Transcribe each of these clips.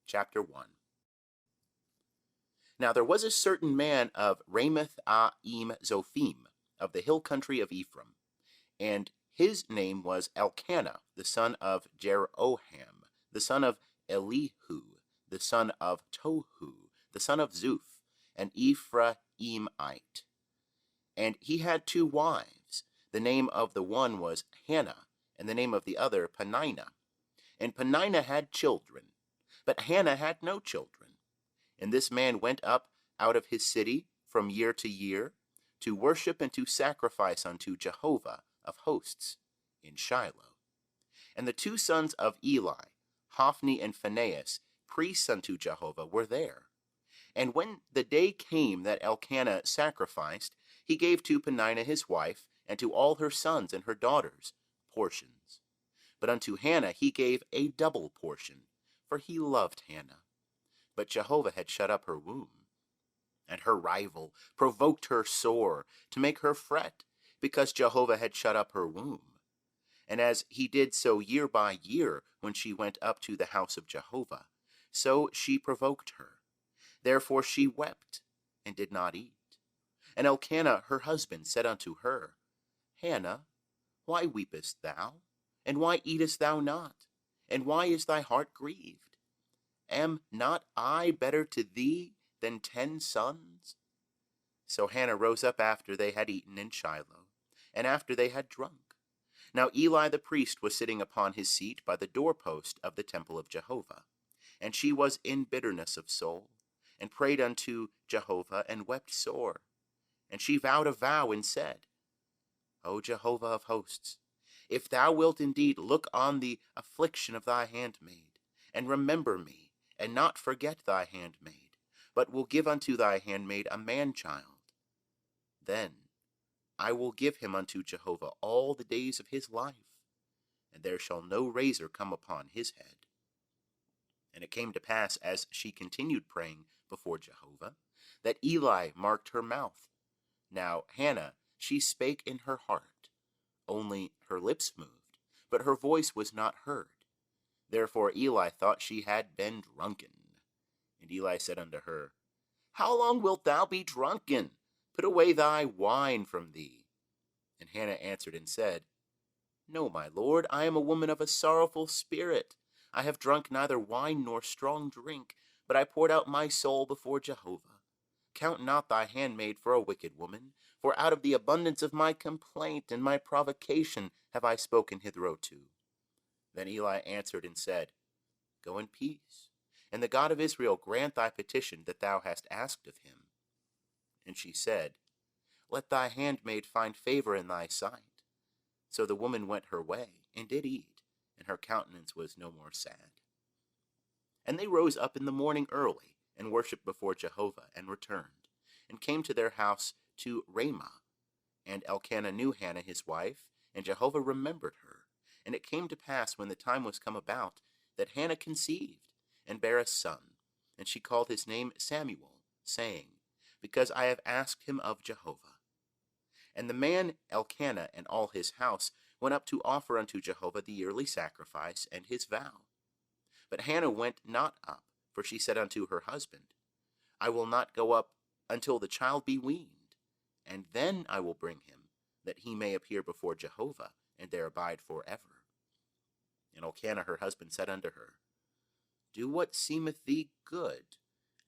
Chapter 1. Now there was a certain man of Ramath-Zophim, of the hill country of Ephraim, and his name was Elkanah, the son of Jeroham, the son of Elihu, the son of Tohu, the son of Zuph, an Ephraimite. And he had 2 wives. The name of the one was Hannah, and the name of the other Peninnah. And Peninnah had children, but Hannah had no children. And this man went up out of his city from year to year, to worship and to sacrifice unto Jehovah of hosts in Shiloh. And the 2 sons of Eli, Hophni and Phinehas, priests unto Jehovah, were there. And when the day came that Elkanah sacrificed, he gave to Peninnah his wife, and to all her sons and her daughters, portions. But unto Hannah he gave a double portion, for he loved Hannah. But Jehovah had shut up her womb. And her rival provoked her sore, to make her fret, because Jehovah had shut up her womb. And as he did so year by year, when she went up to the house of Jehovah, so she provoked her. Therefore she wept, and did not eat. And Elkanah her husband said unto her, Hannah, why weepest thou? And why eatest thou not? And why is thy heart grieved? Am not I better to thee than 10 sons? So Hannah rose up after they had eaten in Shiloh, and after they had drunk. Now Eli the priest was sitting upon his seat by the doorpost of the temple of Jehovah. And she was in bitterness of soul, and prayed unto Jehovah, and wept sore. And she vowed a vow, and said, O Jehovah of hosts, if thou wilt indeed look on the affliction of thy handmaid, and remember me, and not forget thy handmaid, but will give unto thy handmaid a man-child, then I will give him unto Jehovah all the days of his life, and there shall no razor come upon his head. And it came to pass, as she continued praying before Jehovah, that Eli marked her mouth. Now Hannah, she spake in her heart, only her lips moved, but her voice was not heard. Therefore Eli thought she had been drunken. And Eli said unto her, How long wilt thou be drunken? Put away thy wine from thee. And Hannah answered and said, No, my lord, I am a woman of a sorrowful spirit. I have drunk neither wine nor strong drink, but I poured out my soul before Jehovah. Count not thy handmaid for a wicked woman, for out of the abundance of my complaint and my provocation have I spoken hitherto. Then Eli answered and said, Go in peace, and the God of Israel grant thy petition that thou hast asked of him. And she said, Let thy handmaid find favor in thy sight. So the woman went her way, and did eat, and her countenance was no more sad. And they rose up in the morning early, and worshipped before Jehovah, and returned, and came to their house to Ramah. And Elkanah knew Hannah his wife, and Jehovah remembered her. And it came to pass, when the time was come about, that Hannah conceived, and bare a son. And she called his name Samuel, saying, Because I have asked him of Jehovah. And the man Elkanah and all his house went up to offer unto Jehovah the yearly sacrifice and his vow. But Hannah went not up, for she said unto her husband, I will not go up until the child be weaned, and then I will bring him, that he may appear before Jehovah, and there abide forever. And Elkanah her husband said unto her, Do what seemeth thee good.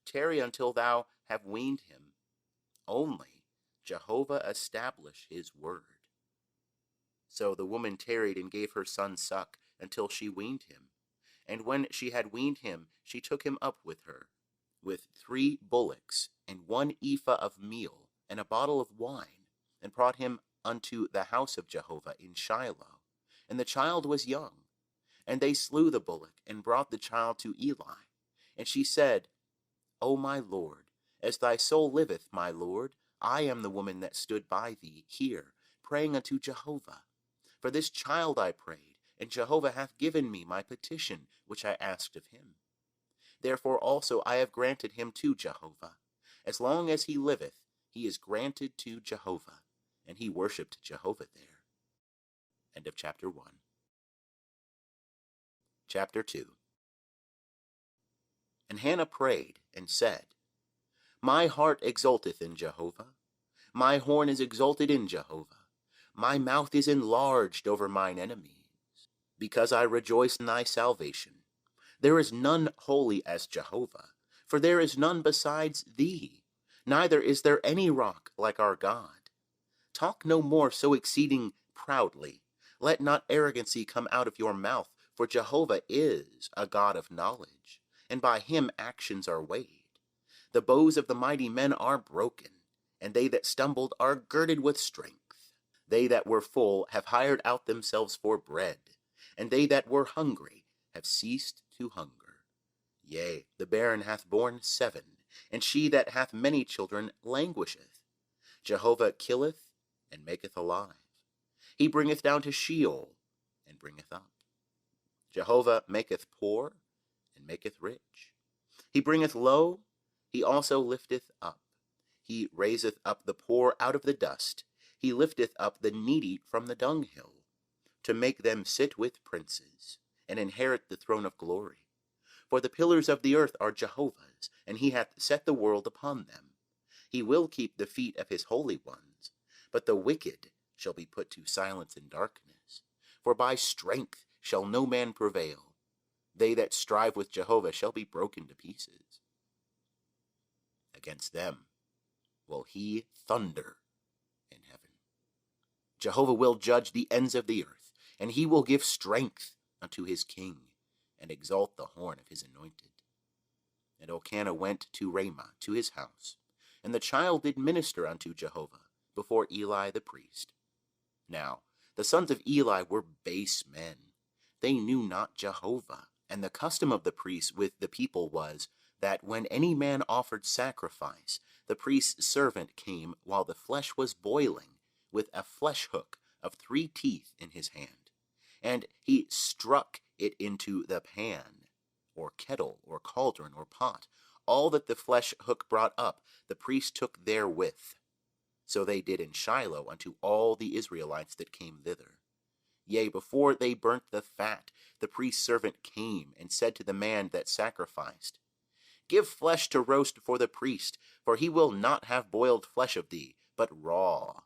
Tarry until thou have weaned him. Only Jehovah establish his word. So the woman tarried and gave her son suck until she weaned him. And when she had weaned him, she took him up with her, with 3 bullocks, and 1 ephah of meal, and a bottle of wine, and brought him unto the house of Jehovah in Shiloh. And the child was young. And they slew the bullock, and brought the child to Eli. And she said, O my lord, as thy soul liveth, my lord, I am the woman that stood by thee here, praying unto Jehovah. For this child I prayed, and Jehovah hath given me my petition, which I asked of him. Therefore also I have granted him to Jehovah. As long as he liveth, he is granted to Jehovah. And he worshipped Jehovah there. End of chapter 1. Chapter 2. And Hannah prayed and said, My heart exulteth in Jehovah. My horn is exalted in Jehovah. My mouth is enlarged over mine enemies, because I rejoice in thy salvation. There is none holy as Jehovah, for there is none besides thee, neither is there any rock like our God. Talk no more so exceeding proudly. Let not arrogancy come out of your mouth, for Jehovah is a God of knowledge, and by him actions are weighed. The bows of the mighty men are broken, and they that stumbled are girded with strength. They that were full have hired out themselves for bread, and they that were hungry have ceased to hunger. Yea, the barren hath borne 7, and she that hath many children languisheth. Jehovah killeth and maketh alive. He bringeth down to Sheol and bringeth up. Jehovah maketh poor and maketh rich. He bringeth low, he also lifteth up. He raiseth up the poor out of the dust. He lifteth up the needy from the dunghill, to make them sit with princes, and inherit the throne of glory. For the pillars of the earth are Jehovah's, and he hath set the world upon them. He will keep the feet of his holy ones, but the wicked shall be put to silence in darkness. For by strength shall no man prevail. They that strive with Jehovah shall be broken to pieces. Against them will he thunder in heaven. Jehovah will judge the ends of the earth, and he will give strength unto his king, and exalt the horn of his anointed. And Elkanah went to Ramah, to his house, and the child did minister unto Jehovah before Eli the priest. Now the sons of Eli were base men. They knew not Jehovah. And the custom of the priests with the people was, that when any man offered sacrifice, the priest's servant came while the flesh was boiling, with a flesh hook of 3 teeth in his hand. And he struck it into the pan, or kettle, or cauldron, or pot. All that the flesh hook brought up, the priest took therewith. So they did in Shiloh unto all the Israelites that came thither. Yea, before they burnt the fat, the priest's servant came and said to the man that sacrificed, Give flesh to roast for the priest, for he will not have boiled flesh of thee, but raw.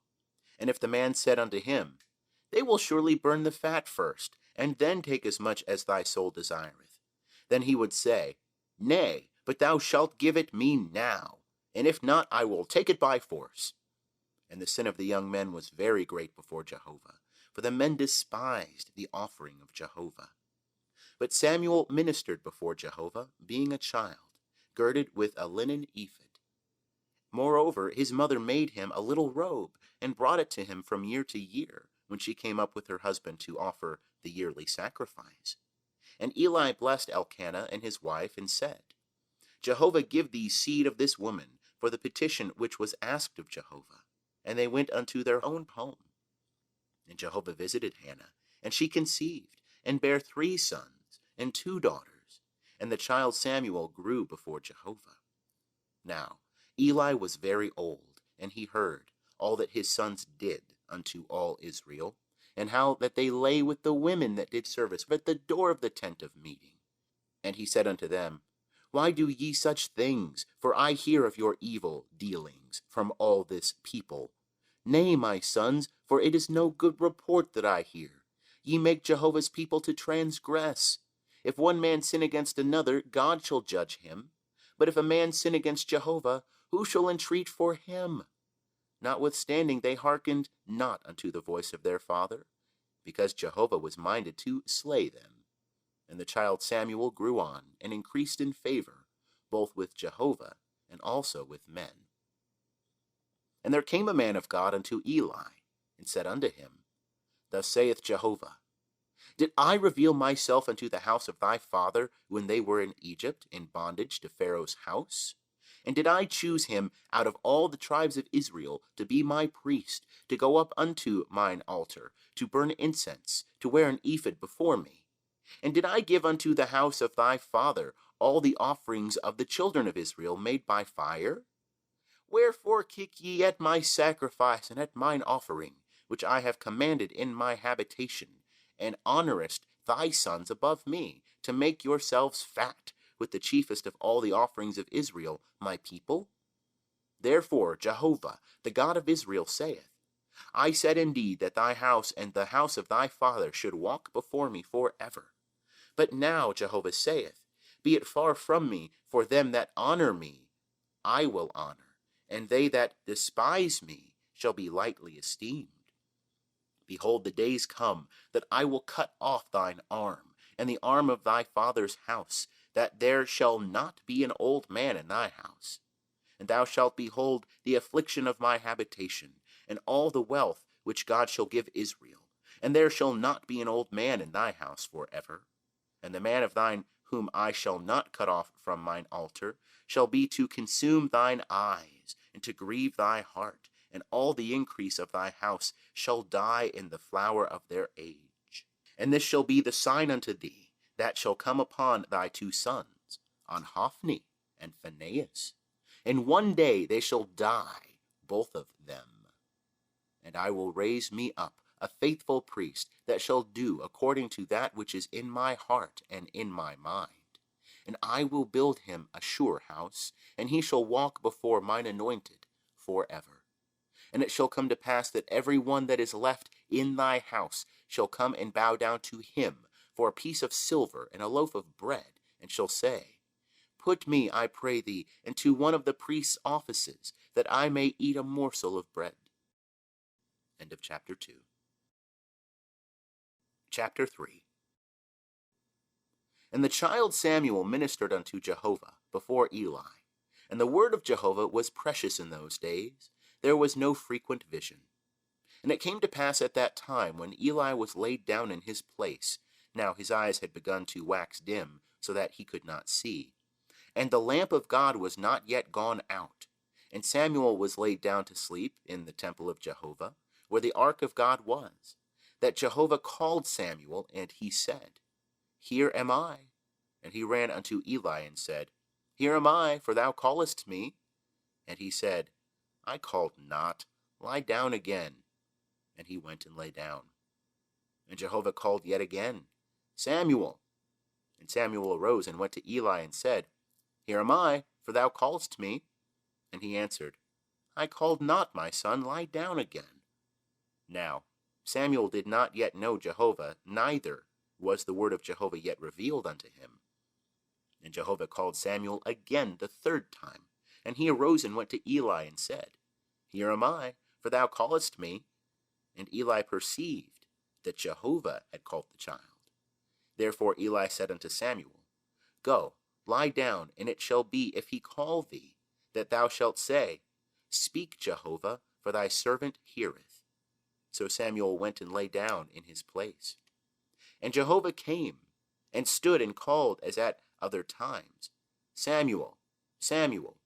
And if the man said unto him, They will surely burn the fat first, and then take as much as thy soul desireth, then he would say, Nay, but thou shalt give it me now, and if not, I will take it by force. And the sin of the young men was very great before Jehovah, for the men despised the offering of Jehovah. But Samuel ministered before Jehovah, being a child, girded with a linen ephod. Moreover, his mother made him a little robe, and brought it to him from year to year, when she came up with her husband to offer the yearly sacrifice. And Eli blessed Elkanah and his wife, and said, Jehovah give thee seed of this woman, for the petition which was asked of Jehovah. And they went unto their own home. And Jehovah visited Hannah, and she conceived, and bare 3 sons and 2 daughters. And the child Samuel grew before Jehovah. Now Eli was very old, and he heard all that his sons did unto all Israel, and how that they lay with the women that did service at the door of the tent of meeting. And he said unto them, Why do ye such things? For I hear of your evil dealings from all this people. Nay, my sons, for it is no good report that I hear. Ye make Jehovah's people to transgress. If one man sin against another, God shall judge him. But if a man sin against Jehovah, who shall entreat for him? Notwithstanding, they hearkened not unto the voice of their father, because Jehovah was minded to slay them. And the child Samuel grew on, and increased in favor, both with Jehovah and also with men. And there came a man of God unto Eli, and said unto him, Thus saith Jehovah, Did I reveal myself unto the house of thy father when they were in Egypt, in bondage to Pharaoh's house? And did I choose him out of all the tribes of Israel to be my priest, to go up unto mine altar, to burn incense, to wear an ephod before me? And did I give unto the house of thy father all the offerings of the children of Israel made by fire? Wherefore kick ye at my sacrifice and at mine offering, which I have commanded in my habitation, and honorest thy sons above me, to make yourselves fat, with the chiefest of all the offerings of Israel, my people? Therefore Jehovah, the God of Israel, saith, I said indeed that thy house and the house of thy father should walk before me forever. But now Jehovah saith, Be it far from me, for them that honor me I will honor, and they that despise me shall be lightly esteemed. Behold, the days come that I will cut off thine arm, and the arm of thy father's house, that there shall not be an old man in thy house. And thou shalt behold the affliction of my habitation, and all the wealth which God shall give Israel. And there shall not be an old man in thy house forever. And the man of thine whom I shall not cut off from mine altar shall be to consume thine eyes, and to grieve thy heart, and all the increase of thy house shall die in the flower of their age. And this shall be the sign unto thee, that shall come upon thy two sons, on Hophni and Phinehas. In one day they shall die, both of them. And I will raise me up a faithful priest, that shall do according to that which is in my heart and in my mind. And I will build him a sure house, and he shall walk before mine anointed forever. And it shall come to pass that every one that is left in thy house shall come and bow down to him for a piece of silver and a loaf of bread, and shall say, Put me, I pray thee, into one of the priest's offices, that I may eat a morsel of bread. End of chapter 2. Chapter 3. And the child Samuel ministered unto Jehovah before Eli. And the word of Jehovah was precious in those days. There was no frequent vision. And it came to pass at that time, when Eli was laid down in his place, now his eyes had begun to wax dim, so that he could not see, and the lamp of God was not yet gone out. And Samuel was laid down to sleep in the temple of Jehovah, where the ark of God was, that Jehovah called Samuel, and he said, Here am I. And he ran unto Eli and said, Here am I, for thou callest me. And he said, I called not, lie down again. And he went and lay down. And Jehovah called yet again, Samuel. And Samuel arose and went to Eli and said, Here am I, for thou callest me. And he answered, I called not, my son, lie down again. Now Samuel did not yet know Jehovah, neither was the word of Jehovah yet revealed unto him. And Jehovah called Samuel again the third time. And he arose and went to Eli and said, Here am I, for thou callest me. And Eli perceived that Jehovah had called the child. Therefore Eli said unto Samuel, Go, lie down, and it shall be, if he call thee, that thou shalt say, Speak, Jehovah, for thy servant heareth. So Samuel went and lay down in his place. And Jehovah came, and stood and called as at other times, Samuel, Samuel.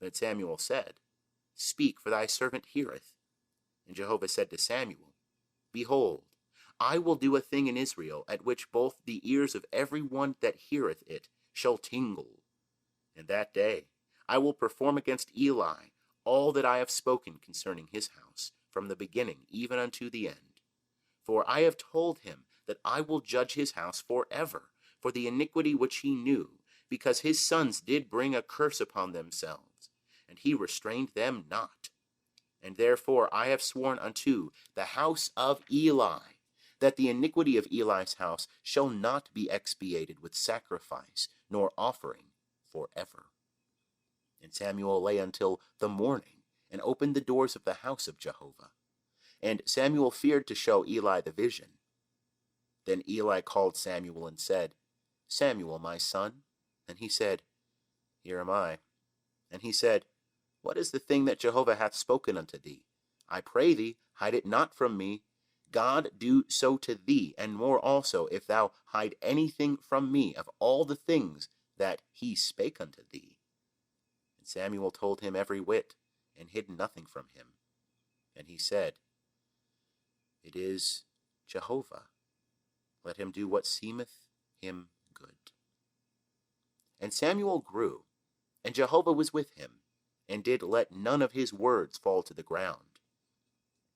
But Samuel said, Speak, for thy servant heareth. And Jehovah said to Samuel, Behold, I will do a thing in Israel, at which both the ears of every one that heareth it shall tingle. And that day I will perform against Eli all that I have spoken concerning his house, from the beginning even unto the end. For I have told him that I will judge his house forever, for the iniquity which he knew, because his sons did bring a curse upon themselves, and he restrained them not. And therefore I have sworn unto the house of Eli, that the iniquity of Eli's house shall not be expiated with sacrifice nor offering forever. And Samuel lay until the morning, and opened the doors of the house of Jehovah. And Samuel feared to show Eli the vision. Then Eli called Samuel and said, Samuel, my son. And he said, Here am I. And he said, What is the thing that Jehovah hath spoken unto thee? I pray thee, hide it not from me. God do so to thee, and more also, if thou hide anything from me of all the things that he spake unto thee. And Samuel told him every whit, and hid nothing from him. And he said, It is Jehovah. Let him do what seemeth him good. And Samuel grew, and Jehovah was with him, and did let none of his words fall to the ground.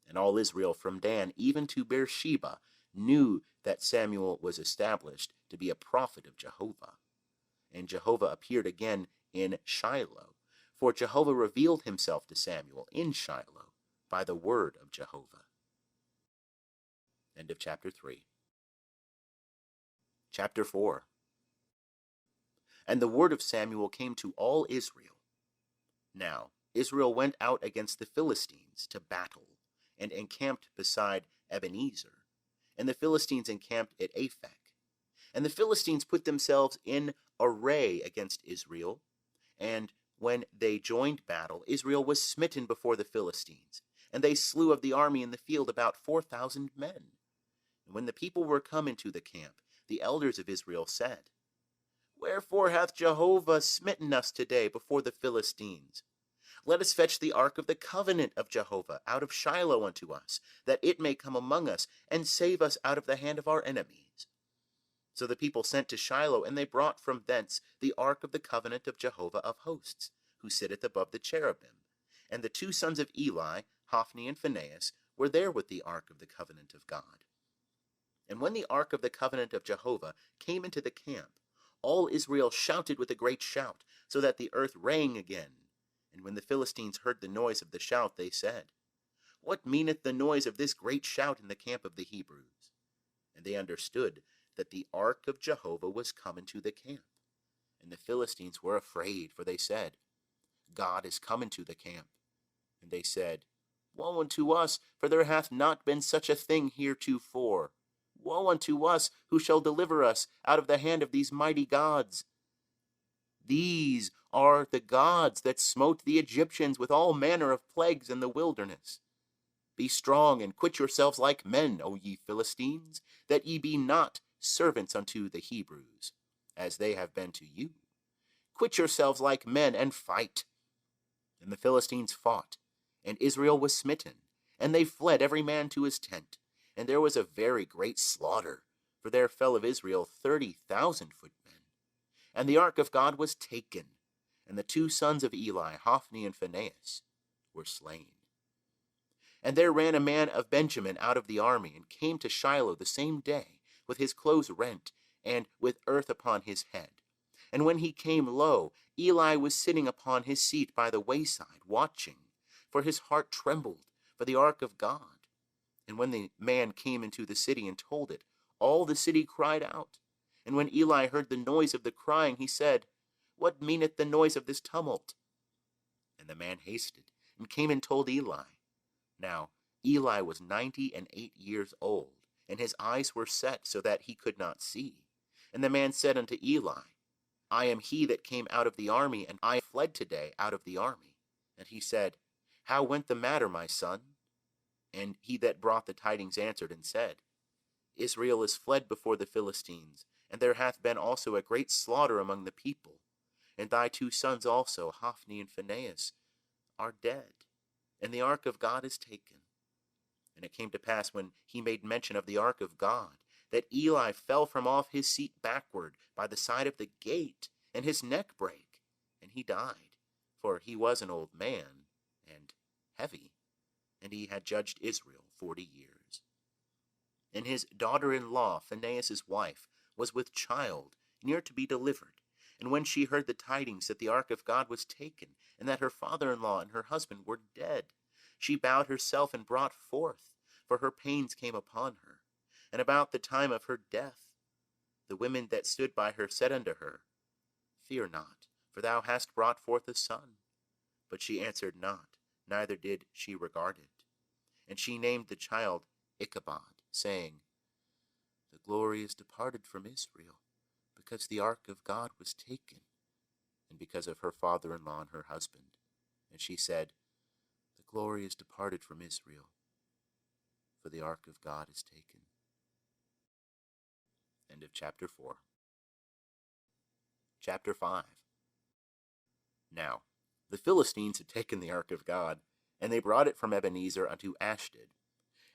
And all Israel from Dan even to Beersheba knew that Samuel was established to be a prophet of Jehovah. And Jehovah appeared again in Shiloh, for Jehovah revealed himself to Samuel in Shiloh by the word of Jehovah. End of chapter 3. Chapter 4. And the word of Samuel came to all Israel. Now Israel went out against the Philistines to battle, and encamped beside Ebenezer. And the Philistines encamped at Aphek. And the Philistines put themselves in array against Israel. And when they joined battle, Israel was smitten before the Philistines. And they slew of the army in the field about 4,000 men. And when the people were come into the camp, the elders of Israel said, Wherefore hath Jehovah smitten us today before the Philistines? Let us fetch the ark of the covenant of Jehovah out of Shiloh unto us, that it may come among us, and save us out of the hand of our enemies. So the people sent to Shiloh, and they brought from thence the ark of the covenant of Jehovah of hosts, who sitteth above the cherubim. And the 2 sons of Eli, Hophni and Phinehas, were there with the ark of the covenant of God. And when the ark of the covenant of Jehovah came into the camp, all Israel shouted with a great shout, so that the earth rang again. And when the Philistines heard the noise of the shout, they said, What meaneth the noise of this great shout in the camp of the Hebrews? And they understood that the ark of Jehovah was come into the camp. And the Philistines were afraid, for they said, God is come into the camp. And they said, Woe unto us, for there hath not been such a thing heretofore. Woe unto us, who shall deliver us out of the hand of these mighty gods? These are the gods that smote the Egyptians with all manner of plagues in the wilderness. Be strong, and quit yourselves like men, O ye Philistines, that ye be not servants unto the Hebrews, as they have been to you. Quit yourselves like men, and fight. And the Philistines fought, and Israel was smitten, and they fled every man to his tent. And there was a very great slaughter, for there fell of Israel 30,000 footmen. And the ark of God was taken, and the 2 sons of Eli, Hophni and Phinehas, were slain. And there ran a man of Benjamin out of the army, and came to Shiloh the same day, with his clothes rent, and with earth upon his head. And when he came, lo, Eli was sitting upon his seat by the wayside, watching, for his heart trembled for the ark of God. And when the man came into the city and told it, all the city cried out. And when Eli heard the noise of the crying, he said, What meaneth the noise of this tumult? And the man hasted, and came and told Eli. Now Eli was 98 years old, and his eyes were set, so that he could not see. And the man said unto Eli, I am he that came out of the army, and I fled today out of the army. And he said, How went the matter, my son? And he that brought the tidings answered and said, Israel is fled before the Philistines, and there hath been also a great slaughter among the people. And thy 2 sons also, Hophni and Phinehas, are dead, and the ark of God is taken. And it came to pass, when he made mention of the ark of God, that Eli fell from off his seat backward by the side of the gate, and his neck brake, and he died, for he was an old man, and heavy, and he had judged Israel 40 years. And his daughter-in-law, Phinehas' wife, was with child, near to be delivered. And when she heard the tidings that the ark of God was taken, and that her father-in-law and her husband were dead, she bowed herself and brought forth, for her pains came upon her. And about the time of her death, the women that stood by her said unto her, Fear not, for thou hast brought forth a son. But she answered not, neither did she regard it. And she named the child Ichabod, saying, The glory is departed from Israel, because the ark of God was taken, and because of her father-in-law and her husband. And she said, The glory is departed from Israel, for the ark of God is taken. End of chapter 4. Chapter 5. Now the Philistines had taken the ark of God, and they brought it from Ebenezer unto Ashdod.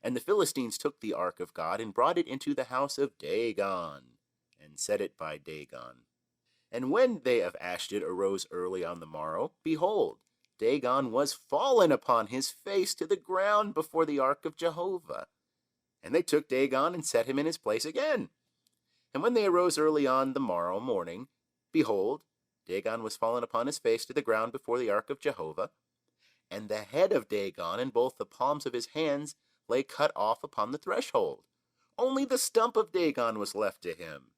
And the Philistines took the ark of God, and brought it into the house of Dagon, and set it by Dagon. And when they of Ashdod arose early on the morrow, behold, Dagon was fallen upon his face to the ground before the ark of Jehovah. And they took Dagon, and set him in his place again. And when they arose early on the morrow morning, Behold, Dagon was fallen upon his face to the ground before the ark of Jehovah, and the head of Dagon and both the palms of his hands lay cut off upon the threshold. Only the stump of Dagon was left to him.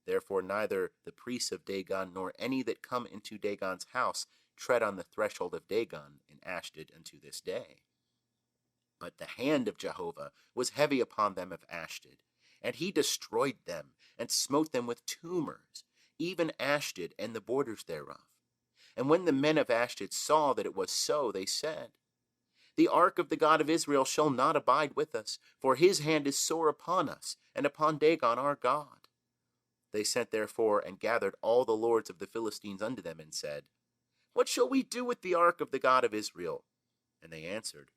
Therefore neither the priests of Dagon nor any that come into Dagon's house tread on the threshold of Dagon in Ashdod unto this day. But the hand of Jehovah was heavy upon them of Ashdod, and he destroyed them, and smote them with tumors, even Ashdod and the borders thereof. And when the men of Ashdod saw that it was so, they said, The ark of the God of Israel shall not abide with us, for his hand is sore upon us, and upon Dagon our God. They sent therefore and gathered all the lords of the Philistines unto them, and said, What shall we do with the ark of the God of Israel? And they answered,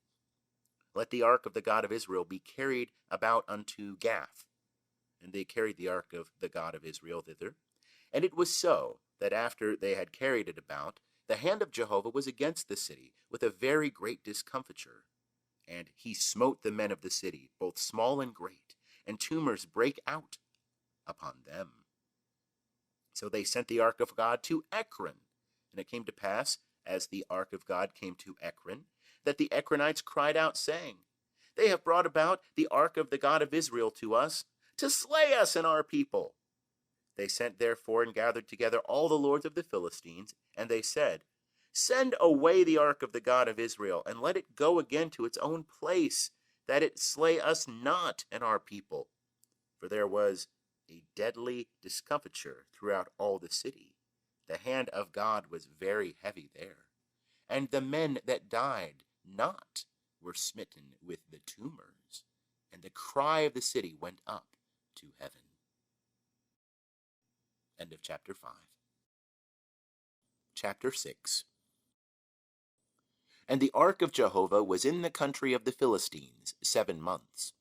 Let the ark of the God of Israel be carried about unto Gath. And they carried the ark of the God of Israel thither. And it was so, that after they had carried it about, the hand of Jehovah was against the city, with a very great discomfiture. And he smote the men of the city, both small and great, and tumors brake out upon them. So they sent the ark of God to Ekron. And it came to pass, as the ark of God came to Ekron, that the Ekronites cried out, saying, They have brought about the ark of the God of Israel to us, to slay us and our people. They sent therefore and gathered together all the lords of the Philistines, and they said, Send away the ark of the God of Israel, and let it go again to its own place, that it slay us not and our people. For there was a deadly discomfiture throughout all the city. The hand of God was very heavy there. And the men that died not were smitten with the tumors, and the cry of the city went up to heaven. End of chapter 5. Chapter 6. And the ark of Jehovah was in the country of the Philistines 7 months.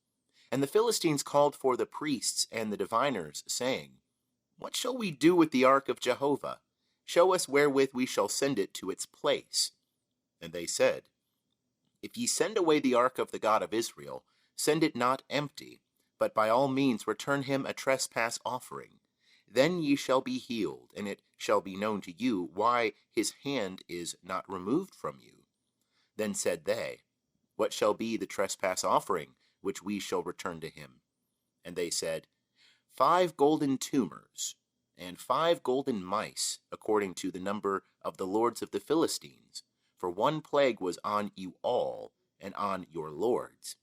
And the Philistines called for the priests and the diviners, saying, What shall we do with the ark of Jehovah? Show us wherewith we shall send it to its place. And they said, If ye send away the ark of the God of Israel, send it not empty, but by all means return him a trespass offering. Then ye shall be healed, and it shall be known to you why his hand is not removed from you. Then said they, What shall be the trespass offering, which we shall return to him? And they said, 5 golden tumors, and 5 golden mice, according to the number of the lords of the Philistines. For one plague was on you all, and on your lords.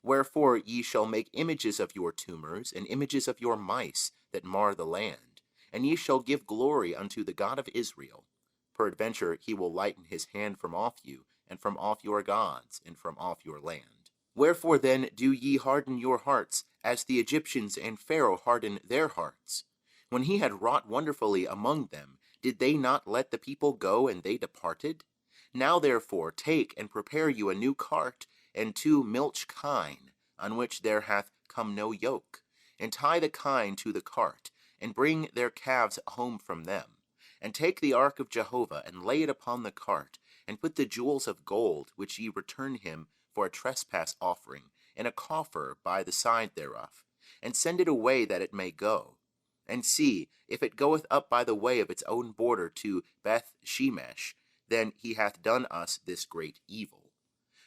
Wherefore ye shall make images of your tumors, and images of your mice, that mar the land. And ye shall give glory unto the God of Israel. Peradventure he will lighten his hand from off you, and from off your gods, and from off your land. Wherefore then do ye harden your hearts, as the Egyptians and Pharaoh hardened their hearts? When he had wrought wonderfully among them, did they not let the people go, and they departed? Now therefore take and prepare you a new cart, and 2 milch kine, on which there hath come no yoke, and tie the kine to the cart, and bring their calves home from them. And take the ark of Jehovah, and lay it upon the cart, and put the jewels of gold, which ye return him for a trespass offering, in a coffer by the side thereof, and send it away that it may go. And see, if it goeth up by the way of its own border to Beth Shemesh, then he hath done us this great evil.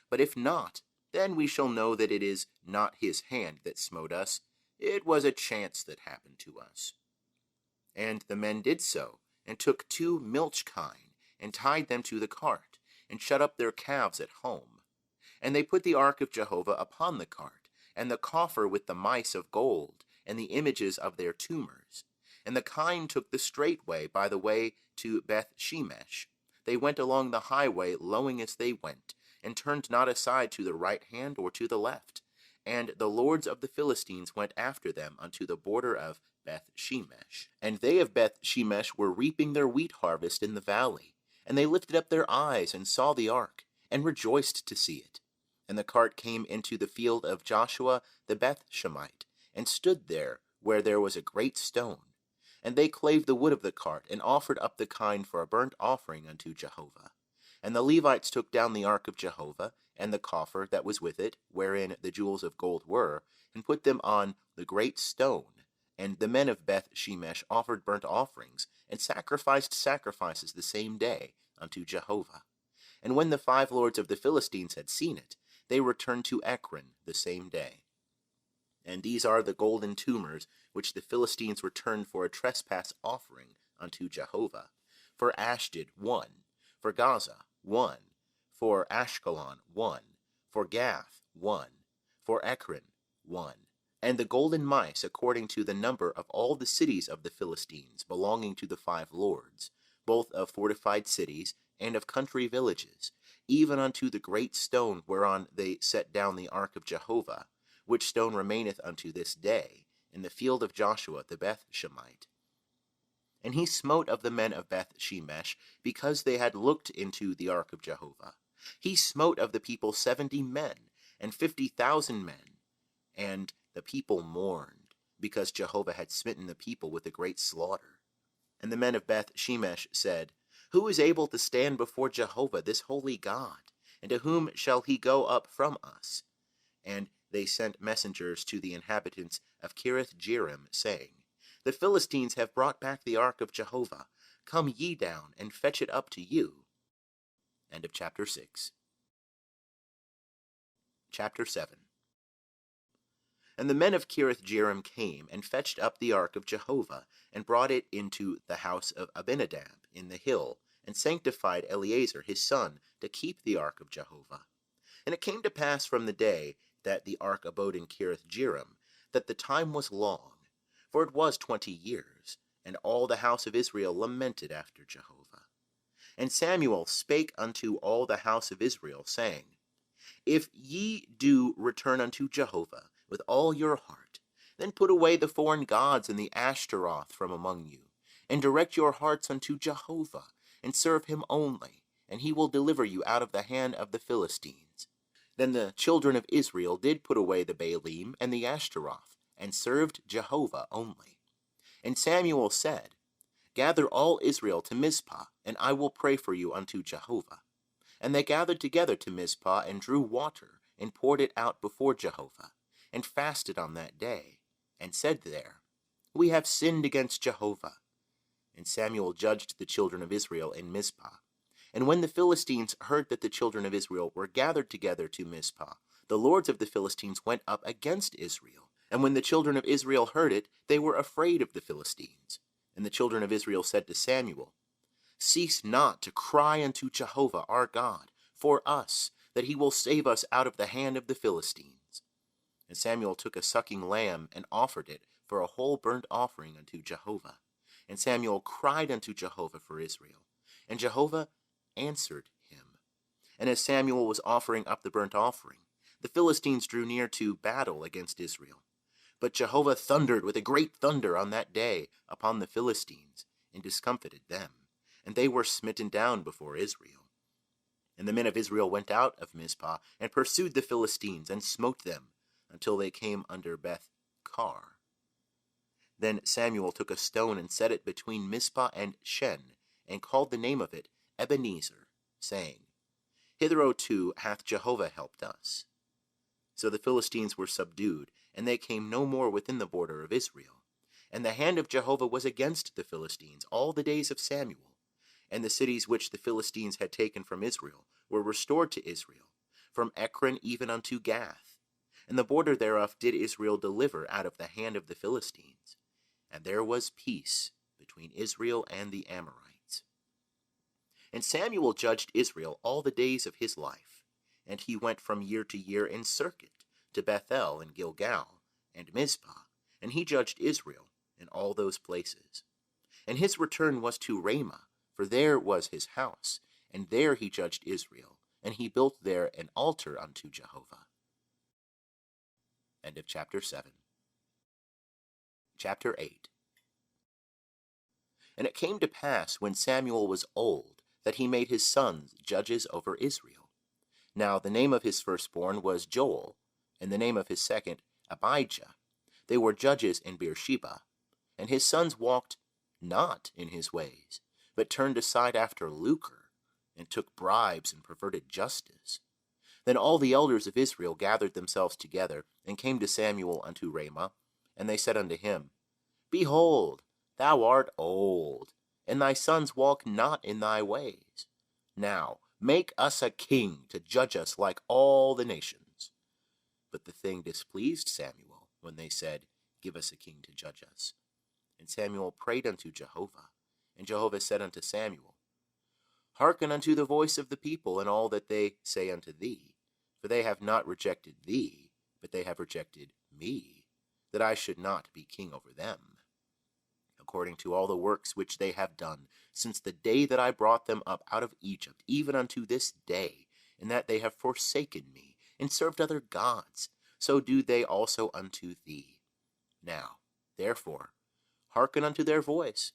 But if not, then we shall know that it is not his hand that smote us, it was a chance that happened to us. And the men did so, and took 2 milch kine, and tied them to the cart, and shut up their calves at home. And they put the ark of Jehovah upon the cart, and the coffer with the mice of gold, and the images of their tumors. And the kine took the straight way by the way to Beth Shemesh. They went along the highway, lowing as they went, and turned not aside to the right hand or to the left. And the lords of the Philistines went after them unto the border of Beth Shemesh. And they of Beth Shemesh were reaping their wheat harvest in the valley. And they lifted up their eyes, and saw the ark, and rejoiced to see it. And the cart came into the field of Joshua the Bethshemite, and stood there, where there was a great stone. And they clave the wood of the cart, and offered up the kine for a burnt offering unto Jehovah. And the Levites took down the ark of Jehovah, and the coffer that was with it, wherein the jewels of gold were, and put them on the great stone. And the men of Beth Shemesh offered burnt offerings, and sacrificed sacrifices the same day unto Jehovah. And when the 5 lords of the Philistines had seen it, they returned to Ekron the same day. And these are the golden tumors which the Philistines returned for a trespass offering unto Jehovah. For Ashdod 1, for Gaza 1, for Ashkelon 1, for Gath 1, for Ekron 1. And the golden mice according to the number of all the cities of the Philistines belonging to the 5 lords, both of fortified cities and of country villages, even unto the great stone whereon they set down the ark of Jehovah, which stone remaineth unto this day, in the field of Joshua the Beth-Shemite. And he smote of the men of Beth-Shemesh, because they had looked into the ark of Jehovah. He smote of the people 70 men, and 50,000 men. And the people mourned, because Jehovah had smitten the people with a great slaughter. And the men of Beth-Shemesh said, Who is able to stand before Jehovah, this holy God? And to whom shall he go up from us? And they sent messengers to the inhabitants of Kiriath-Jearim, saying, The Philistines have brought back the ark of Jehovah. Come ye down, and fetch it up to you. End of chapter 6. Chapter 7. And the men of Kiriath-Jearim came, and fetched up the ark of Jehovah, and brought it into the house of Abinadab in the hill, and sanctified Eleazar his son to keep the ark of Jehovah. And it came to pass from the day that the ark abode in Kiriath-Jearim, that the time was long, for it was 20 years, and all the house of Israel lamented after Jehovah. And Samuel spake unto all the house of Israel, saying, If ye do return unto Jehovah with all your heart, then put away the foreign gods and the Ashtaroth from among you, and direct your hearts unto Jehovah, and serve him only, and he will deliver you out of the hand of the Philistines. Then the children of Israel did put away the Baalim and the Ashtaroth, and served Jehovah only. And Samuel said, Gather all Israel to Mizpah, and I will pray for you unto Jehovah. And they gathered together to Mizpah, and drew water, and poured it out before Jehovah, and fasted on that day, and said there, We have sinned against Jehovah. And Samuel judged the children of Israel in Mizpah. And when the Philistines heard that the children of Israel were gathered together to Mizpah, the lords of the Philistines went up against Israel. And when the children of Israel heard it, they were afraid of the Philistines. And the children of Israel said to Samuel, Cease not to cry unto Jehovah our God for us, that he will save us out of the hand of the Philistines. And Samuel took a sucking lamb, and offered it for a whole burnt offering unto Jehovah. And Samuel cried unto Jehovah for Israel, and Jehovah answered him. And as Samuel was offering up the burnt offering, the Philistines drew near to battle against Israel. But Jehovah thundered with a great thunder on that day upon the Philistines, and discomfited them, and they were smitten down before Israel. And the men of Israel went out of Mizpah, and pursued the Philistines, and smote them, until they came under Beth-kar. Then Samuel took a stone, and set it between Mizpah and Shen, and called the name of it Ebenezer, saying, Hitherto hath Jehovah helped us. So the Philistines were subdued, and they came no more within the border of Israel. And the hand of Jehovah was against the Philistines all the days of Samuel. And the cities which the Philistines had taken from Israel were restored to Israel, from Ekron even unto Gath. And the border thereof did Israel deliver out of the hand of the Philistines. And there was peace between Israel and the Amorites. And Samuel judged Israel all the days of his life, and he went from year to year in circuit to Bethel and Gilgal and Mizpah, and he judged Israel in all those places. And his return was to Ramah, for there was his house, and there he judged Israel, and he built there an altar unto Jehovah. End of chapter 7. Chapter 8. And it came to pass, when Samuel was old, that he made his sons judges over Israel. Now the name of his firstborn was Joel, and the name of his second Abijah. They were judges in Beersheba. And his sons walked not in his ways, but turned aside after lucre, and took bribes and perverted justice. Then all the elders of Israel gathered themselves together, and came to Samuel unto Ramah, and they said unto him, Behold, thou art old, and thy sons walk not in thy ways. Now make us a king to judge us like all the nations. But the thing displeased Samuel when they said, Give us a king to judge us. And Samuel prayed unto Jehovah, and Jehovah said unto Samuel, Hearken unto the voice of the people in all that they say unto thee, for they have not rejected thee, but they have rejected me, that I should not be king over them, according to all the works which they have done, since the day that I brought them up out of Egypt, even unto this day, in that they have forsaken me, and served other gods, so do they also unto thee. Now, therefore, hearken unto their voice.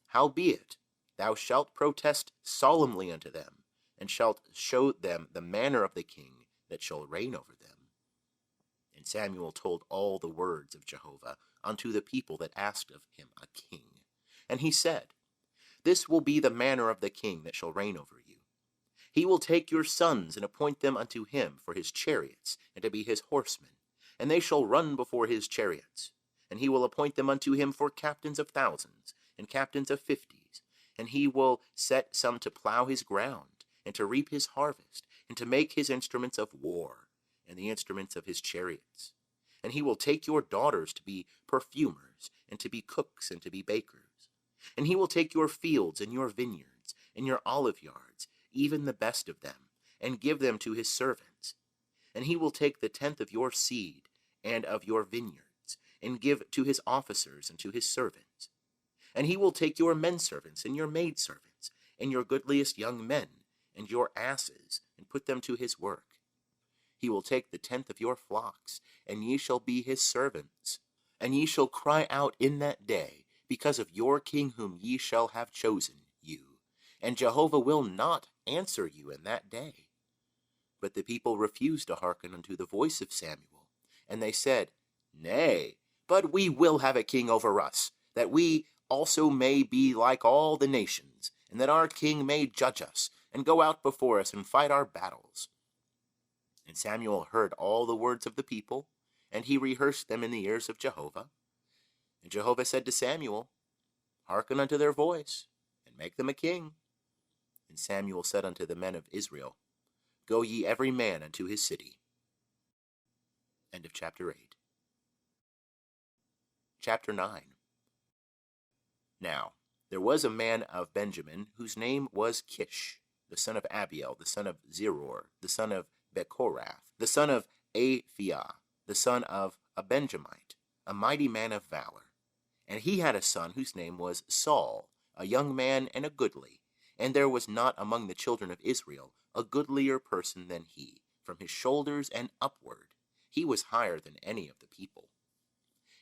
Howbeit, thou shalt protest solemnly unto them, and shalt show them the manner of the king that shall reign over them. And Samuel told all the words of Jehovah unto the people that asked of him a king. And he said, This will be the manner of the king that shall reign over you. He will take your sons and appoint them unto him for his chariots, and to be his horsemen, and they shall run before his chariots. And he will appoint them unto him for captains of thousands, and captains of 50s. And he will set some to plow his ground, and to reap his harvest, and to make his instruments of war, and the instruments of his chariots. And he will take your daughters to be perfumers, and to be cooks, and to be bakers. And he will take your fields, and your vineyards, and your olive yards, even the best of them, and give them to his servants. And he will take the tenth of your seed, and of your vineyards, and give to his officers and to his servants. And he will take your menservants and your maidservants, and your goodliest young men, and your asses, and put them to his work. He will take the tenth of your flocks, and ye shall be his servants. And ye shall cry out in that day, because of your king whom ye shall have chosen, you. And Jehovah will not answer you in that day. But the people refused to hearken unto the voice of Samuel. And they said, Nay, but we will have a king over us, that we also may be like all the nations, and that our king may judge us, and go out before us and fight our battles. And Samuel heard all the words of the people, and he rehearsed them in the ears of Jehovah. And Jehovah said to Samuel, Hearken unto their voice, and make them a king. And Samuel said unto the men of Israel, Go ye every man unto his city. End of chapter 8. Chapter 9. Now there was a man of Benjamin, whose name was Kish, the son of Abiel, the son of Zeror, the son of Bechorath, the son of Aphiah, the son of a Benjamite, a mighty man of valor. And he had a son whose name was Saul, a young man and a goodly, and there was not among the children of Israel a goodlier person than he, from his shoulders and upward. He was higher than any of the people.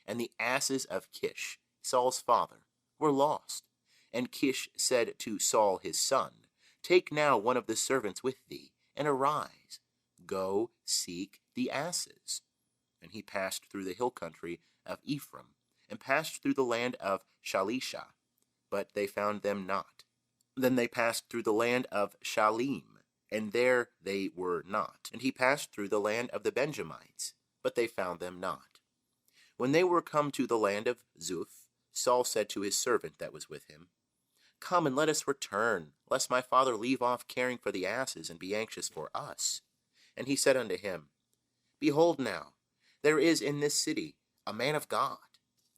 And the asses of Kish, Saul's father, were lost. And Kish said to Saul his son, Take now one of the servants with thee, and arise. Go seek the asses. And he passed through the hill country of Ephraim, and passed through the land of Shalisha, but they found them not. Then they passed through the land of Shalim, and there they were not. And he passed through the land of the Benjamites, but they found them not. When they were come to the land of Zuph, Saul said to his servant that was with him, Come and let us return, lest my father leave off caring for the asses, and be anxious for us. And he said unto him, Behold now, there is in this city a man of God,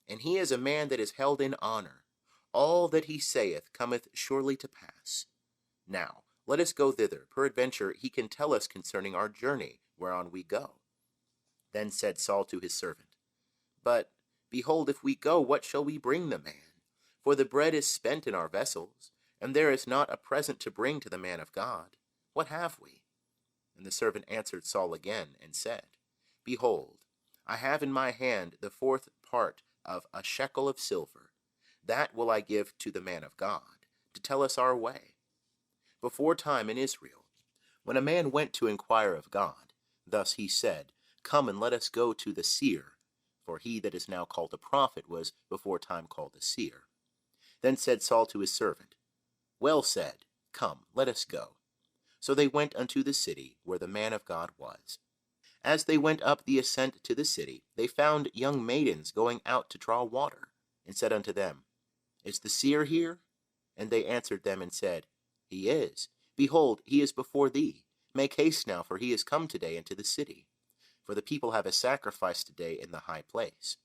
and he is a man that is held in honor. All that he saith cometh surely to pass. Now let us go thither, peradventure he can tell us concerning our journey, whereon we go. Then said Saul to his servant, But, behold, if we go, what shall we bring the man? For the bread is spent in our vessels, and there is not a present to bring to the man of God. What have we? And the servant answered Saul again, and said, Behold, I have in my hand the fourth part of a shekel of silver. That will I give to the man of God, to tell us our way. Before time in Israel, when a man went to inquire of God, thus he said, Come and let us go to the seer. For he that is now called a prophet was before time called a seer. Then said Saul to his servant, Well said, come, let us go. So they went unto the city where the man of God was. As they went up the ascent to the city, they found young maidens going out to draw water, and said unto them, Is the seer here? And they answered them and said, He is. Behold, he is before thee. Make haste now, for he is come today into the city. For the people have a sacrifice today in the high place.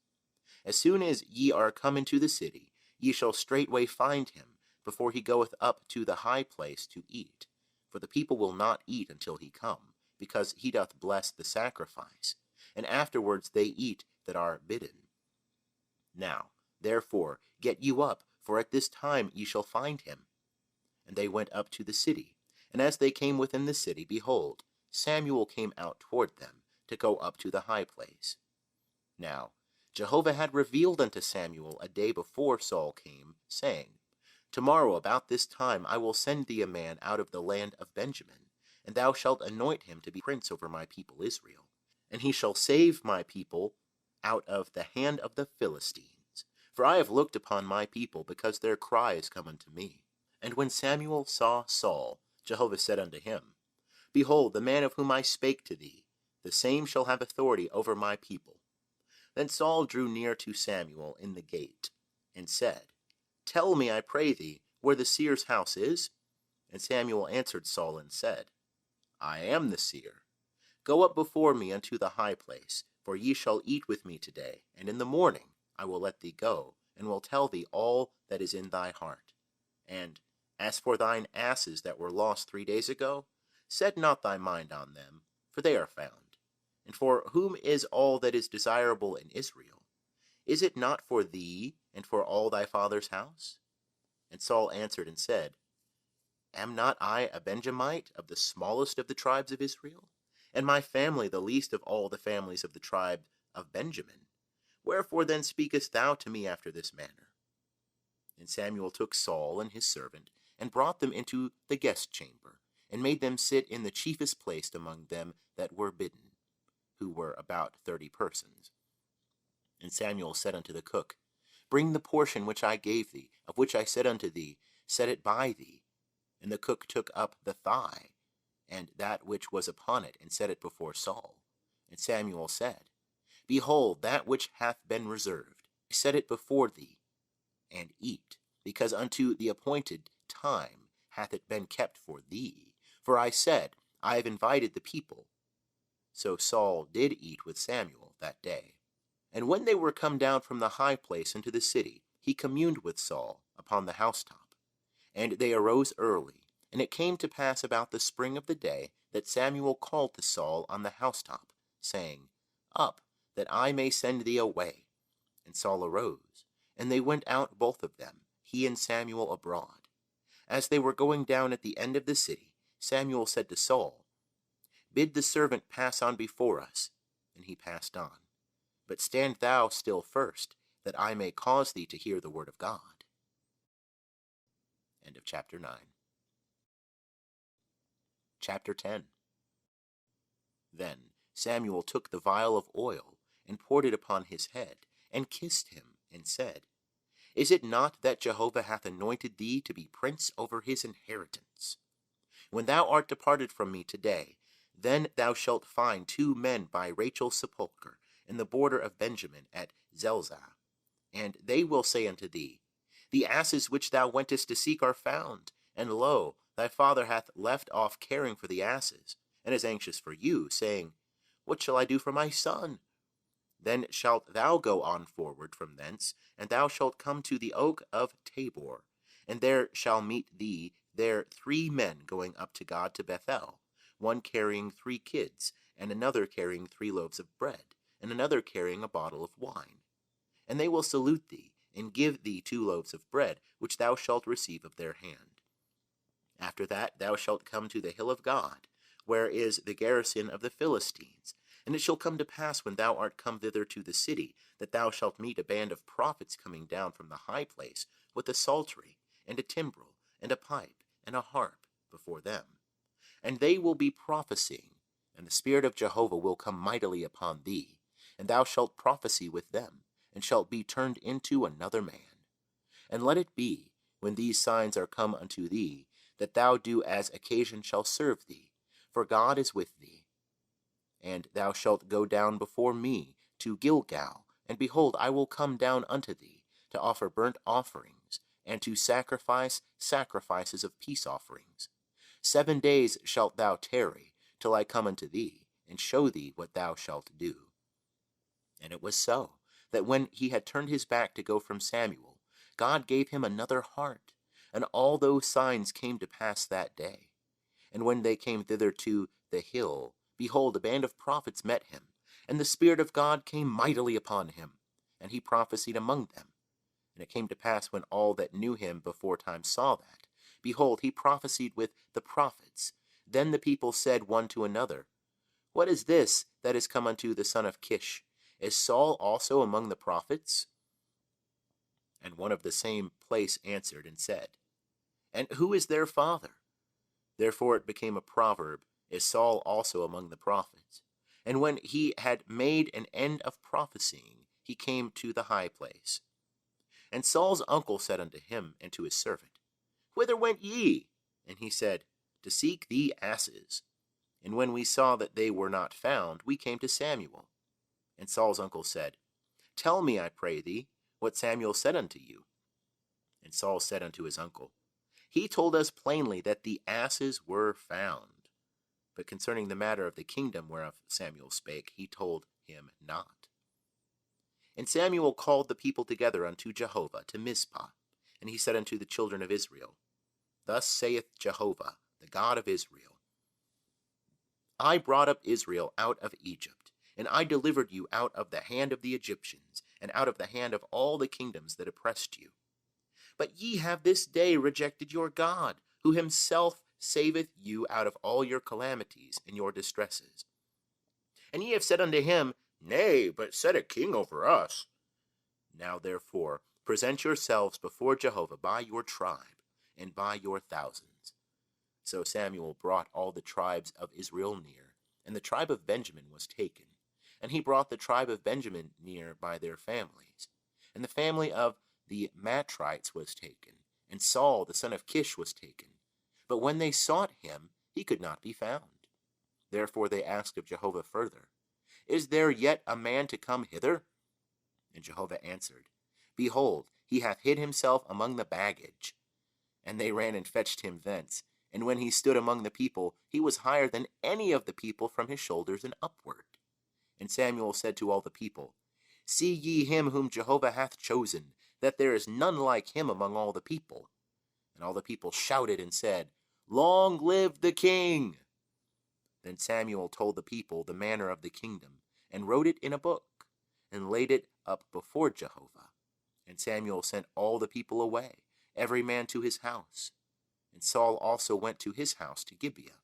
As soon as ye are come into the city, ye shall straightway find him, before he goeth up to the high place to eat. For the people will not eat until he come, because he doth bless the sacrifice, and afterwards they eat that are bidden. Now, therefore, get you up, for at this time ye shall find him. And they went up to the city. And as they came within the city, behold, Samuel came out toward them, to go up to the high place. Now, Jehovah had revealed unto Samuel a day before Saul came, saying, Tomorrow about this time I will send thee a man out of the land of Benjamin, and thou shalt anoint him to be prince over my people Israel. And he shall save my people out of the hand of the Philistines. For I have looked upon my people, because their cry is come unto me. And when Samuel saw Saul, Jehovah said unto him, Behold, the man of whom I spake to thee, the same shall have authority over my people. Then Saul drew near to Samuel in the gate, and said, Tell me, I pray thee, where the seer's house is? And Samuel answered Saul and said, I am the seer. Go up before me unto the high place, for ye shall eat with me today, and in the morning I will let thee go, and will tell thee all that is in thy heart. And as for thine asses that were lost 3 days ago, set not thy mind on them, for they are found. And for whom is all that is desirable in Israel? Is it not for thee and for all thy father's house? And Saul answered and said, Am not I a Benjamite of the smallest of the tribes of Israel? And my family the least of all the families of the tribe of Benjamin? Wherefore then speakest thou to me after this manner? And Samuel took Saul and his servant, and brought them into the guest chamber, and made them sit in the chiefest place among them that were bidden, who were about 30 persons. And Samuel said unto the cook, Bring the portion which I gave thee, of which I said unto thee, Set it by thee. And the cook took up the thigh, and that which was upon it, and set it before Saul. And Samuel said, Behold, that which hath been reserved, set it before thee, and eat, because unto the appointed time hath it been kept for thee. For I said, I have invited the people. So Saul did eat with Samuel that day. And when they were come down from the high place into the city, he communed with Saul upon the housetop. And they arose early, and it came to pass about the spring of the day that Samuel called to Saul on the housetop, saying, Up, that I may send thee away. And Saul arose, and they went out both of them, he and Samuel abroad. As they were going down at the end of the city, Samuel said to Saul, Bid the servant pass on before us. And he passed on. But stand thou still first, that I may cause thee to hear the word of God. End of chapter 9. Chapter 10. Then Samuel took the vial of oil, and poured it upon his head, and kissed him, and said, Is it not that Jehovah hath anointed thee to be prince over his inheritance? When thou art departed from me today, then thou shalt find 2 men by Rachel's sepulchre, in the border of Benjamin at Zelzah. And they will say unto thee, The asses which thou wentest to seek are found, and lo, thy father hath left off caring for the asses, and is anxious for you, saying, What shall I do for my son? Then shalt thou go on forward from thence, and thou shalt come to the oak of Tabor, and there shall meet thee there 3 men going up to God to Bethel, one carrying 3 kids, and another carrying 3 loaves of bread, and another carrying a bottle of wine. And they will salute thee, and give thee 2 loaves of bread, which thou shalt receive of their hand. After that thou shalt come to the hill of God, where is the garrison of the Philistines. And it shall come to pass, when thou art come thither to the city, that thou shalt meet a band of prophets coming down from the high place, with a psaltery, and a timbrel, and a pipe, and a harp before them. And they will be prophesying, and the Spirit of Jehovah will come mightily upon thee, and thou shalt prophesy with them, and shalt be turned into another man. And let it be, when these signs are come unto thee, that thou do as occasion shall serve thee, for God is with thee. And thou shalt go down before me to Gilgal, and behold, I will come down unto thee, to offer burnt offerings, and to sacrifice sacrifices of peace offerings. 7 days shalt thou tarry, till I come unto thee, and show thee what thou shalt do. And it was so, that when he had turned his back to go from Samuel, God gave him another heart, and all those signs came to pass that day. And when they came thither to the hill, behold, a band of prophets met him, and the Spirit of God came mightily upon him, and he prophesied among them. And it came to pass, when all that knew him beforetime saw that, behold, he prophesied with the prophets. Then the people said one to another, What is this that is come unto the son of Kish? Is Saul also among the prophets? And one of the same place answered and said, And who is their father? Therefore it became a proverb, Is Saul also among the prophets? And when he had made an end of prophesying, he came to the high place. And Saul's uncle said unto him and to his servant, Whither went ye? And he said, To seek the asses. And when we saw that they were not found, we came to Samuel. And Saul's uncle said, Tell me, I pray thee, what Samuel said unto you. And Saul said unto his uncle, He told us plainly that the asses were found. But concerning the matter of the kingdom whereof Samuel spake, he told him not. And Samuel called the people together unto Jehovah to Mizpah. And he said unto the children of Israel, Thus saith Jehovah, the God of Israel, I brought up Israel out of Egypt, and I delivered you out of the hand of the Egyptians, and out of the hand of all the kingdoms that oppressed you. But ye have this day rejected your God, who himself saveth you out of all your calamities and your distresses. And ye have said unto him, Nay, but set a king over us. Now therefore present yourselves before Jehovah by your tribe, and by your thousands. So Samuel brought all the tribes of Israel near, and the tribe of Benjamin was taken. And he brought the tribe of Benjamin near by their families. And the family of the Matrites was taken, and Saul the son of Kish was taken. But when they sought him, he could not be found. Therefore they asked of Jehovah further, Is there yet a man to come hither? And Jehovah answered, Behold, he hath hid himself among the baggage. And they ran and fetched him thence. And when he stood among the people, he was higher than any of the people from his shoulders and upward. And Samuel said to all the people, See ye him whom Jehovah hath chosen, that there is none like him among all the people. And all the people shouted and said, Long live the king! Then Samuel told the people the manner of the kingdom, and wrote it in a book, and laid it up before Jehovah. And Samuel sent all the people away, every man to his house. And Saul also went to his house to Gibeah,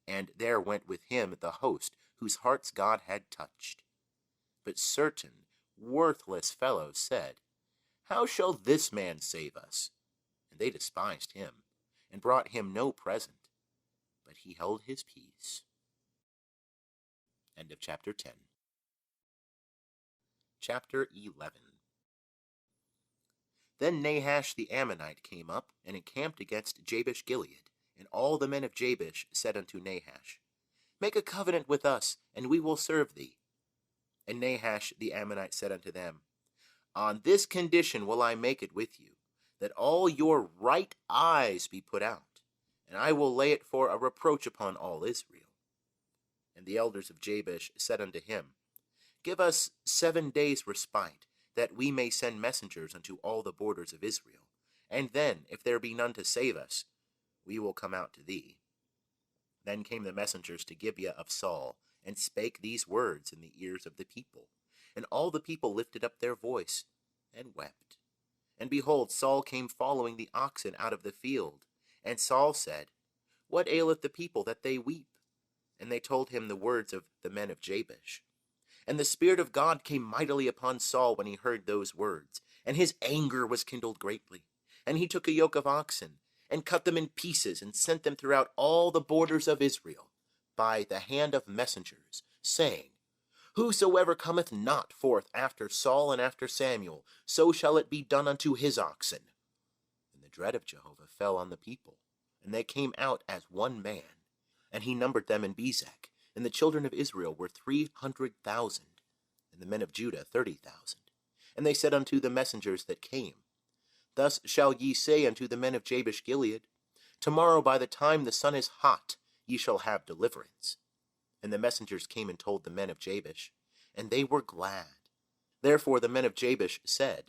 and there went with him the host whose hearts God had touched. But certain worthless fellows said, How shall this man save us? And they despised him, and brought him no present, but he held his peace. End of chapter 10. Chapter 11. Then Nahash the Ammonite came up, and encamped against Jabesh Gilead. And all the men of Jabesh said unto Nahash, Make a covenant with us, and we will serve thee. And Nahash the Ammonite said unto them, On this condition will I make it with you, that all your right eyes be put out, and I will lay it for a reproach upon all Israel. And the elders of Jabesh said unto him, Give us 7 days' respite, that we may send messengers unto all the borders of Israel. And then, if there be none to save us, we will come out to thee. Then came the messengers to Gibeah of Saul, and spake these words in the ears of the people. And all the people lifted up their voice, and wept. And behold, Saul came following the oxen out of the field. And Saul said, What aileth the people that they weep? And they told him the words of the men of Jabesh. And the Spirit of God came mightily upon Saul when he heard those words, and his anger was kindled greatly. And he took a yoke of oxen, and cut them in pieces, and sent them throughout all the borders of Israel, by the hand of messengers, saying, Whosoever cometh not forth after Saul and after Samuel, so shall it be done unto his oxen. And the dread of Jehovah fell on the people, and they came out as one man. And he numbered them in Bezek, and the children of Israel were 300,000, and the men of Judah 30,000. And they said unto the messengers that came, Thus shall ye say unto the men of Jabesh Gilead, Tomorrow by the time the sun is hot, ye shall have deliverance. And the messengers came and told the men of Jabesh, and they were glad. Therefore the men of Jabesh said,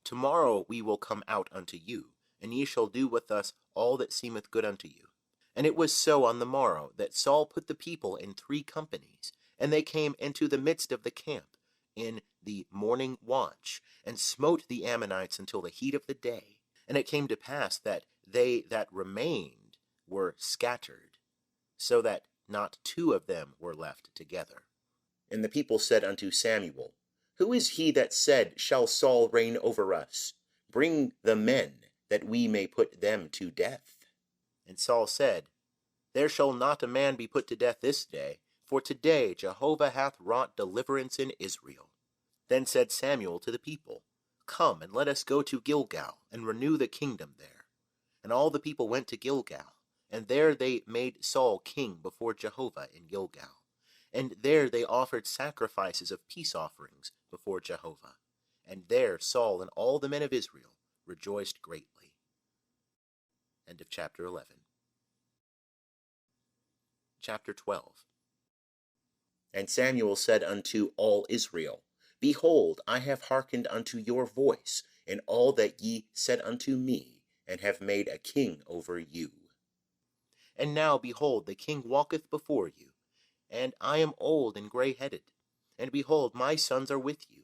Tomorrow we will come out unto you, and ye shall do with us all that seemeth good unto you. And it was so on the morrow that Saul put the people in 3 companies, and they came into the midst of the camp in the morning watch, and smote the Ammonites until the heat of the day. And it came to pass that they that remained were scattered, so that not 2 of them were left together. And the people said unto Samuel, Who is he that said, Shall Saul reign over us? Bring the men, that we may put them to death. And Saul said, There shall not a man be put to death this day, for today Jehovah hath wrought deliverance in Israel. Then said Samuel to the people, Come, and let us go to Gilgal, and renew the kingdom there. And all the people went to Gilgal, and there they made Saul king before Jehovah in Gilgal. And there they offered sacrifices of peace offerings before Jehovah. And there Saul and all the men of Israel rejoiced greatly. End of chapter 11. Chapter 12. And Samuel said unto all Israel, Behold, I have hearkened unto your voice, in all that ye said unto me, and have made a king over you. And now, behold, the king walketh before you, and I am old and grey-headed. And behold, my sons are with you,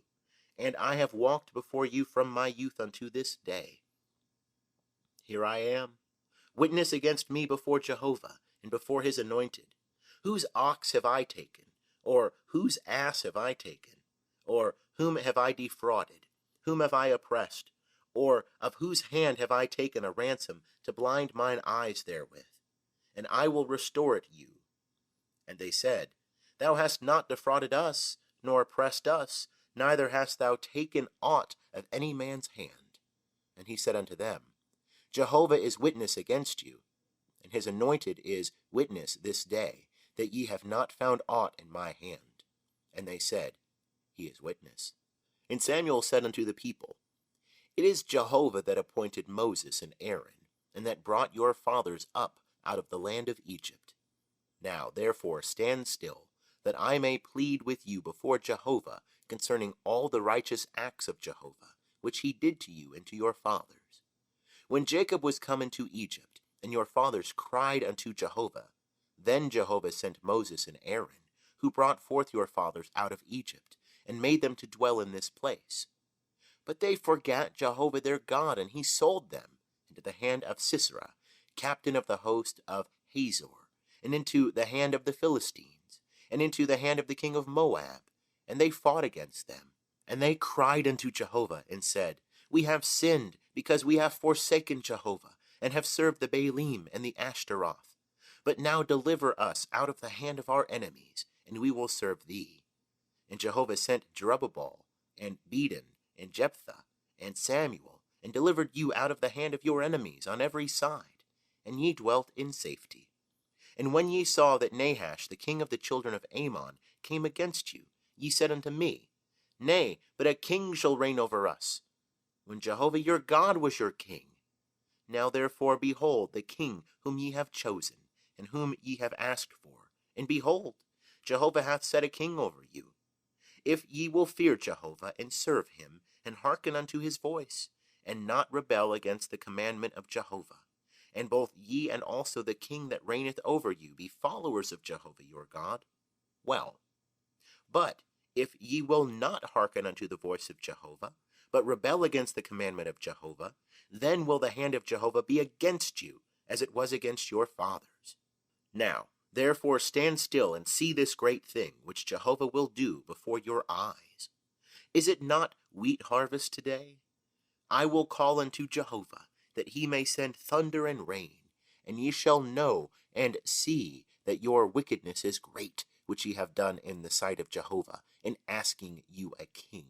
and I have walked before you from my youth unto this day. Here I am. Witness against me before Jehovah, and before his anointed. Whose ox have I taken? Or whose ass have I taken? Or whom have I defrauded? Whom have I oppressed? Or of whose hand have I taken a ransom to blind mine eyes therewith? And I will restore it you. And they said, Thou hast not defrauded us, nor oppressed us, neither hast thou taken aught of any man's hand. And he said unto them, Jehovah is witness against you, and his anointed is witness this day, that ye have not found aught in my hand. And they said, He is witness. And Samuel said unto the people, It is Jehovah that appointed Moses and Aaron, and that brought your fathers up out of the land of Egypt. Now therefore stand still, that I may plead with you before Jehovah concerning all the righteous acts of Jehovah, which he did to you and to your fathers. When Jacob was come into Egypt, and your fathers cried unto Jehovah, then Jehovah sent Moses and Aaron, who brought forth your fathers out of Egypt, and made them to dwell in this place. But they forgat Jehovah their God, and he sold them into the hand of Sisera, captain of the host of Hazor, and into the hand of the Philistines, and into the hand of the king of Moab. And they fought against them. And they cried unto Jehovah, and said, We have sinned, because we have forsaken Jehovah, and have served the Baalim and the Ashtaroth. But now deliver us out of the hand of our enemies, and we will serve thee. And Jehovah sent Jerubbaal, and Bedan, and Jephthah, and Samuel, and delivered you out of the hand of your enemies on every side, and ye dwelt in safety. And when ye saw that Nahash, the king of the children of Ammon, came against you, ye said unto me, Nay, but a king shall reign over us, when Jehovah your God was your king. Now therefore, behold, the king whom ye have chosen, and whom ye have asked for, and behold, Jehovah hath set a king over you. If ye will fear Jehovah, and serve him, and hearken unto his voice, and not rebel against the commandment of Jehovah, and both ye and also the king that reigneth over you be followers of Jehovah your God, well. But if ye will not hearken unto the voice of Jehovah, but rebel against the commandment of Jehovah, then will the hand of Jehovah be against you, as it was against your fathers. Now, therefore stand still and see this great thing, which Jehovah will do before your eyes. Is it not wheat harvest today? I will call unto Jehovah, that he may send thunder and rain, and ye shall know and see that your wickedness is great, which ye have done in the sight of Jehovah, in asking you a king.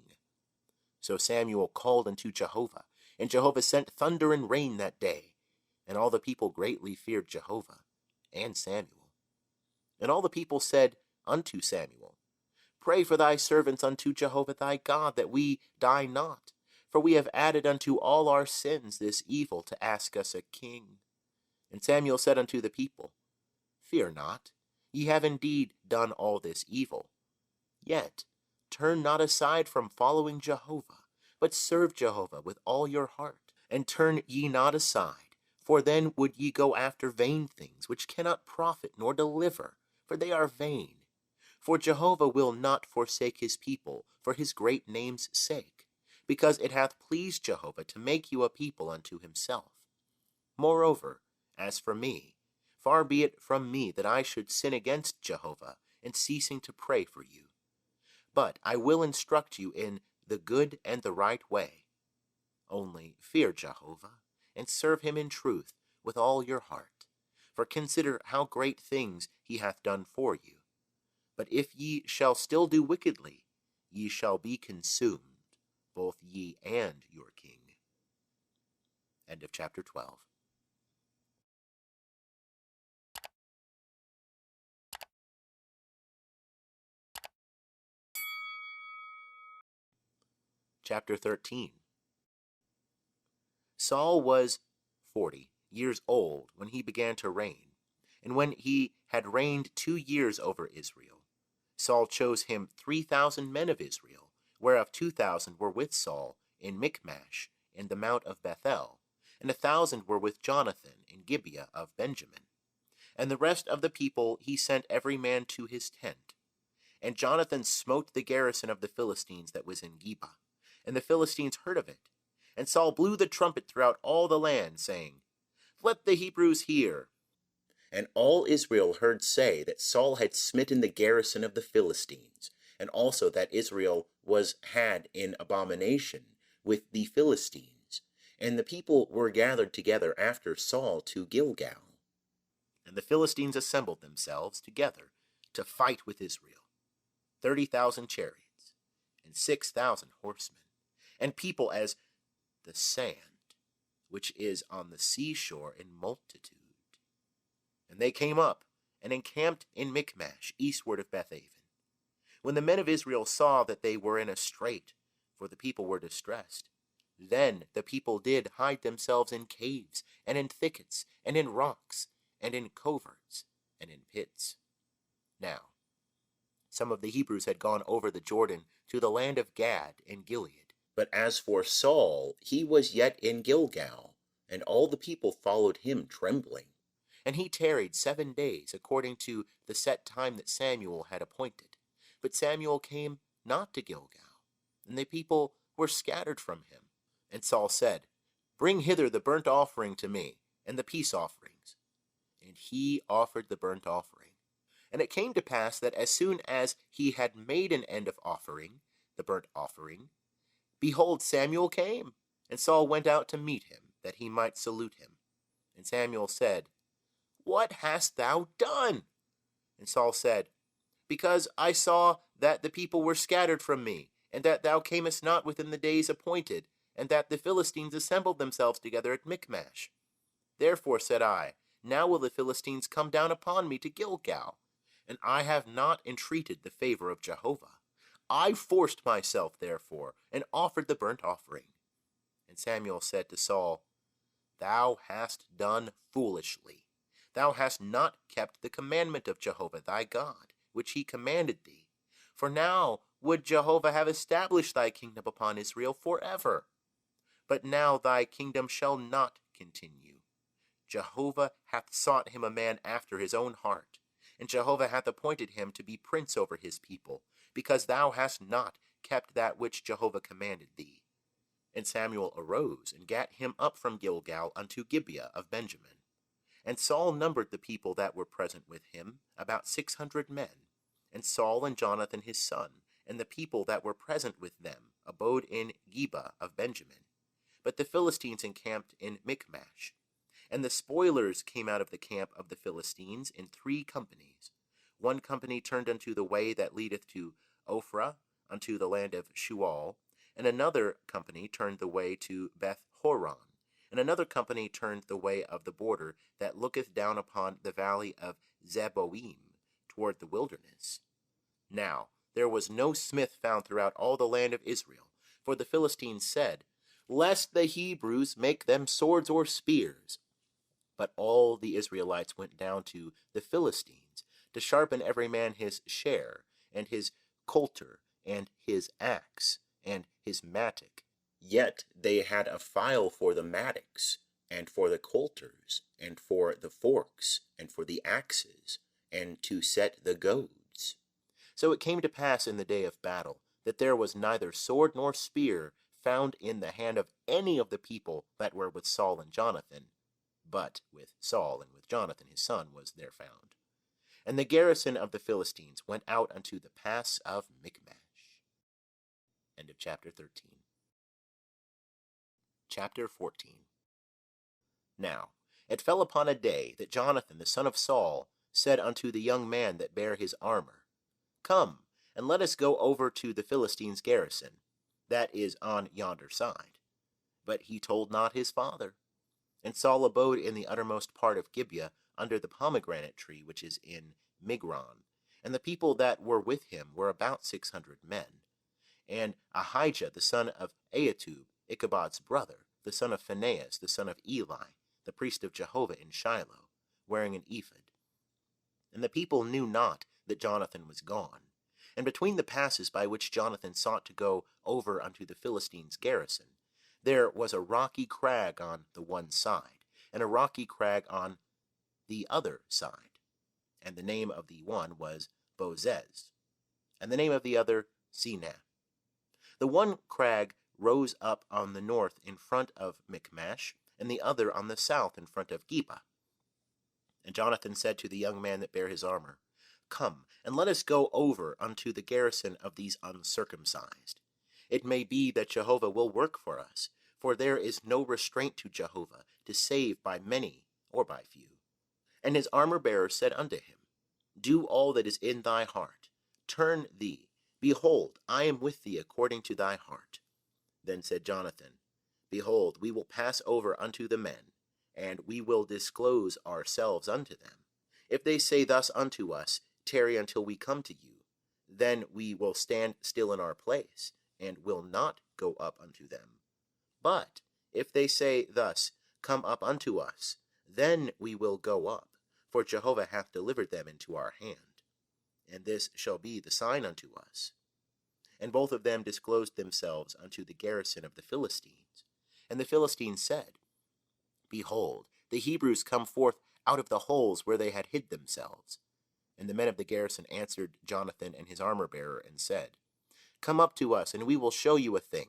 So Samuel called unto Jehovah, and Jehovah sent thunder and rain that day, and all the people greatly feared Jehovah and Samuel. And all the people said unto Samuel, Pray for thy servants unto Jehovah thy God, that we die not. For we have added unto all our sins this evil to ask us a king. And Samuel said unto the people, Fear not, ye have indeed done all this evil. Yet turn not aside from following Jehovah, but serve Jehovah with all your heart, and turn ye not aside, for then would ye go after vain things, which cannot profit nor deliver, for they are vain. For Jehovah will not forsake his people for his great name's sake, because it hath pleased Jehovah to make you a people unto himself. Moreover, as for me, far be it from me that I should sin against Jehovah in ceasing to pray for you. But I will instruct you in the good and the right way. Only fear Jehovah, and serve him in truth with all your heart. For consider how great things he hath done for you. But if ye shall still do wickedly, ye shall be consumed, both ye and your king. End of chapter 12. Chapter 13. Saul was 40 years old when he began to reign, and when he had reigned 2 years over Israel, Saul chose him 3,000 men of Israel, whereof 2,000 were with Saul in Michmash in the mount of Bethel, and 1,000 were with Jonathan in Gibeah of Benjamin. And the rest of the people he sent every man to his tent. And Jonathan smote the garrison of the Philistines that was in Geba, and the Philistines heard of it. And Saul blew the trumpet throughout all the land, saying, Let the Hebrews hear. And all Israel heard say that Saul had smitten the garrison of the Philistines, and also that Israel was had in abomination with the Philistines. And the people were gathered together after Saul to Gilgal. And the Philistines assembled themselves together to fight with Israel, 30,000 chariots, and 6,000 horsemen, and people as the sand, which is on the seashore in multitude. And they came up, and encamped in Michmash, eastward of Bethaven. When the men of Israel saw that they were in a strait, for the people were distressed, then the people did hide themselves in caves, and in thickets, and in rocks, and in coverts, and in pits. Now, some of the Hebrews had gone over the Jordan to the land of Gad and Gilead. But as for Saul, he was yet in Gilgal, and all the people followed him trembling. And he tarried 7 days, according to the set time that Samuel had appointed. But Samuel came not to Gilgal, and the people were scattered from him. And Saul said, Bring hither the burnt offering to me, and the peace offerings. And he offered the burnt offering. And it came to pass that as soon as he had made an end of offering, the burnt offering, behold, Samuel came, and Saul went out to meet him, that he might salute him. And Samuel said, What hast thou done? And Saul said, Because I saw that the people were scattered from me, and that thou camest not within the days appointed, and that the Philistines assembled themselves together at Michmash. Therefore said I, Now will the Philistines come down upon me to Gilgal, and I have not entreated the favor of Jehovah. I forced myself, therefore, and offered the burnt offering. And Samuel said to Saul, Thou hast done foolishly. Thou hast not kept the commandment of Jehovah thy God, which he commanded thee. For now would Jehovah have established thy kingdom upon Israel forever. But now thy kingdom shall not continue. Jehovah hath sought him a man after his own heart, and Jehovah hath appointed him to be prince over his people, because thou hast not kept that which Jehovah commanded thee. And Samuel arose, and gat him up from Gilgal unto Gibeah of Benjamin. And Saul numbered the people that were present with him, about 600 men. And Saul and Jonathan his son, and the people that were present with them, abode in Gibeah of Benjamin. But the Philistines encamped in Michmash. And the spoilers came out of the camp of the Philistines in 3 companies. One company turned unto the way that leadeth to Ophrah, unto the land of Shual, and another company turned the way to Beth Horon, and another company turned the way of the border that looketh down upon the valley of Zeboim, toward the wilderness. Now there was no smith found throughout all the land of Israel, for the Philistines said, lest the Hebrews make them swords or spears. But all the Israelites went down to the Philistines to sharpen every man his share, and his coulter, and his axe, and his mattock. Yet they had a file for the mattocks, and for the coulters, and for the forks, and for the axes, and to set the goads. So it came to pass in the day of battle, that there was neither sword nor spear found in the hand of any of the people that were with Saul and Jonathan, but with Saul and with Jonathan his son was there found. And the garrison of the Philistines went out unto the pass of Michmash. End of chapter 13. Chapter 14. Now it fell upon a day that Jonathan the son of Saul said unto the young man that bare his armor, Come, and let us go over to the Philistines' garrison, that is on yonder side. But he told not his father. And Saul abode in the uttermost part of Gibeah, under the pomegranate tree which is in Migron. And the people that were with him were about 600 men. And Ahijah the son of Ahitub, Ichabod's brother, the son of Phinehas, the son of Eli, the priest of Jehovah in Shiloh, wearing an ephod. And the people knew not that Jonathan was gone. And between the passes by which Jonathan sought to go over unto the Philistines' garrison, there was a rocky crag on the one side, and a rocky crag on the other side. And the name of the one was Bozez, and the name of the other Seneh. The one crag rose up on the north in front of Michmash, and the other on the south in front of Geba. And Jonathan said to the young man that bare his armor, Come, and let us go over unto the garrison of these uncircumcised. It may be that Jehovah will work for us, for there is no restraint to Jehovah to save by many or by few. And his armor-bearer said unto him, Do all that is in thy heart. Turn thee. Behold, I am with thee according to thy heart. Then said Jonathan, Behold, we will pass over unto the men, and we will disclose ourselves unto them. If they say thus unto us, Tarry until we come to you, then we will stand still in our place, and will not go up unto them. But if they say thus, Come up unto us, then we will go up, for Jehovah hath delivered them into our hand. And this shall be the sign unto us. And both of them disclosed themselves unto the garrison of the Philistines. And the Philistines said, Behold, the Hebrews come forth out of the holes where they had hid themselves. And the men of the garrison answered Jonathan and his armor-bearer, and said, Come up to us, and we will show you a thing.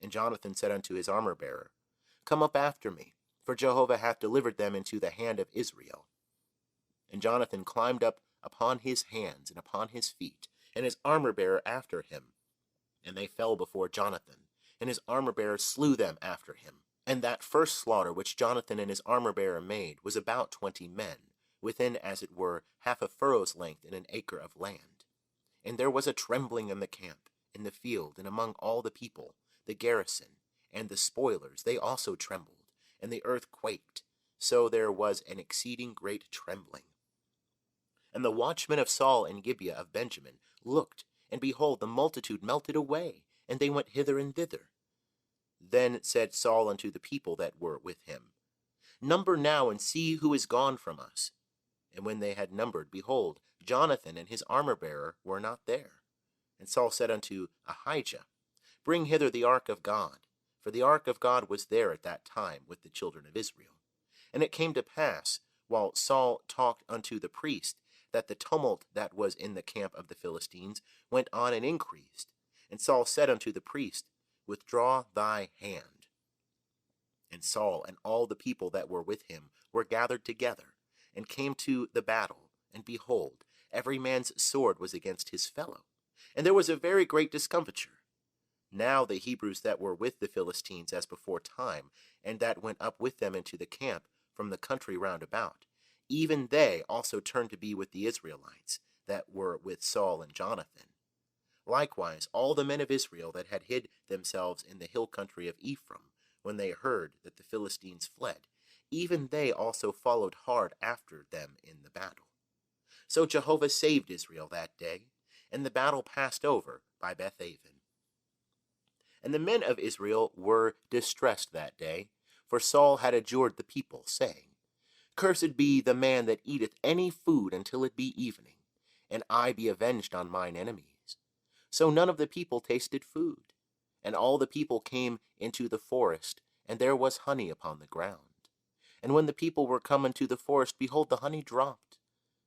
And Jonathan said unto his armor-bearer, Come up after me, for Jehovah hath delivered them into the hand of Israel. And Jonathan climbed up upon his hands and upon his feet, and his armor-bearer after him. And they fell before Jonathan, and his armor-bearer slew them after him. And that first slaughter which Jonathan and his armor-bearer made was about 20 men, within as it were half a furrow's length in an acre of land. And there was a trembling in the camp, in the field, and among all the people, the garrison, and the spoilers, they also trembled, and the earth quaked, so there was an exceeding great trembling. And the watchmen of Saul and Gibeah of Benjamin looked, and behold, the multitude melted away, and they went hither and thither. Then said Saul unto the people that were with him, Number now, and see who is gone from us. And when they had numbered, behold, Jonathan and his armor-bearer were not there. And Saul said unto Ahijah, Bring hither the ark of God, for the ark of God was there at that time with the children of Israel. And it came to pass, while Saul talked unto the priest, that the tumult that was in the camp of the Philistines went on and increased. And Saul said unto the priest, Withdraw thy hand. And Saul and all the people that were with him were gathered together, and came to the battle, and behold, every man's sword was against his fellow, and there was a very great discomfiture. Now the Hebrews that were with the Philistines as before time, and that went up with them into the camp from the country round about, even they also turned to be with the Israelites that were with Saul and Jonathan. Likewise all the men of Israel that had hid themselves in the hill country of Ephraim, when they heard that the Philistines fled, even they also followed hard after them in the battle. So Jehovah saved Israel that day, and the battle passed over by Bethaven. And the men of Israel were distressed that day, for Saul had adjured the people, saying, Cursed be the man that eateth any food until it be evening, and I be avenged on mine enemies. So none of the people tasted food. And all the people came into the forest, and there was honey upon the ground. And when the people were come into the forest, behold, the honey dropped.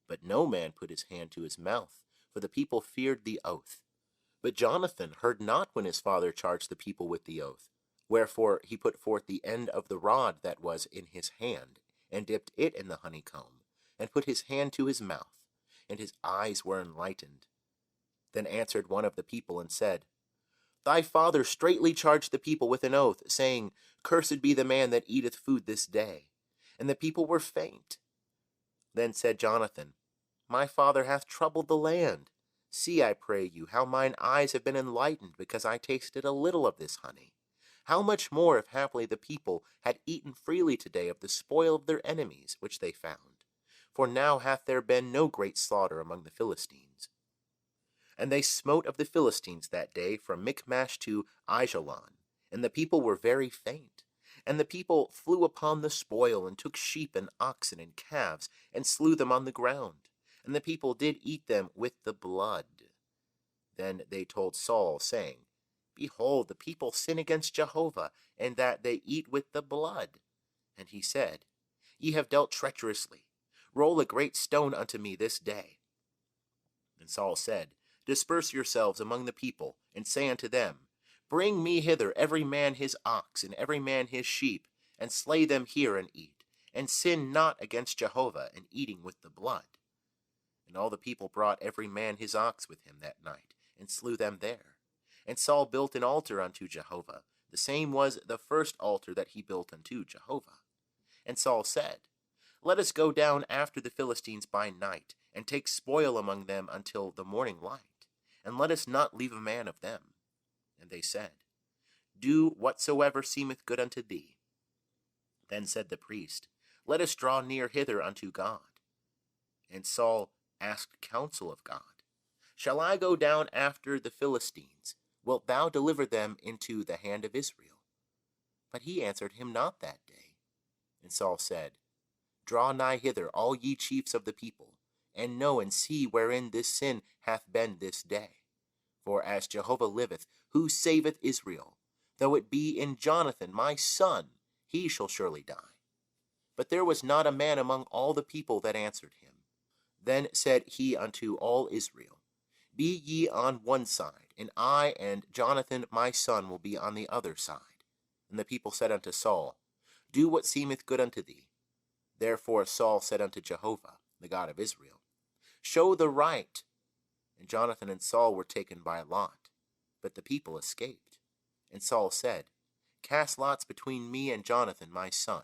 But no man put his hand to his mouth, for the people feared the oath. But Jonathan heard not when his father charged the people with the oath. Wherefore he put forth the end of the rod that was in his hand, and dipped it in the honeycomb, and put his hand to his mouth, and his eyes were enlightened. Then answered one of the people, and said, Thy father straitly charged the people with an oath, saying, Cursed be the man that eateth food this day. And the people were faint. Then said Jonathan, My father hath troubled the land. See, I pray you, how mine eyes have been enlightened, because I tasted a little of this honey. How much more if haply the people had eaten freely today of the spoil of their enemies, which they found? For now hath there been no great slaughter among the Philistines. And they smote of the Philistines that day from Michmash to Aijalon, and the people were very faint. And the people flew upon the spoil, and took sheep and oxen and calves, and slew them on the ground. And the people did eat them with the blood. Then they told Saul, saying, Behold, the people sin against Jehovah, and that they eat with the blood. And he said, Ye have dealt treacherously. Roll a great stone unto me this day. And Saul said, Disperse yourselves among the people, and say unto them, Bring me hither every man his ox, and every man his sheep, and slay them here and eat, and sin not against Jehovah in eating with the blood. And all the people brought every man his ox with him that night, and slew them there. And Saul built an altar unto Jehovah. The same was the first altar that he built unto Jehovah. And Saul said, Let us go down after the Philistines by night, and take spoil among them until the morning light, and let us not leave a man of them. And they said, Do whatsoever seemeth good unto thee. Then said the priest, Let us draw near hither unto God. And Saul asked counsel of God, Shall I go down after the Philistines? Wilt thou deliver them into the hand of Israel? But he answered him not that day. And Saul said, Draw nigh hither, all ye chiefs of the people, and know and see wherein this sin hath been this day. For as Jehovah liveth, who saveth Israel, though it be in Jonathan my son, he shall surely die. But there was not a man among all the people that answered him. Then said he unto all Israel, Be ye on one side, and I and Jonathan my son will be on the other side. And the people said unto Saul, Do what seemeth good unto thee. Therefore Saul said unto Jehovah, the God of Israel, Show the right. And Jonathan and Saul were taken by lot, but the people escaped. And Saul said, Cast lots between me and Jonathan my son.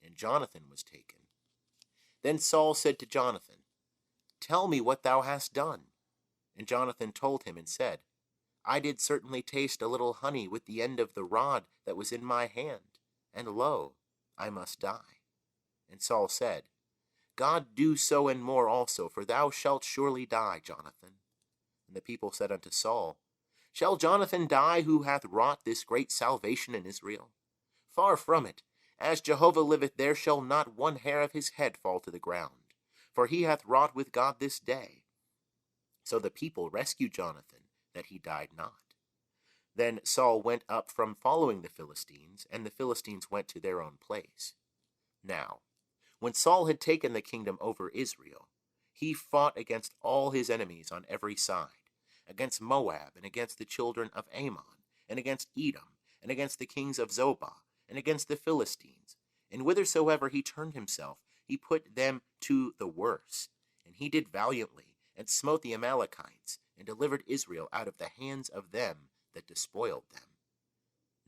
And Jonathan was taken. Then Saul said to Jonathan, Tell me what thou hast done. And Jonathan told him and said, I did certainly taste a little honey with the end of the rod that was in my hand, and lo, I must die. And Saul said, God do so and more also, for thou shalt surely die, Jonathan. And the people said unto Saul, Shall Jonathan die who hath wrought this great salvation in Israel? Far from it. As Jehovah liveth, there shall not one hair of his head fall to the ground, for he hath wrought with God this day. So the people rescued Jonathan, that he died not. Then Saul went up from following the Philistines, and the Philistines went to their own place. Now, when Saul had taken the kingdom over Israel, he fought against all his enemies on every side, against Moab, and against the children of Ammon, and against Edom, and against the kings of Zobah, and against the Philistines. And whithersoever he turned himself, he put them to the worse. And he did valiantly, and smote the Amalekites, and delivered Israel out of the hands of them that despoiled them.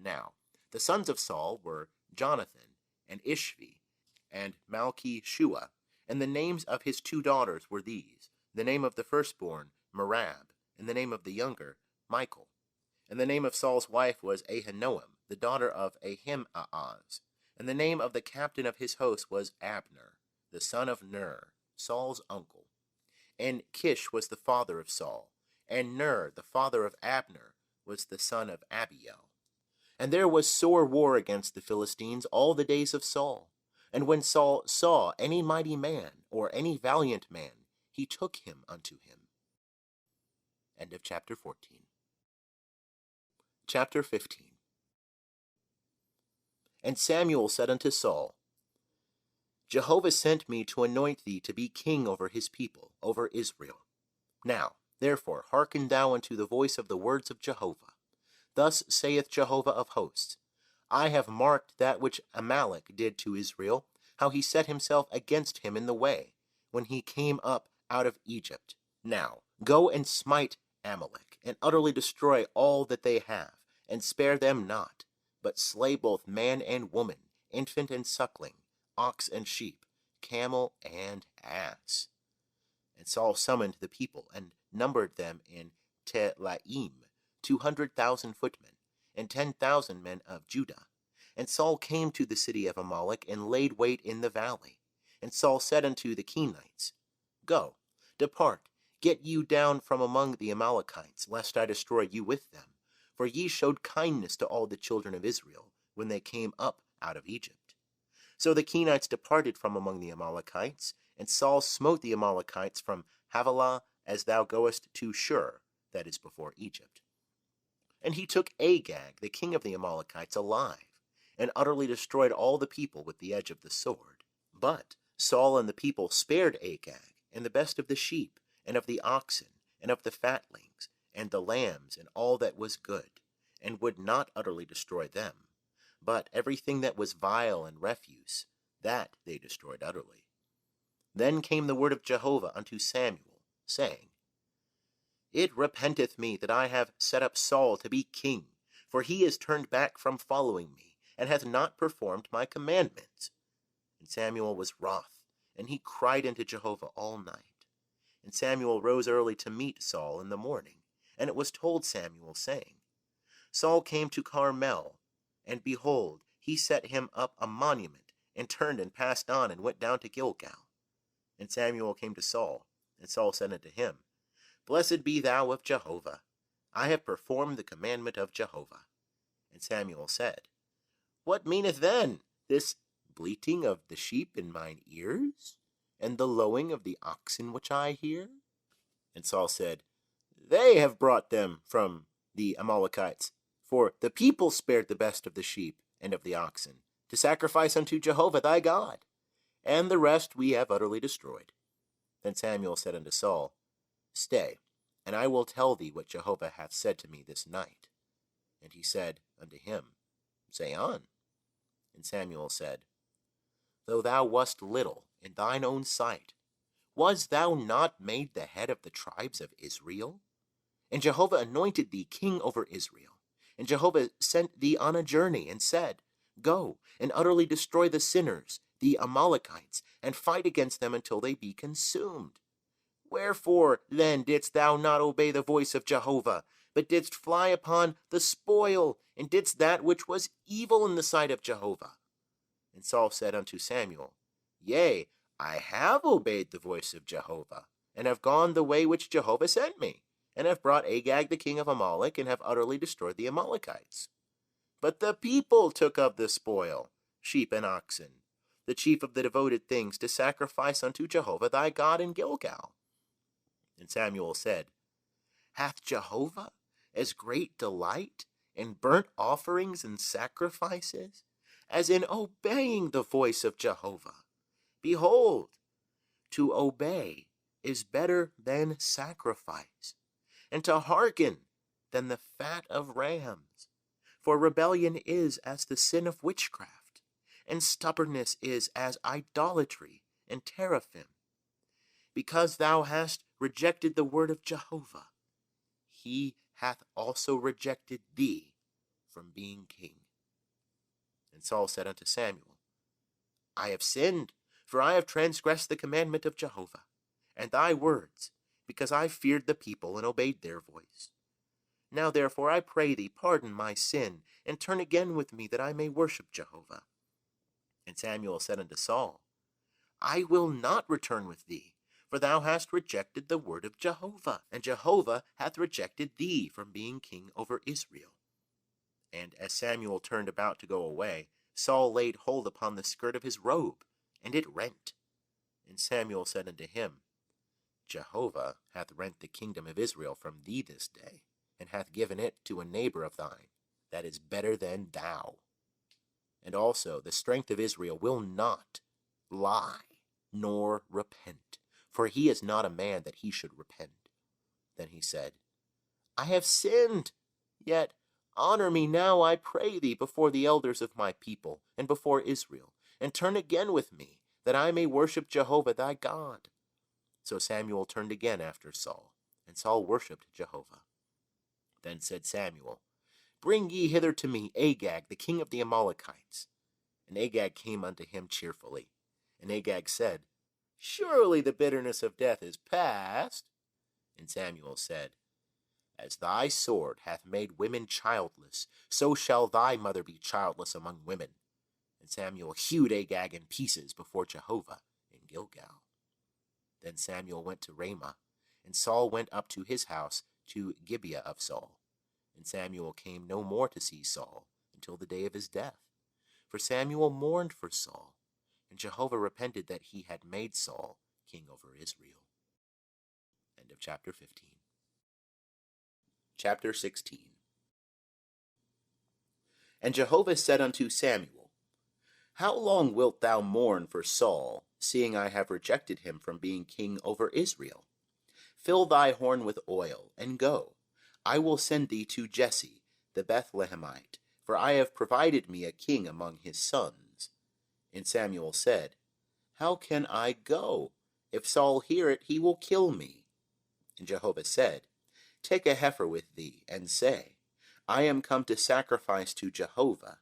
Now, the sons of Saul were Jonathan, and Ishvi, and Malchi-Shua, and the names of his 2 daughters were these, the name of the firstborn, Merab, and the name of the younger, Michal. And the name of Saul's wife was Ahinoam, the daughter of Ahimaaz. And the name of the captain of his host was Abner, the son of Ner, Saul's uncle. And Kish was the father of Saul, and Ner, the father of Abner, was the son of Abiel. And there was sore war against the Philistines all the days of Saul. And when Saul saw any mighty man, or any valiant man, he took him unto him. End of chapter 14. Chapter 15. And Samuel said unto Saul, Jehovah sent me to anoint thee to be king over his people, over Israel. Now, therefore, hearken thou unto the voice of the words of Jehovah. Thus saith Jehovah of hosts, I have marked that which Amalek did to Israel, how he set himself against him in the way, when he came up out of Egypt. Now, go and smite Amalek, and utterly destroy all that they have, and spare them not, but slay both man and woman, infant and suckling, ox and sheep, camel and ass. And Saul summoned the people, and numbered them in Telaim, 200,000 footmen, and 10,000 men of Judah. And Saul came to the city of Amalek, and laid wait in the valley. And Saul said unto the Kenites, Go, depart, get you down from among the Amalekites, lest I destroy you with them. For ye showed kindness to all the children of Israel, when they came up out of Egypt. So the Kenites departed from among the Amalekites, and Saul smote the Amalekites from Havilah as thou goest to Shur, that is before Egypt. And he took Agag, the king of the Amalekites, alive, and utterly destroyed all the people with the edge of the sword. But Saul and the people spared Agag, and the best of the sheep, and of the oxen, and of the fatlings, and the lambs, and all that was good, and would not utterly destroy them. But everything that was vile and refuse, that they destroyed utterly. Then came the word of Jehovah unto Samuel, saying, It repenteth me that I have set up Saul to be king, for he is turned back from following me, and hath not performed my commandments. And Samuel was wroth, and he cried unto Jehovah all night. And Samuel rose early to meet Saul in the morning, and it was told Samuel, saying, Saul came to Carmel, and behold, he set him up a monument, and turned and passed on, and went down to Gilgal. And Samuel came to Saul, and Saul said unto him, Blessed be thou of Jehovah. I have performed the commandment of Jehovah. And Samuel said, What meaneth then this bleating of the sheep in mine ears, and the lowing of the oxen which I hear? And Saul said, They have brought them from the Amalekites, for the people spared the best of the sheep and of the oxen, to sacrifice unto Jehovah thy God, and the rest we have utterly destroyed. Then Samuel said unto Saul, Stay, and I will tell thee what Jehovah hath said to me this night. And he said unto him, Say on. And Samuel said, Though thou wast little in thine own sight, was thou not made the head of the tribes of Israel? And Jehovah anointed thee king over Israel. And Jehovah sent thee on a journey, and said, Go, and utterly destroy the sinners, the Amalekites, and fight against them until they be consumed. Wherefore then didst thou not obey the voice of Jehovah, but didst fly upon the spoil, and didst that which was evil in the sight of Jehovah? And Saul said unto Samuel, Yea, I have obeyed the voice of Jehovah, and have gone the way which Jehovah sent me, and have brought Agag the king of Amalek, and have utterly destroyed the Amalekites. But the people took of the spoil, sheep and oxen, the chief of the devoted things, to sacrifice unto Jehovah thy God in Gilgal. And Samuel said, Hath Jehovah as great delight in burnt offerings and sacrifices, as in obeying the voice of Jehovah? Behold, to obey is better than sacrifice, and to hearken than the fat of rams. For rebellion is as the sin of witchcraft, and stubbornness is as idolatry and teraphim. Because thou hast rejected the word of Jehovah, he hath also rejected thee from being king. And Saul said unto Samuel, I have sinned, for I have transgressed the commandment of Jehovah, and thy words, because I feared the people and obeyed their voice. Now therefore I pray thee, pardon my sin, and turn again with me, that I may worship Jehovah. And Samuel said unto Saul, I will not return with thee, For thou hast rejected the word of Jehovah, and Jehovah hath rejected thee from being king over Israel. And as Samuel turned about to go away, Saul laid hold upon the skirt of his robe, and it rent. And Samuel said unto him, Jehovah hath rent the kingdom of Israel from thee this day, and hath given it to a neighbor of thine, that is better than thou. And also the strength of Israel will not lie, nor repent, for he is not a man that he should repent. Then he said, I have sinned, yet honor me now, I pray thee, before the elders of my people, and before Israel, and turn again with me, that I may worship Jehovah thy God. So Samuel turned again after Saul, and Saul worshipped Jehovah. Then said Samuel, Bring ye hither to me Agag, the king of the Amalekites. And Agag came unto him cheerfully. And Agag said, Surely the bitterness of death is past. And Samuel said, As thy sword hath made women childless, so shall thy mother be childless among women. And Samuel hewed Agag in pieces before Jehovah in Gilgal. Then Samuel went to Ramah, and Saul went up to his house to Gibeah of Saul. And Samuel came no more to see Saul until the day of his death. For Samuel mourned for Saul, and Jehovah repented that he had made Saul king over Israel. End of chapter 15. Chapter 16. And Jehovah said unto Samuel, How long wilt thou mourn for Saul, seeing I have rejected him from being king over Israel? Fill thy horn with oil, and go. I will send thee to Jesse, the Bethlehemite, for I have provided me a king among his sons. And Samuel said, How can I go? If Saul hear it, he will kill me. And Jehovah said, Take a heifer with thee, and say, I am come to sacrifice to Jehovah.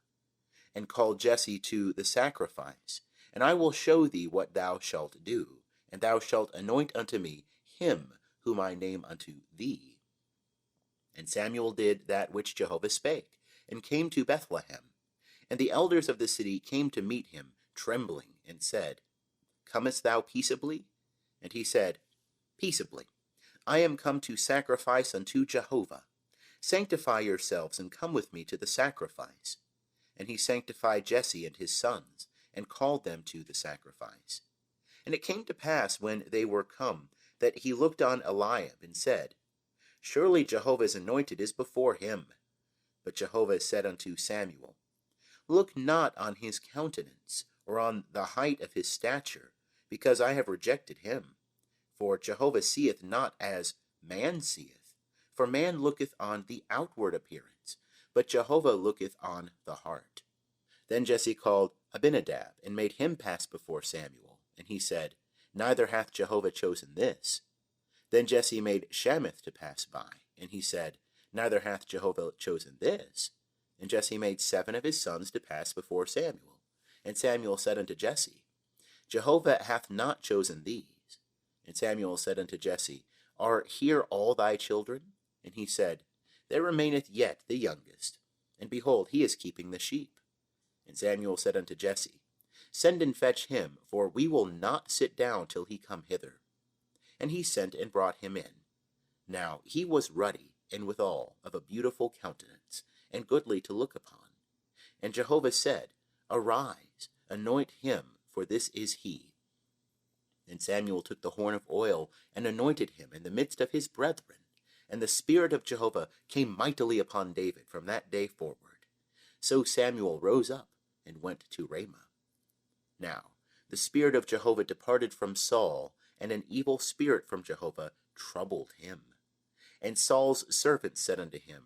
And call Jesse to the sacrifice, and I will show thee what thou shalt do, and thou shalt anoint unto me him whom I name unto thee. And Samuel did that which Jehovah spake, and came to Bethlehem. And the elders of the city came to meet him, trembling, and said, Comest thou peaceably? And he said, Peaceably. I am come to sacrifice unto Jehovah. Sanctify yourselves, and come with me to the sacrifice. And he sanctified Jesse and his sons, and called them to the sacrifice. And it came to pass, when they were come, that he looked on Eliab, and said, Surely Jehovah's anointed is before him. But Jehovah said unto Samuel, Look not on his countenance, or on the height of his stature, because I have rejected him. For Jehovah seeth not as man seeth. For man looketh on the outward appearance, but Jehovah looketh on the heart. Then Jesse called Abinadab, and made him pass before Samuel. And he said, Neither hath Jehovah chosen this. Then Jesse made Shamath to pass by, and he said, Neither hath Jehovah chosen this. And Jesse made 7 of his sons to pass before Samuel. And Samuel said unto Jesse, Jehovah hath not chosen these. And Samuel said unto Jesse, Are here all thy children? And he said, There remaineth yet the youngest, and behold, he is keeping the sheep. And Samuel said unto Jesse, Send and fetch him, for we will not sit down till he come hither. And he sent and brought him in. Now he was ruddy, and withal of a beautiful countenance, and goodly to look upon. And Jehovah said, Arise, anoint him, for this is he. And Samuel took the horn of oil, and anointed him in the midst of his brethren. And the Spirit of Jehovah came mightily upon David from that day forward. So Samuel rose up, and went to Ramah. Now the Spirit of Jehovah departed from Saul, and an evil spirit from Jehovah troubled him. And Saul's servants said unto him,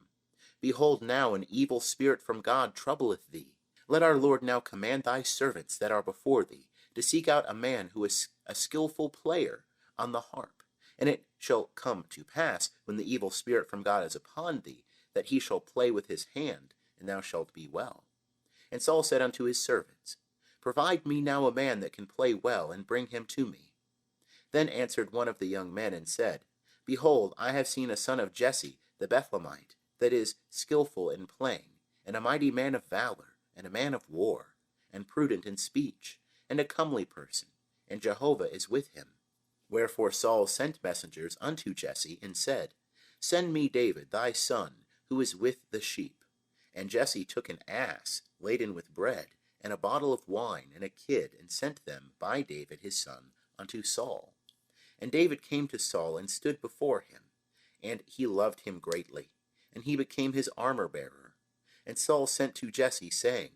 Behold, now an evil spirit from God troubleth thee. Let our Lord now command thy servants that are before thee to seek out a man who is a skillful player on the harp. And it shall come to pass, when the evil spirit from God is upon thee, that he shall play with his hand, and thou shalt be well. And Saul said unto his servants, Provide me now a man that can play well, and bring him to me. Then answered one of the young men, and said, Behold, I have seen a son of Jesse the Bethlehemite, that is skillful in playing, and a mighty man of valor, and a man of war, and prudent in speech, and a comely person, and Jehovah is with him. Wherefore Saul sent messengers unto Jesse, and said, Send me David thy son, who is with the sheep. And Jesse took an ass laden with bread, and a bottle of wine, and a kid, and sent them by David his son unto Saul. And David came to Saul, and stood before him. And he loved him greatly, and he became his armor-bearer. And Saul sent to Jesse, saying,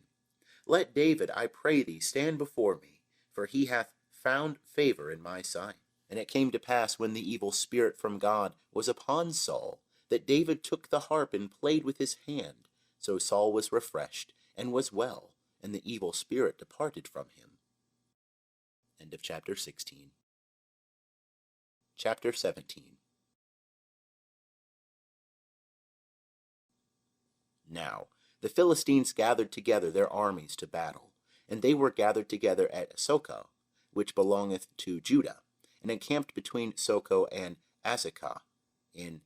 Let David, I pray thee, stand before me, for he hath found favor in my sight. And it came to pass, when the evil spirit from God was upon Saul, that David took the harp and played with his hand. So Saul was refreshed, and was well, and the evil spirit departed from him. End of chapter 16. Chapter 17. Now the Philistines gathered together their armies to battle, and they were gathered together at Socoh, which belongeth to Judah, and encamped between Socoh and Azekah, in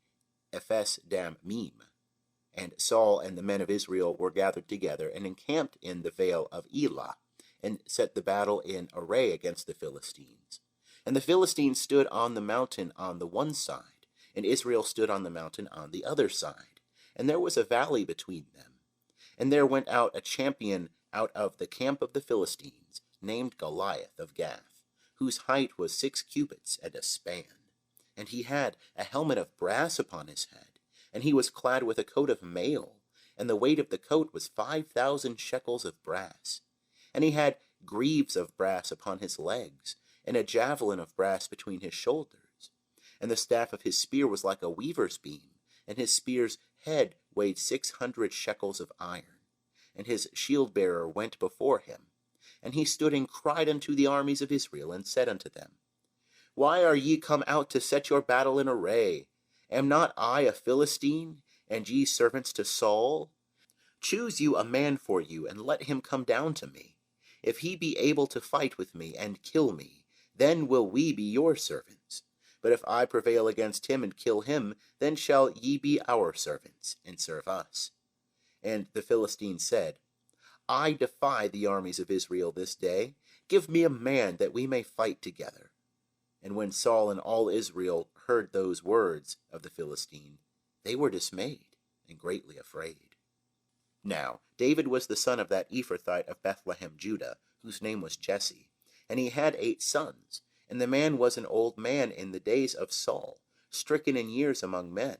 Ephes Dammim. And Saul and the men of Israel were gathered together, and encamped in the vale of Elah, and set the battle in array against the Philistines. And the Philistines stood on the mountain on the one side, and Israel stood on the mountain on the other side. And there was a valley between them. And there went out a champion out of the camp of the Philistines, named Goliath of Gath, whose height was 6 cubits and a span. And he had a helmet of brass upon his head, and he was clad with a coat of mail, and the weight of the coat was 5,000 shekels of brass. And he had greaves of brass upon his legs, and a javelin of brass between his shoulders. And the staff of his spear was like a weaver's beam, and his spear's head weighed 600 shekels of iron. And his shield-bearer went before him. And he stood and cried unto the armies of Israel, and said unto them, Why are ye come out to set your battle in array? Am not I a Philistine, and ye servants to Saul? Choose you a man for you, and let him come down to me. If he be able to fight with me, and kill me, then will we be your servants. But if I prevail against him, and kill him, then shall ye be our servants, and serve us. And the Philistines said, I defy the armies of Israel this day. Give me a man, that we may fight together. And when Saul and all Israel heard those words of the Philistine, they were dismayed, and greatly afraid. Now David was the son of that Ephrathite of Bethlehem, Judah, whose name was Jesse. And he had 8 sons. And the man was an old man in the days of Saul, stricken in years among men.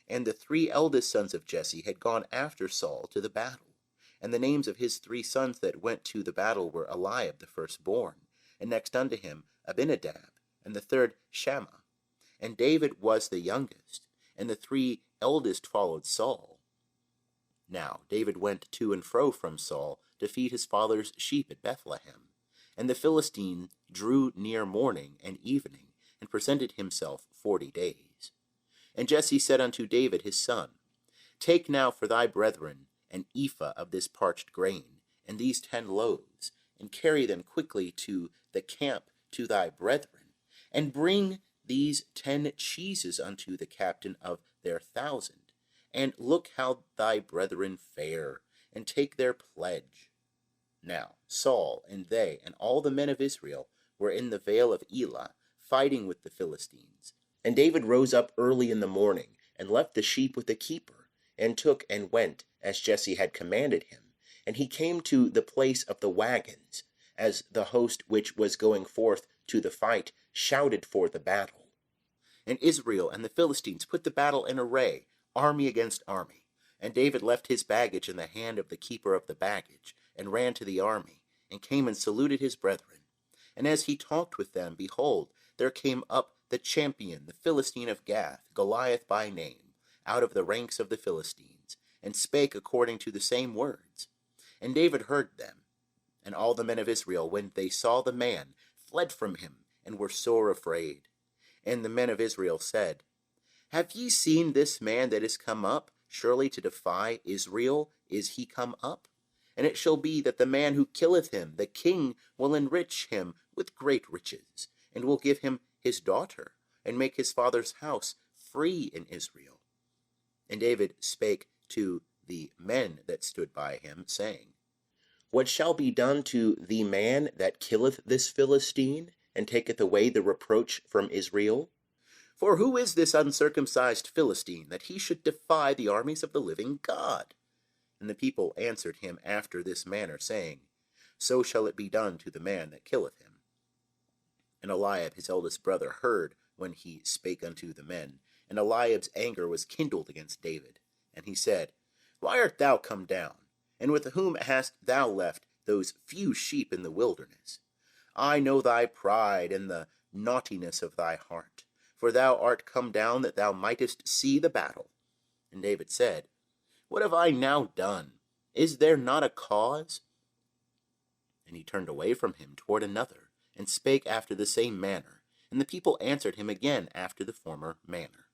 And the 3 eldest sons of Jesse had gone after Saul to the battle. And the names of his 3 sons that went to the battle were Eliab the firstborn, and next unto him Abinadab, and the third Shammah. And David was the youngest, and the 3 eldest followed Saul. Now David went to and fro from Saul to feed his father's sheep at Bethlehem. And the Philistine drew near morning and evening, and presented himself 40 days. And Jesse said unto David his son, Take now for thy brethren an ephah of this parched grain, and these 10 loaves, and carry them quickly to the camp to thy brethren, and bring these 10 cheeses unto the captain of their 1,000, and look how thy brethren fare, and take their pledge. Now Saul and they and all the men of Israel were in the vale of Elah, fighting with the Philistines. And David rose up early in the morning, and left the sheep with the keeper, and took and went as Jesse had commanded him. And he came to the place of the wagons, as the host which was going forth to the fight shouted for the battle. And Israel and the Philistines put the battle in array, army against army. And David left his baggage in the hand of the keeper of the baggage, and ran to the army, and came and saluted his brethren. And as he talked with them, behold, there came up the champion, the Philistine of Gath, Goliath by name, out of the ranks of the Philistines, and spake according to the same words. And David heard them. And all the men of Israel, when they saw the man, fled from him, and were sore afraid. And the men of Israel said, Have ye seen this man that is come up? Surely to defy Israel is he come up? And it shall be that the man who killeth him, the king, will enrich him with great riches, and will give him his daughter, and make his father's house free in Israel. And David spake to the men that stood by him, saying, What shall be done to the man that killeth this Philistine? and taketh away the reproach from Israel? For who is this uncircumcised Philistine, that he should defy the armies of the living God? And the people answered him after this manner, saying, So shall it be done to the man that killeth him. And Eliab his eldest brother heard when he spake unto the men. And Eliab's anger was kindled against David. And he said, Why art thou come down? And with whom hast thou left those few sheep in the wilderness? I know thy pride and the naughtiness of thy heart. For thou art come down that thou mightest see the battle. And David said, What have I now done? Is there not a cause? And he turned away from him toward another, and spake after the same manner. And the people answered him again after the former manner.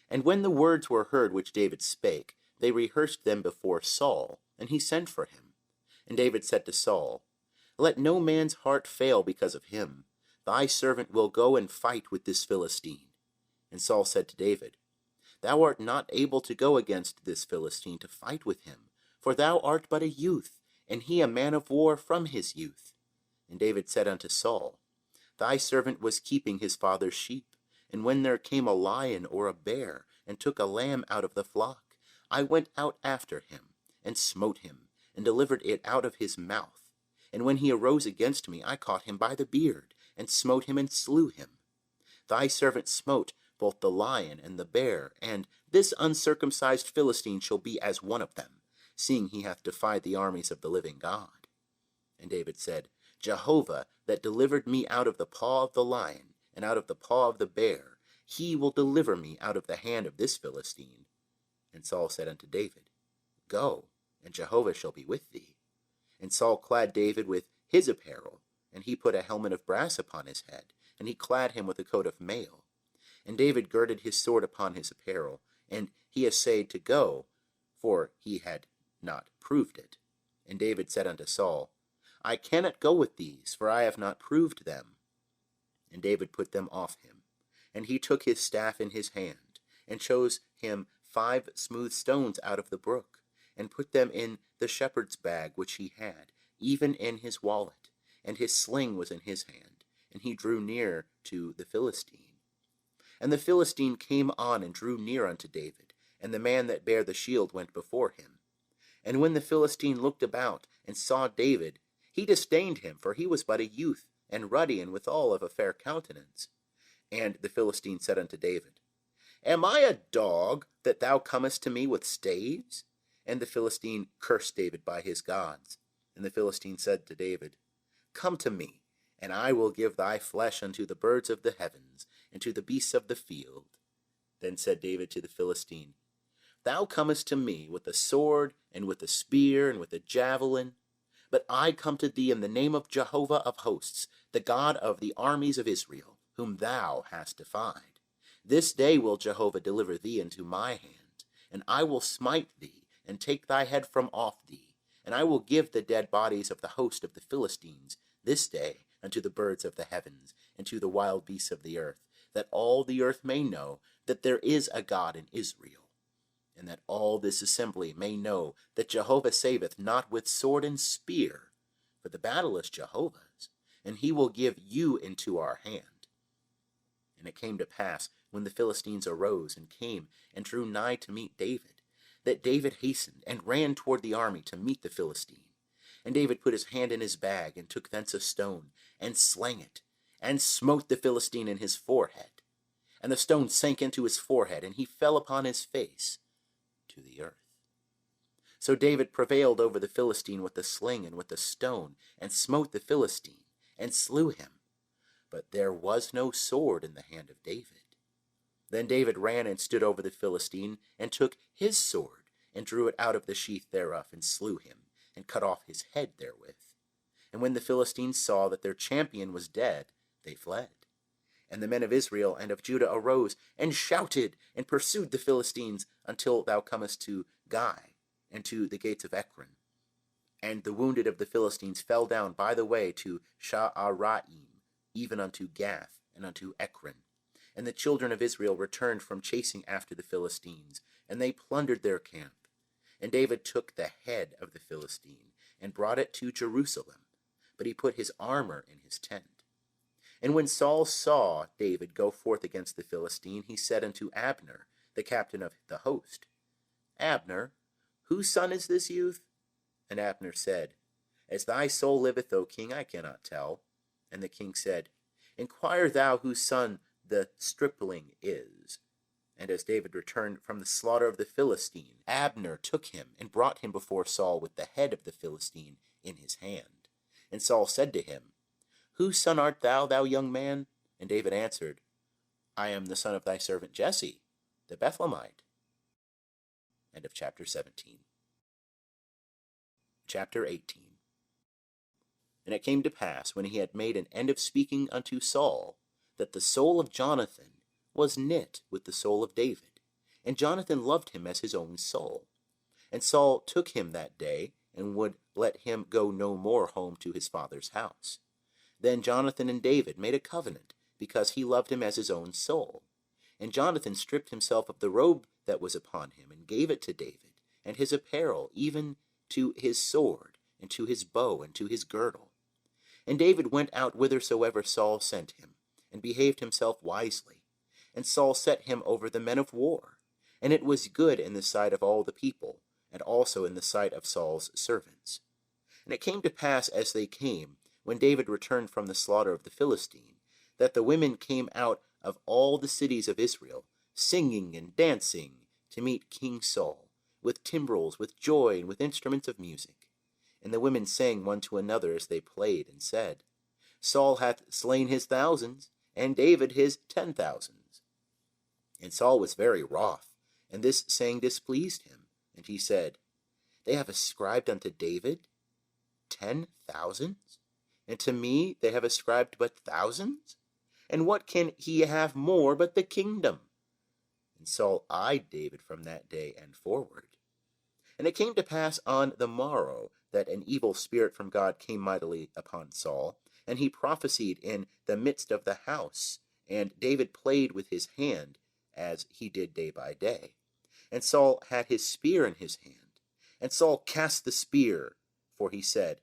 And when the words were heard which David spake, they rehearsed them before Saul, and he sent for him. And David said to Saul, Let no man's heart fail because of him. Thy servant will go and fight with this Philistine. And Saul said to David, Thou art not able to go against this Philistine to fight with him, for thou art but a youth, and he a man of war from his youth. And David said unto Saul, Thy servant was keeping his father's sheep, and when there came a lion or a bear, and took a lamb out of the flock, I went out after him, and smote him, and delivered it out of his mouth. And when he arose against me, I caught him by the beard, and smote him and slew him. Thy servant smote both the lion and the bear, and this uncircumcised Philistine shall be as one of them, seeing he hath defied the armies of the living God. And David said, Jehovah, that delivered me out of the paw of the lion, and out of the paw of the bear, he will deliver me out of the hand of this Philistine. And Saul said unto David, Go, and Jehovah shall be with thee. And Saul clad David with his apparel, and he put a helmet of brass upon his head, and he clad him with a coat of mail. And David girded his sword upon his apparel, and he essayed to go, for he had not proved it. And David said unto Saul, I cannot go with these, for I have not proved them. And David put them off him. And he took his staff in his hand, and chose him 5 smooth stones out of the brook, and put them in the shepherd's bag which he had, even in his wallet, and his sling was in his hand, and he drew near to the Philistine. And the Philistine came on and drew near unto David, and the man that bare the shield went before him. And when the Philistine looked about, and saw David, he disdained him, for he was but a youth, and ruddy, and withal of a fair countenance. And the Philistine said unto David, Am I a dog, that thou comest to me with staves? And the Philistine cursed David by his gods. And the Philistine said to David, Come to me, and I will give thy flesh unto the birds of the heavens, and to the beasts of the field. Then said David to the Philistine, Thou comest to me with a sword, and with a spear, and with a javelin, but I come to thee in the name of Jehovah of hosts, the God of the armies of Israel, whom thou hast defied. This day will Jehovah deliver thee into my hand, and I will smite thee, and take thy head from off thee, and I will give the dead bodies of the host of the Philistines this day unto the birds of the heavens, and to the wild beasts of the earth, that all the earth may know that there is a God in Israel, and that all this assembly may know that Jehovah saveth not with sword and spear, for the battle is Jehovah's, and he will give you into our hand. And it came to pass, when the Philistines arose and came and drew nigh to meet David, that David hastened and ran toward the army to meet the Philistine. And David put his hand in his bag, and took thence a stone, and slang it, and smote the Philistine in his forehead. And the stone sank into his forehead, and he fell upon his face to the earth. So David prevailed over the Philistine with the sling and with the stone, and smote the Philistine, and slew him. But there was no sword in the hand of David. Then David ran and stood over the Philistine, and took his sword, and drew it out of the sheath thereof, and slew him, and cut off his head therewith. And when the Philistines saw that their champion was dead, they fled. And the men of Israel and of Judah arose, and shouted, and pursued the Philistines, until thou comest to Gai, and to the gates of Ekron. And the wounded of the Philistines fell down by the way to Sha'araim, even unto Gath, and unto Ekron. And the children of Israel returned from chasing after the Philistines, and they plundered their camp. And David took the head of the Philistine, and brought it to Jerusalem, but he put his armor in his tent. And when Saul saw David go forth against the Philistine, he said unto Abner, the captain of the host, Abner, whose son is this youth? And Abner said, As thy soul liveth, O king, I cannot tell. And the king said, Inquire thou whose son the stripling is. And as David returned from the slaughter of the Philistine, Abner took him and brought him before Saul with the head of the Philistine in his hand. And Saul said to him, Whose son art thou, thou young man? And David answered, I am the son of thy servant Jesse, the Bethlehemite. End of chapter 17. Chapter 18. And it came to pass, when he had made an end of speaking unto Saul, that the soul of Jonathan was knit with the soul of David, and Jonathan loved him as his own soul. And Saul took him that day, and would let him go no more home to his father's house. Then Jonathan and David made a covenant, because he loved him as his own soul. And Jonathan stripped himself of the robe that was upon him, and gave it to David, and his apparel, even to his sword, and to his bow, and to his girdle. And David went out whithersoever Saul sent him, and behaved himself wisely. And Saul set him over the men of war. And it was good in the sight of all the people, and also in the sight of Saul's servants. And it came to pass as they came, when David returned from the slaughter of the Philistine, that the women came out of all the cities of Israel, singing and dancing, to meet King Saul, with timbrels, with joy, and with instruments of music. And the women sang one to another as they played, and said, Saul hath slain his thousands, and David his 10,000s. And Saul was very wroth, and this saying displeased him. And he said, They have ascribed unto David 10,000s, and to me they have ascribed but thousands? And what can he have more but the kingdom? And Saul eyed David from that day and forward. And it came to pass on the morrow that an evil spirit from God came mightily upon Saul, and he prophesied in the midst of the house, and David played with his hand, as he did day by day. And Saul had his spear in his hand. And Saul cast the spear, for he said,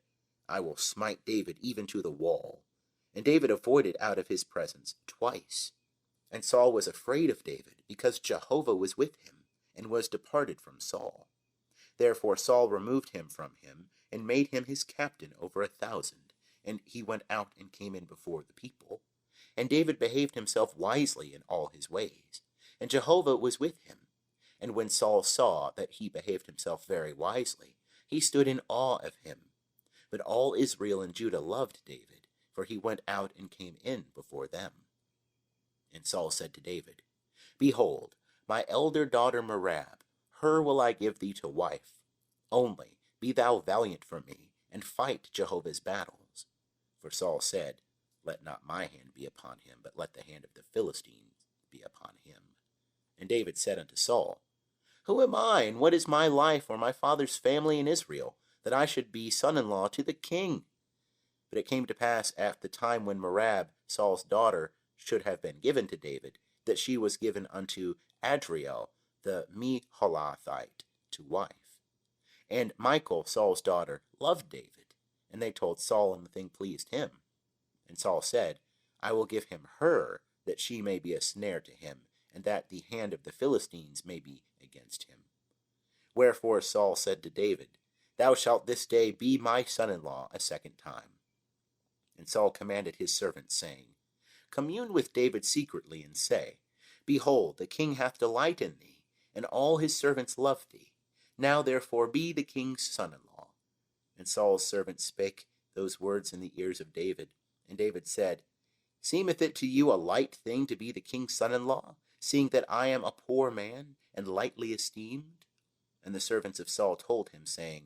I will smite David even to the wall. And David avoided out of his presence twice. And Saul was afraid of David, because Jehovah was with him, and was departed from Saul. Therefore Saul removed him from him, and made him his captain over 1,000. And he went out and came in before the people. And David behaved himself wisely in all his ways. And Jehovah was with him. And when Saul saw that he behaved himself very wisely, he stood in awe of him. But all Israel and Judah loved David, for he went out and came in before them. And Saul said to David, Behold, my elder daughter Merab, her will I give thee to wife. Only be thou valiant for me, and fight Jehovah's battles. For Saul said, Let not my hand be upon him, but let the hand of the Philistines be upon him. And David said unto Saul, Who am I, and what is my life or my father's family in Israel, that I should be son-in-law to the king? But it came to pass at the time when Merab, Saul's daughter, should have been given to David, that she was given unto Adriel, the Meholathite, to wife. And Michal, Saul's daughter, loved David, and they told Saul, and the thing pleased him. And Saul said, I will give him her, that she may be a snare to him, and that the hand of the Philistines may be against him. Wherefore Saul said to David, Thou shalt this day be my son-in-law a second time. And Saul commanded his servants, saying, Commune with David secretly, and say, Behold, the king hath delight in thee, and all his servants love thee. Now therefore be the king's son-in-law. And Saul's servants spake those words in the ears of David. And David said, Seemeth it to you a light thing to be the king's son-in-law, seeing that I am a poor man, and lightly esteemed? And the servants of Saul told him, saying,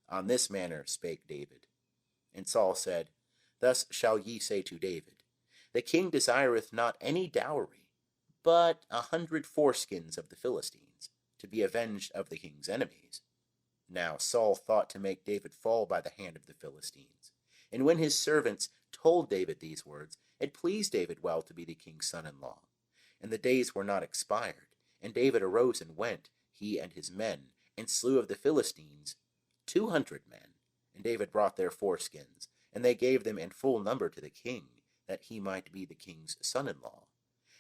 On this manner spake David. And Saul said, Thus shall ye say to David, The king desireth not any dowry, but 100 foreskins of the Philistines, to be avenged of the king's enemies. Now Saul thought to make David fall by the hand of the Philistines. And when his servants told David these words, it pleased David well to be the king's son-in-law. And the days were not expired. And David arose and went, he and his men, and slew of the Philistines 200 men. And David brought their foreskins, and they gave them in full number to the king, that he might be the king's son-in-law.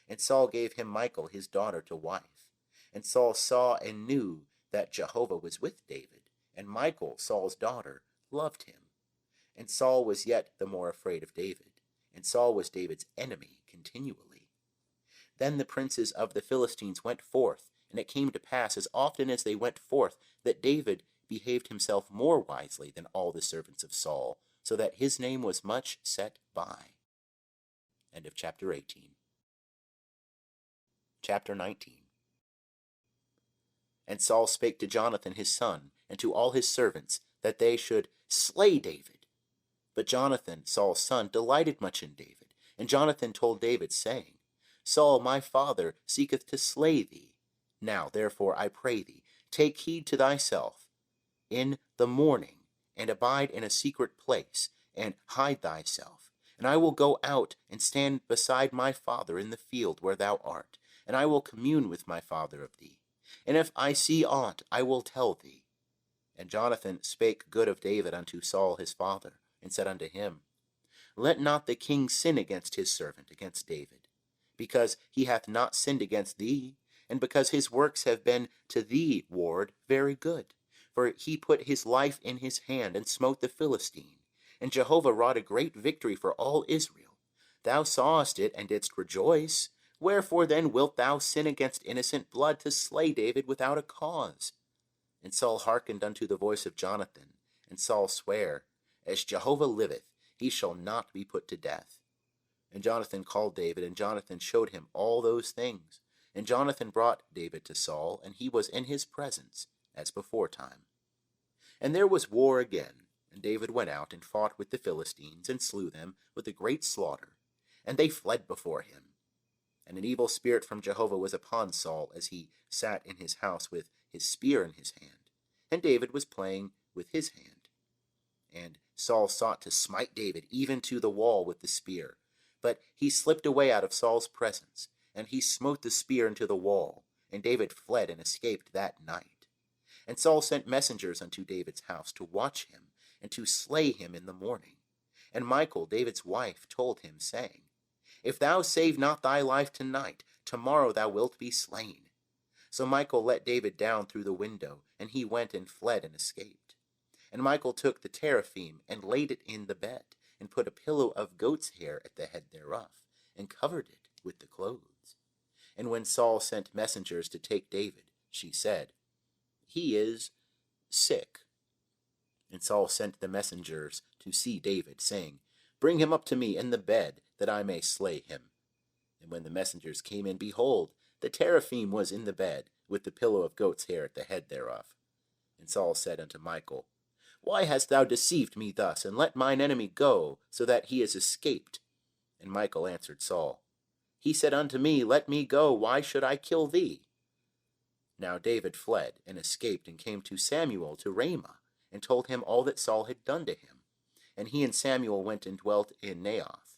And Saul gave him Michal his daughter to wife. And Saul saw and knew that Jehovah was with David, and Michal, Saul's daughter, loved him. And Saul was yet the more afraid of David, and Saul was David's enemy continually. Then the princes of the Philistines went forth, and it came to pass, as often as they went forth, that David behaved himself more wisely than all the servants of Saul, so that his name was much set by. End of chapter 18. Chapter 19. And Saul spake to Jonathan his son, and to all his servants, that they should slay David. But Jonathan, Saul's son, delighted much in David. And Jonathan told David, saying, Saul my father seeketh to slay thee. Now therefore I pray thee, take heed to thyself in the morning, and abide in a secret place, and hide thyself. And I will go out and stand beside my father in the field where thou art, and I will commune with my father of thee. And if I see aught, I will tell thee. And Jonathan spake good of David unto Saul his father, and said unto him, Let not the king sin against his servant, against David, because he hath not sinned against thee, and because his works have been to thee, ward, very good. For he put his life in his hand, and smote the Philistine. And Jehovah wrought a great victory for all Israel. Thou sawest it, and didst rejoice. Wherefore then wilt thou sin against innocent blood, to slay David without a cause? And Saul hearkened unto the voice of Jonathan. And Saul sware, As Jehovah liveth, he shall not be put to death. And Jonathan called David, and Jonathan showed him all those things. And Jonathan brought David to Saul, and he was in his presence, as beforetime. And there was war again, and David went out and fought with the Philistines, and slew them with a great slaughter, and they fled before him. And an evil spirit from Jehovah was upon Saul, as he sat in his house with his spear in his hand, and David was playing with his hand. And Saul sought to smite David even to the wall with the spear, but he slipped away out of Saul's presence, and he smote the spear into the wall, and David fled and escaped that night. And Saul sent messengers unto David's house to watch him, and to slay him in the morning. And Michal, David's wife, told him, saying, If thou save not thy life tonight, tomorrow thou wilt be slain. So Michal let David down through the window, and he went and fled and escaped. And Michal took the teraphim, and laid it in the bed, and put a pillow of goat's hair at the head thereof, and covered it with the clothes. And when Saul sent messengers to take David, she said, He is sick. And Saul sent the messengers to see David, saying, Bring him up to me in the bed, that I may slay him. And when the messengers came in, behold, the teraphim was in the bed, with the pillow of goat's hair at the head thereof. And Saul said unto Michal, Why hast thou deceived me thus, and let mine enemy go, so that he is escaped? And Michal answered Saul, He said unto me, Let me go, why should I kill thee? Now David fled, and escaped, and came to Samuel to Ramah, and told him all that Saul had done to him. And he and Samuel went and dwelt in Naioth.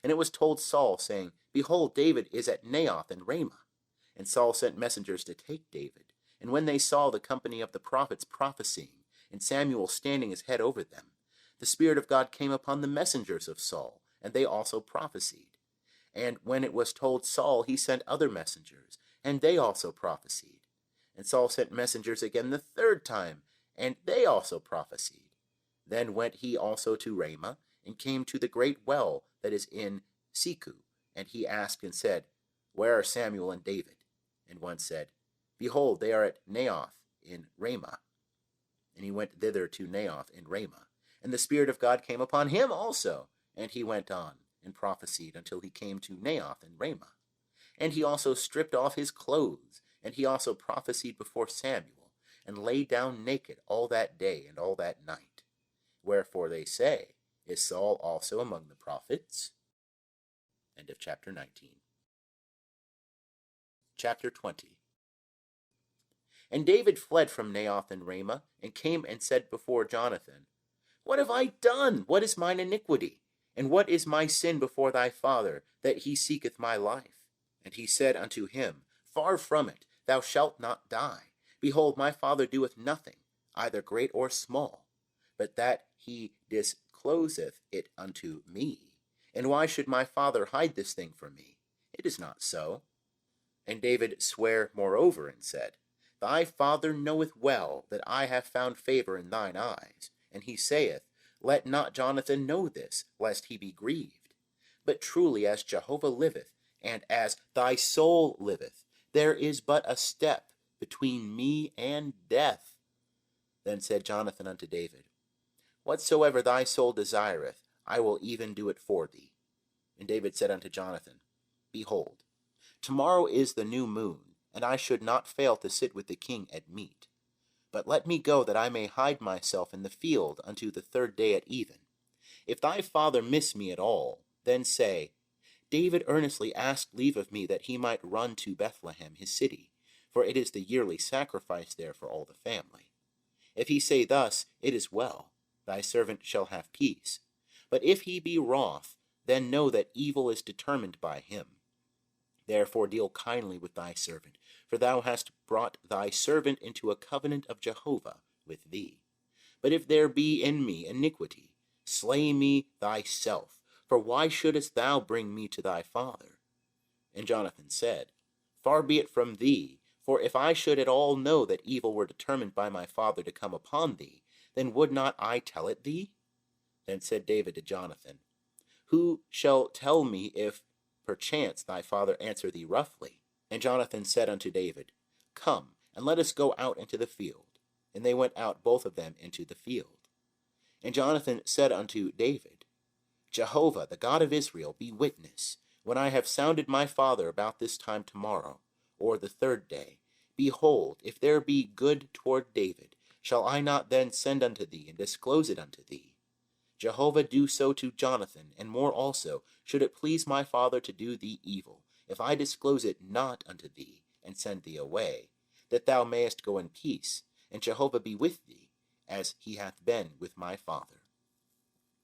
And it was told Saul, saying, Behold, David is at Naioth in Ramah. And Saul sent messengers to take David. And when they saw the company of the prophets prophesying, and Samuel standing his head over them, the Spirit of God came upon the messengers of Saul, and they also prophesied. And when it was told Saul, he sent other messengers, and they also prophesied. And Saul sent messengers again the third time, and they also prophesied. Then went he also to Ramah, and came to the great well that is in Seku. And he asked and said, Where are Samuel and David? And one said, Behold, they are at Naioth in Ramah. And he went thither to Naioth in Ramah. And the Spirit of God came upon him also. And he went on, and prophesied until he came to Naioth in Ramah. And he also stripped off his clothes, and he also prophesied before Samuel, and lay down naked all that day and all that night. Wherefore they say, Is Saul also among the prophets? End of chapter 19. Chapter 20. And David fled from Naioth and Ramah, and came and said before Jonathan, What have I done? What is mine iniquity? And what is my sin before thy father, that he seeketh my life? And he said unto him, Far from it, thou shalt not die. Behold, my father doeth nothing, either great or small, but that he discloseth it unto me. And why should my father hide this thing from me? It is not so. And David sware moreover, and said, Thy father knoweth well that I have found favor in thine eyes. And he saith, Let not Jonathan know this, lest he be grieved. But truly as Jehovah liveth, and as thy soul liveth, there is but a step between me and death. Then said Jonathan unto David, Whatsoever thy soul desireth, I will even do it for thee. And David said unto Jonathan, Behold, tomorrow is the new moon, and I should not fail to sit with the king at meat. But let me go, that I may hide myself in the field unto the third day at even. If thy father miss me at all, then say, David earnestly asked leave of me that he might run to Bethlehem his city, for it is the yearly sacrifice there for all the family. If he say thus, it is well, thy servant shall have peace. But if he be wroth, then know that evil is determined by him. Therefore deal kindly with thy servant, for thou hast brought thy servant into a covenant of Jehovah with thee. But if there be in me iniquity, slay me thyself, for why shouldest thou bring me to thy father? And Jonathan said, Far be it from thee, for if I should at all know that evil were determined by my father to come upon thee, then would not I tell it thee? Then said David to Jonathan, Who shall tell me if perchance thy father answer thee roughly? And Jonathan said unto David, Come, and let us go out into the field. And they went out both of them into the field. And Jonathan said unto David, Jehovah, the God of Israel, be witness, when I have sounded my father about this time tomorrow, or the third day, behold, if there be good toward David, shall I not then send unto thee, and disclose it unto thee? Jehovah do so to Jonathan, and more also, should it please my father to do thee evil, if I disclose it not unto thee, and send thee away, that thou mayest go in peace, and Jehovah be with thee, as he hath been with my father.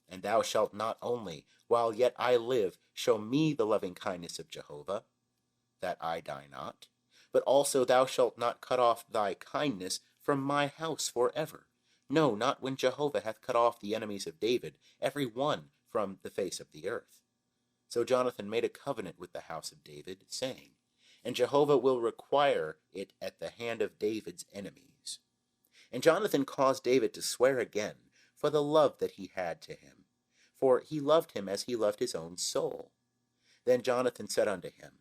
And thou shalt not only, while yet I live, show me the loving kindness of Jehovah, that I die not, but also thou shalt not cut off thy kindness from my house forever. No, not when Jehovah hath cut off the enemies of David, every one from the face of the earth. So Jonathan made a covenant with the house of David, saying, And Jehovah will require it at the hand of David's enemies. And Jonathan caused David to swear again, for the love that he had to him, for he loved him as he loved his own soul. Then Jonathan said unto him,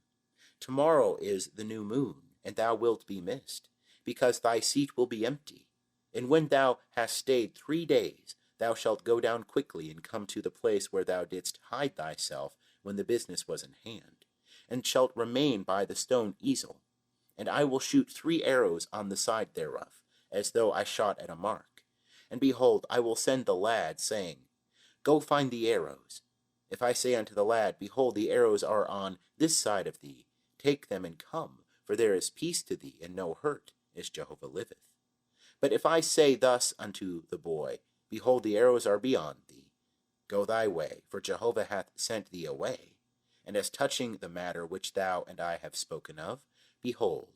Tomorrow is the new moon, and thou wilt be missed, because thy seat will be empty. And when thou hast stayed 3 days, thou shalt go down quickly, and come to the place where thou didst hide thyself when the business was in hand, and shalt remain by the stone easel. And I will shoot 3 arrows on the side thereof, as though I shot at a mark. And behold, I will send the lad, saying, Go find the arrows. If I say unto the lad, Behold, the arrows are on this side of thee, take them and come, for there is peace to thee, and no hurt, as Jehovah liveth. But if I say thus unto the boy, Behold, the arrows are beyond thee, go thy way, for Jehovah hath sent thee away. And as touching the matter which thou and I have spoken of, behold,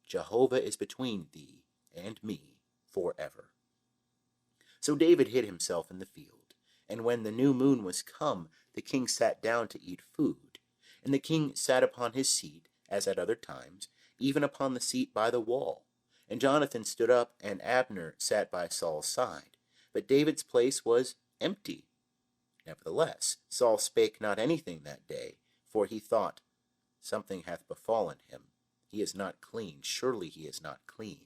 Jehovah is between thee and me forever. So David hid himself in the field, and when the new moon was come, the king sat down to eat food. And the king sat upon his seat, as at other times, even upon the seat by the wall. And Jonathan stood up, and Abner sat by Saul's side. But David's place was empty. Nevertheless, Saul spake not anything that day, for he thought, Something hath befallen him. He is not clean, surely he is not clean.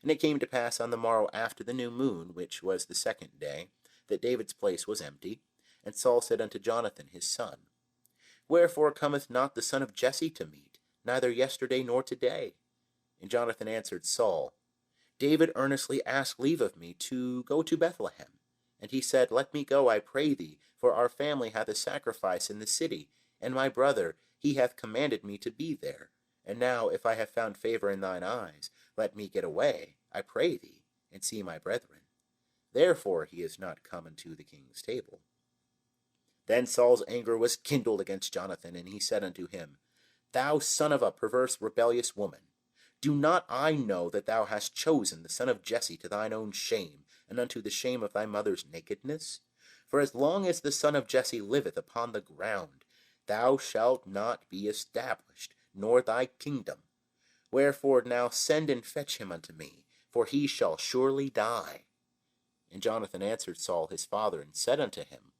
And it came to pass on the morrow after the new moon, which was the 2nd day, that David's place was empty. And Saul said unto Jonathan his son, Wherefore cometh not the son of Jesse to meat, neither yesterday nor today? And Jonathan answered Saul, David earnestly asked leave of me to go to Bethlehem. And he said, Let me go, I pray thee, for our family hath a sacrifice in the city, and my brother, he hath commanded me to be there. And now, if I have found favor in thine eyes, let me get away, I pray thee, and see my brethren. Therefore he is not come unto the king's table. Then Saul's anger was kindled against Jonathan, and he said unto him, Thou son of a perverse rebellious woman, do not I know that thou hast chosen the son of Jesse to thine own shame, and unto the shame of thy mother's nakedness? For as long as the son of Jesse liveth upon the ground, thou shalt not be established, nor thy kingdom. Wherefore now send and fetch him unto me, for he shall surely die. And Jonathan answered Saul his father, and said unto him,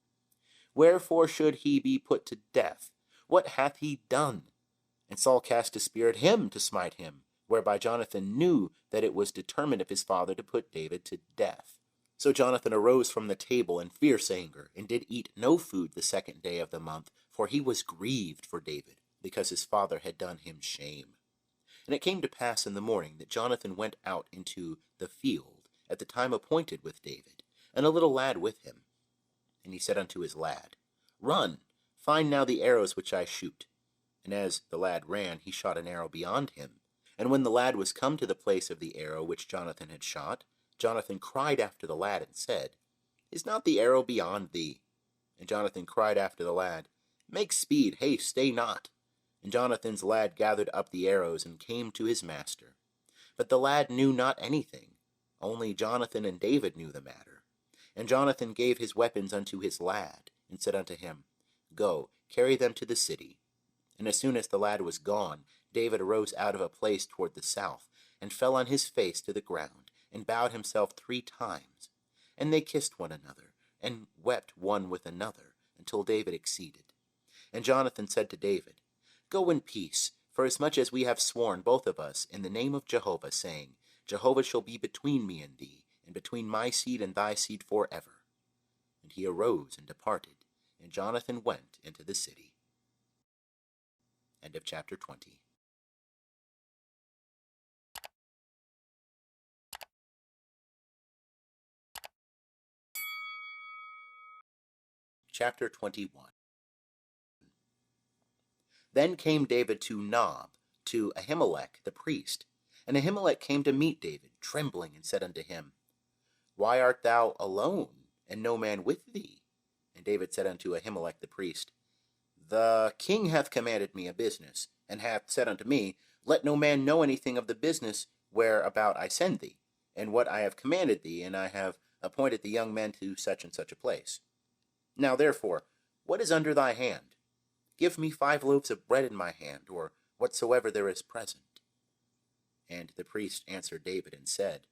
Wherefore should he be put to death? What hath he done? And Saul cast a spear at him to smite him, whereby Jonathan knew that it was determined of his father to put David to death. So Jonathan arose from the table in fierce anger, and did eat no food the 2nd day of the month, for he was grieved for David, because his father had done him shame. And it came to pass in the morning that Jonathan went out into the field at the time appointed with David, and a little lad with him. And he said unto his lad, Run, find now the arrows which I shoot. And as the lad ran, he shot an arrow beyond him. And when the lad was come to the place of the arrow which Jonathan had shot, Jonathan cried after the lad, and said, Is not the arrow beyond thee? And Jonathan cried after the lad, Make speed, haste, stay not. And Jonathan's lad gathered up the arrows, and came to his master. But the lad knew not anything, only Jonathan and David knew the matter. And Jonathan gave his weapons unto his lad, and said unto him, Go, carry them to the city. And as soon as the lad was gone, David arose out of a place toward the south, and fell on his face to the ground, and bowed himself 3 times. And they kissed one another, and wept one with another, until David exceeded. And Jonathan said to David, Go in peace, for as much as we have sworn both of us in the name of Jehovah, saying, Jehovah shall be between me and thee, and between my seed and thy seed forever. And he arose and departed, and Jonathan went into the city. End of chapter 20. Chapter 21. Then came David to Nob, to Ahimelech the priest. And Ahimelech came to meet David, trembling, and said unto him, Why art thou alone, and no man with thee? And David said unto Ahimelech the priest, The king hath commanded me a business, and hath said unto me, Let no man know anything of the business whereabout I send thee, and what I have commanded thee, and I have appointed the young men to such and such a place. Now therefore, what is under thy hand? Give me 5 loaves of bread in my hand, or whatsoever there is present. And the priest answered David and said,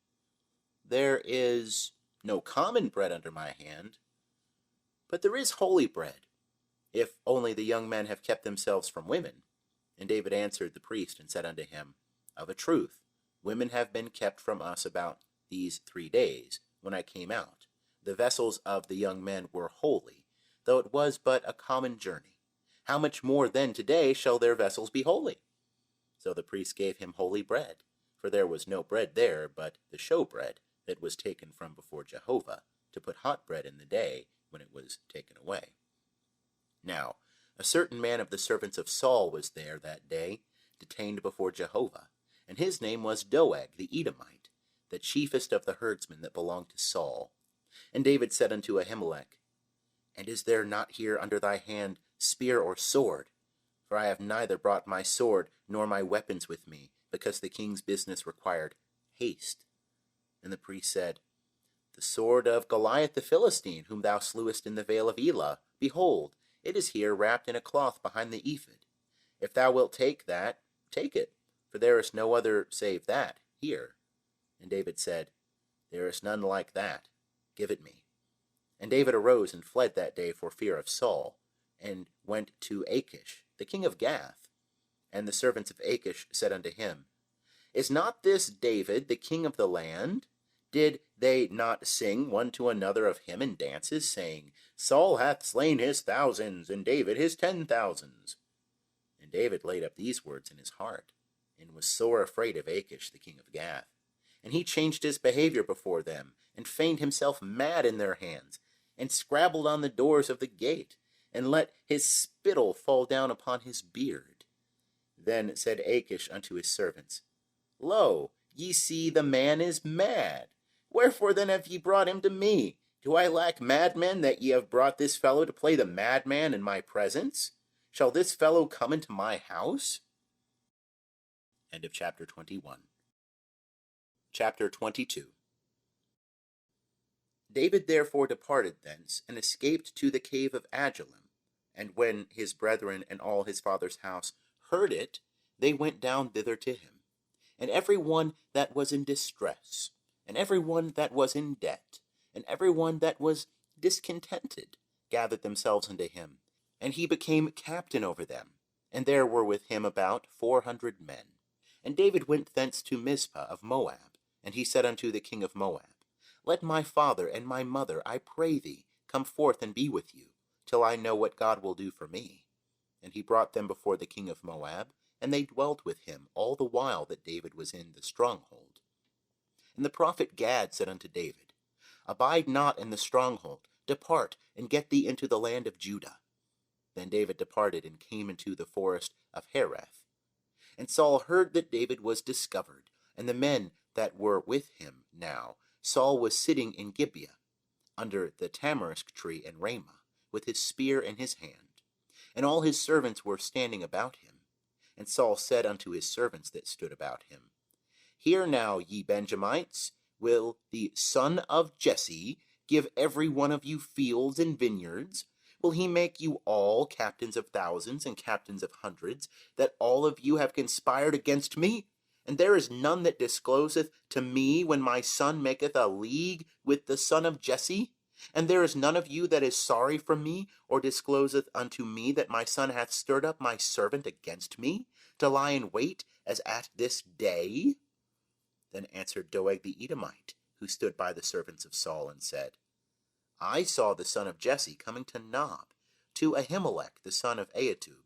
There is no common bread under my hand, but there is holy bread, if only the young men have kept themselves from women. And David answered the priest and said unto him, Of a truth, women have been kept from us about these 3 days, when I came out. The vessels of the young men were holy, though it was but a common journey. How much more then today shall their vessels be holy? So the priest gave him holy bread, for there was no bread there but the showbread that was taken from before Jehovah, to put hot bread in the day when it was taken away. Now, a certain man of the servants of Saul was there that day, detained before Jehovah, and his name was Doeg the Edomite, the chiefest of the herdsmen that belonged to Saul. And David said unto Ahimelech, And is there not here under thy hand spear or sword? For I have neither brought my sword nor my weapons with me, because the king's business required haste. And the priest said, The sword of Goliath the Philistine, whom thou slewest in the vale of Elah, behold, it is here wrapped in a cloth behind the ephod. If thou wilt take that, take it, for there is no other save that here. And David said, There is none like that. Give it me. And David arose and fled that day for fear of Saul, and went to Achish, the king of Gath. And the servants of Achish said unto him, Is not this David, the king of the land? Did they not sing one to another of him in dances, saying, Saul hath slain his thousands, and David his 10,000s? And David laid up these words in his heart, and was sore afraid of Achish, the king of Gath. And he changed his behavior before them, and feigned himself mad in their hands, and scrabbled on the doors of the gate, and let his spittle fall down upon his beard. Then said Achish unto his servants, Lo, ye see the man is mad. Wherefore then have ye brought him to me? Do I lack madmen, that ye have brought this fellow to play the madman in my presence? Shall this fellow come into my house? End of chapter 21. Chapter 22. David therefore departed thence, and escaped to the cave of Adullam. And when his brethren and all his father's house heard it, they went down thither to him. And every one that was in distress, and every one that was in debt, and every one that was discontented, gathered themselves unto him. And he became captain over them. And there were with him about 400 men. And David went thence to Mizpah of Moab. And he said unto the king of Moab, Let my father and my mother, I pray thee, come forth and be with you, till I know what God will do for me. And he brought them before the king of Moab, and they dwelt with him all the while that David was in the stronghold. And the prophet Gad said unto David, Abide not in the stronghold, depart, and get thee into the land of Judah. Then David departed and came into the forest of Hereth. And Saul heard that David was discovered, and the men that were with him now. Saul was sitting in Gibeah, under the tamarisk tree in Ramah, with his spear in his hand. And all his servants were standing about him. And Saul said unto his servants that stood about him, Hear now, ye Benjamites, will the son of Jesse give every one of you fields and vineyards? Will he make you all captains of thousands and captains of hundreds, that all of you have conspired against me? And there is none that discloseth to me when my son maketh a league with the son of Jesse? And there is none of you that is sorry for me, or discloseth unto me that my son hath stirred up my servant against me, to lie in wait as at this day? Then answered Doeg the Edomite, who stood by the servants of Saul, and said, I saw the son of Jesse coming to Nob, to Ahimelech the son of Ahitub.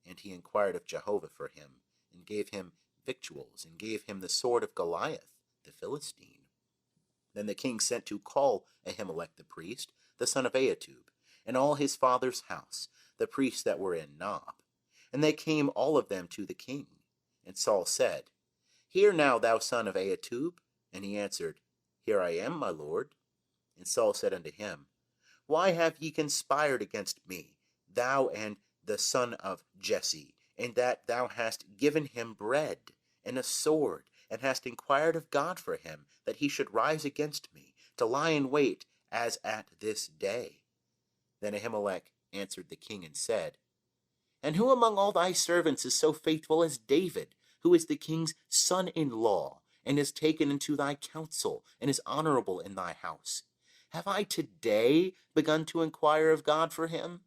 And he inquired of Jehovah for him, and gave him victuals, and gave him the sword of Goliath the Philistine. Then the king sent to call Ahimelech the priest, the son of Ahitub, and all his father's house, the priests that were in Nob. And they came all of them to the king. And Saul said, Hear now, thou son of Ahitub. And he answered, Here I am, my lord. And Saul said unto him, Why have ye conspired against me, thou and the son of Jesse, in that thou hast given him bread and a sword, and hast inquired of God for him, that he should rise against me, to lie in wait as at this day? Then Ahimelech answered the king and said, And who among all thy servants is so faithful as David, who is the king's son-in-law, and is taken into thy counsel, and is honorable in thy house? Have I today begun to inquire of God for him?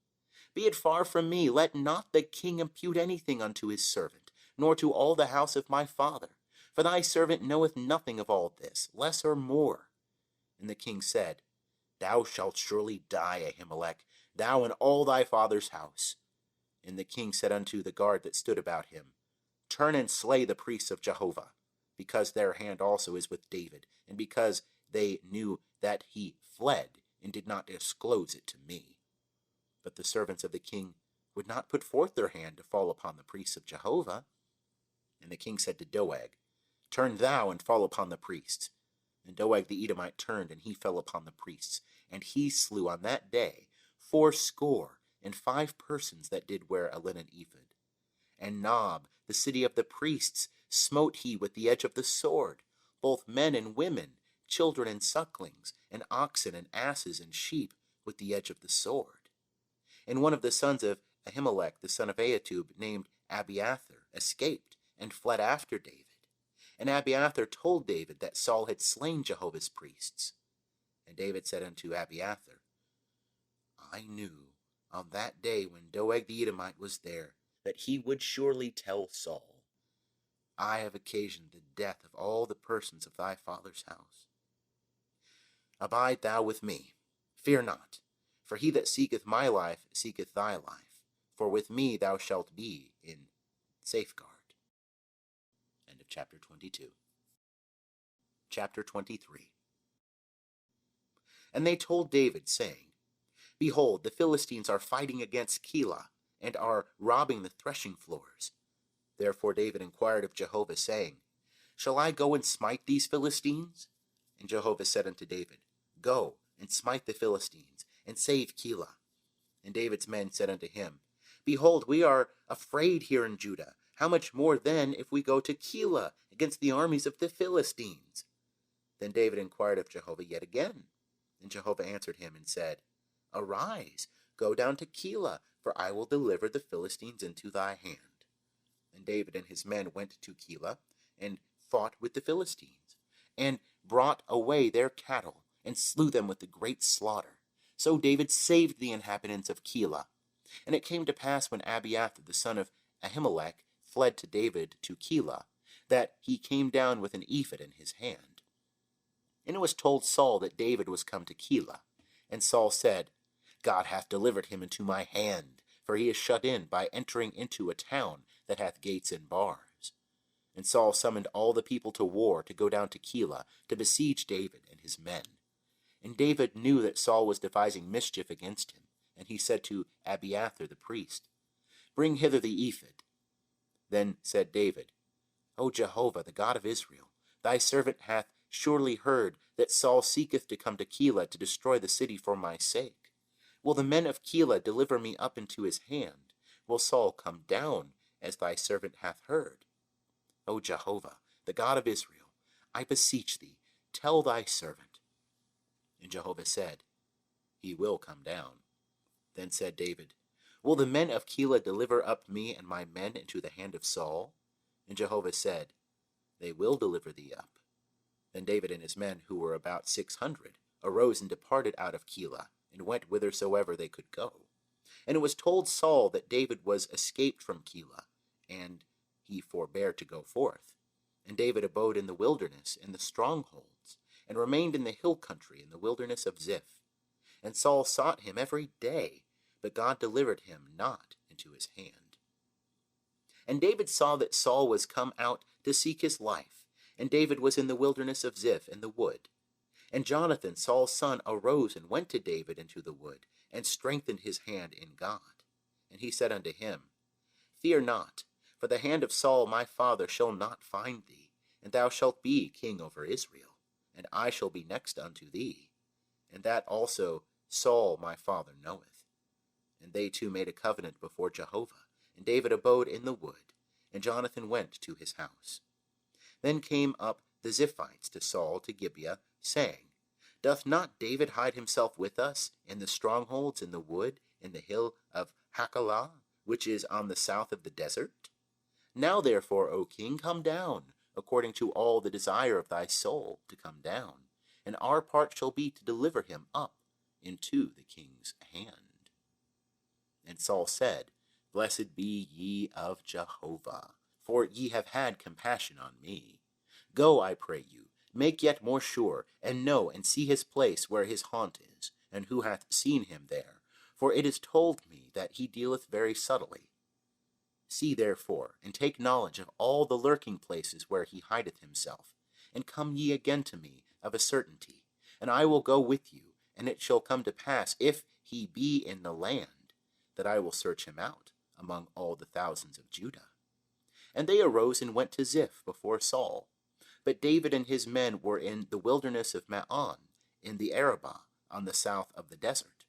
Be it far from me, let not the king impute anything unto his servant, nor to all the house of my father. For thy servant knoweth nothing of all this, less or more. And the king said, Thou shalt surely die, Ahimelech, thou and all thy father's house. And the king said unto the guard that stood about him, Turn and slay the priests of Jehovah, because their hand also is with David, and because they knew that he fled, and did not disclose it to me. But the servants of the king would not put forth their hand to fall upon the priests of Jehovah. And the king said to Doeg, Turn thou and fall upon the priests. And Doeg the Edomite turned, and he fell upon the priests. And he slew on that day fourscore and 5 persons that did wear a linen ephod. And Nob, the city of the priests, smote he with the edge of the sword, both men and women, children and sucklings, and oxen and asses and sheep, with the edge of the sword. And one of the sons of Ahimelech, the son of Ahitub, named Abiathar, escaped, and fled after David. And Abiathar told David that Saul had slain Jehovah's priests. And David said unto Abiathar, I knew on that day when Doeg the Edomite was there, that he would surely tell Saul, I have occasioned the death of all the persons of thy father's house. Abide thou with me, fear not, for he that seeketh my life seeketh thy life, for with me thou shalt be in safeguard. End of chapter 22. Chapter 23. And they told David, saying, Behold, the Philistines are fighting against Keilah, and are robbing the threshing floors. Therefore David inquired of Jehovah, saying, Shall I go and smite these Philistines? And Jehovah said unto David, Go and smite the Philistines, and save Keilah. And David's men said unto him, Behold, we are afraid here in Judah. How much more then if we go to Keilah against the armies of the Philistines? Then David inquired of Jehovah yet again, And Jehovah answered him and said, Arise, go down to Keilah, for I will deliver the Philistines into thy hand. And David and his men went to Keilah, and fought with the Philistines, and brought away their cattle, and slew them with a great slaughter. So David saved the inhabitants of Keilah. And it came to pass, when Abiathar the son of Ahimelech fled to David to Keilah, that he came down with an ephod in his hand. And it was told Saul that David was come to Keilah. And Saul said, God hath delivered him into my hand, for he is shut in by entering into a town that hath gates and bars. And Saul summoned all the people to war to go down to Keilah to besiege David and his men. And David knew that Saul was devising mischief against him, and he said to Abiathar the priest, Bring hither the ephod. Then said David, O Jehovah, the God of Israel, thy servant hath surely heard that Saul seeketh to come to Keilah to destroy the city for my sake. Will the men of Keilah deliver me up into his hand? Will Saul come down, as thy servant hath heard? O Jehovah, the God of Israel, I beseech thee, tell thy servant. And Jehovah said, He will come down. Then said David, Will the men of Keilah deliver up me and my men into the hand of Saul? And Jehovah said, They will deliver thee up. Then David and his men, who were about 600, arose and departed out of Keilah, and went whithersoever they could go. And it was told Saul that David was escaped from Keilah, and he forbare to go forth. And David abode in the wilderness, in the strongholds, and remained in the hill country, in the wilderness of Ziph. And Saul sought him every day, but God delivered him not into his hand. And David saw that Saul was come out to seek his life, and David was in the wilderness of Ziph in the wood. And Jonathan, Saul's son, arose and went to David into the wood, and strengthened his hand in God. And he said unto him, Fear not, for the hand of Saul my father shall not find thee, and thou shalt be king over Israel, and I shall be next unto thee. And that also Saul my father knoweth. And they two made a covenant before Jehovah, and David abode in the wood, and Jonathan went to his house. Then came up the Ziphites to Saul to Gibeah, saying, Doth not David hide himself with us in the strongholds in the wood, in the hill of Hachilah, which is on the south of the desert? Now therefore, O king, come down, according to all the desire of thy soul, to come down, and our part shall be to deliver him up into the king's hand. And Saul said, Blessed be ye of Jehovah, for ye have had compassion on me. Go, I pray you, make yet more sure, and know and see his place where his haunt is, and who hath seen him there. For it is told me that he dealeth very subtly. See therefore, and take knowledge of all the lurking places where he hideth himself, and come ye again to me of a certainty, and I will go with you, and it shall come to pass, if he be in the land, that I will search him out among all the thousands of Judah. And they arose and went to Ziph before Saul. But David and his men were in the wilderness of Maon, in the Arabah, on the south of the desert.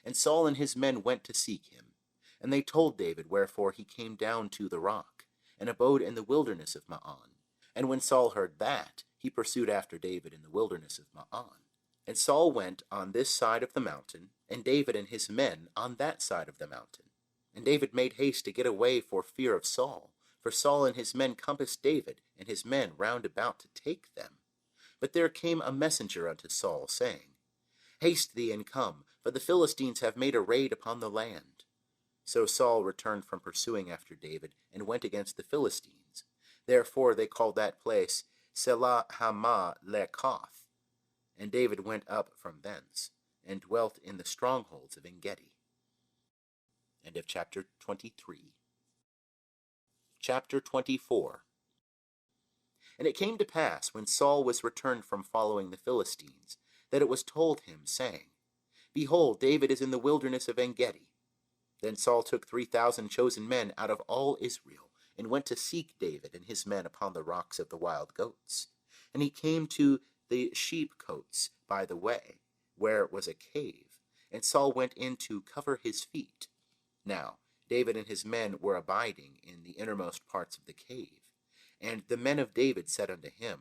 And Saul and his men went to seek him. And they told David wherefore he came down to the rock, and abode in the wilderness of Maon. And when Saul heard that, he pursued after David in the wilderness of Maon. And Saul went on this side of the mountain, and David and his men on that side of the mountain. And David made haste to get away for fear of Saul, for Saul and his men compassed David and his men round about to take them. But there came a messenger unto Saul, saying, Haste thee and come, for the Philistines have made a raid upon the land. So Saul returned from pursuing after David, and went against the Philistines. Therefore they called that place Selah Hamah Lekoth. And David went up from thence, and dwelt in the strongholds of En-gedi. End of chapter 23. Chapter 24. And it came to pass, when Saul was returned from following the Philistines, that it was told him, saying, Behold, David is in the wilderness of En-gedi. Then Saul took 3,000 chosen men out of all Israel, and went to seek David and his men upon the rocks of the wild goats. And he came to the sheepcotes by the way, where was a cave, and Saul went in to cover his feet. Now David and his men were abiding in the innermost parts of the cave. And the men of David said unto him,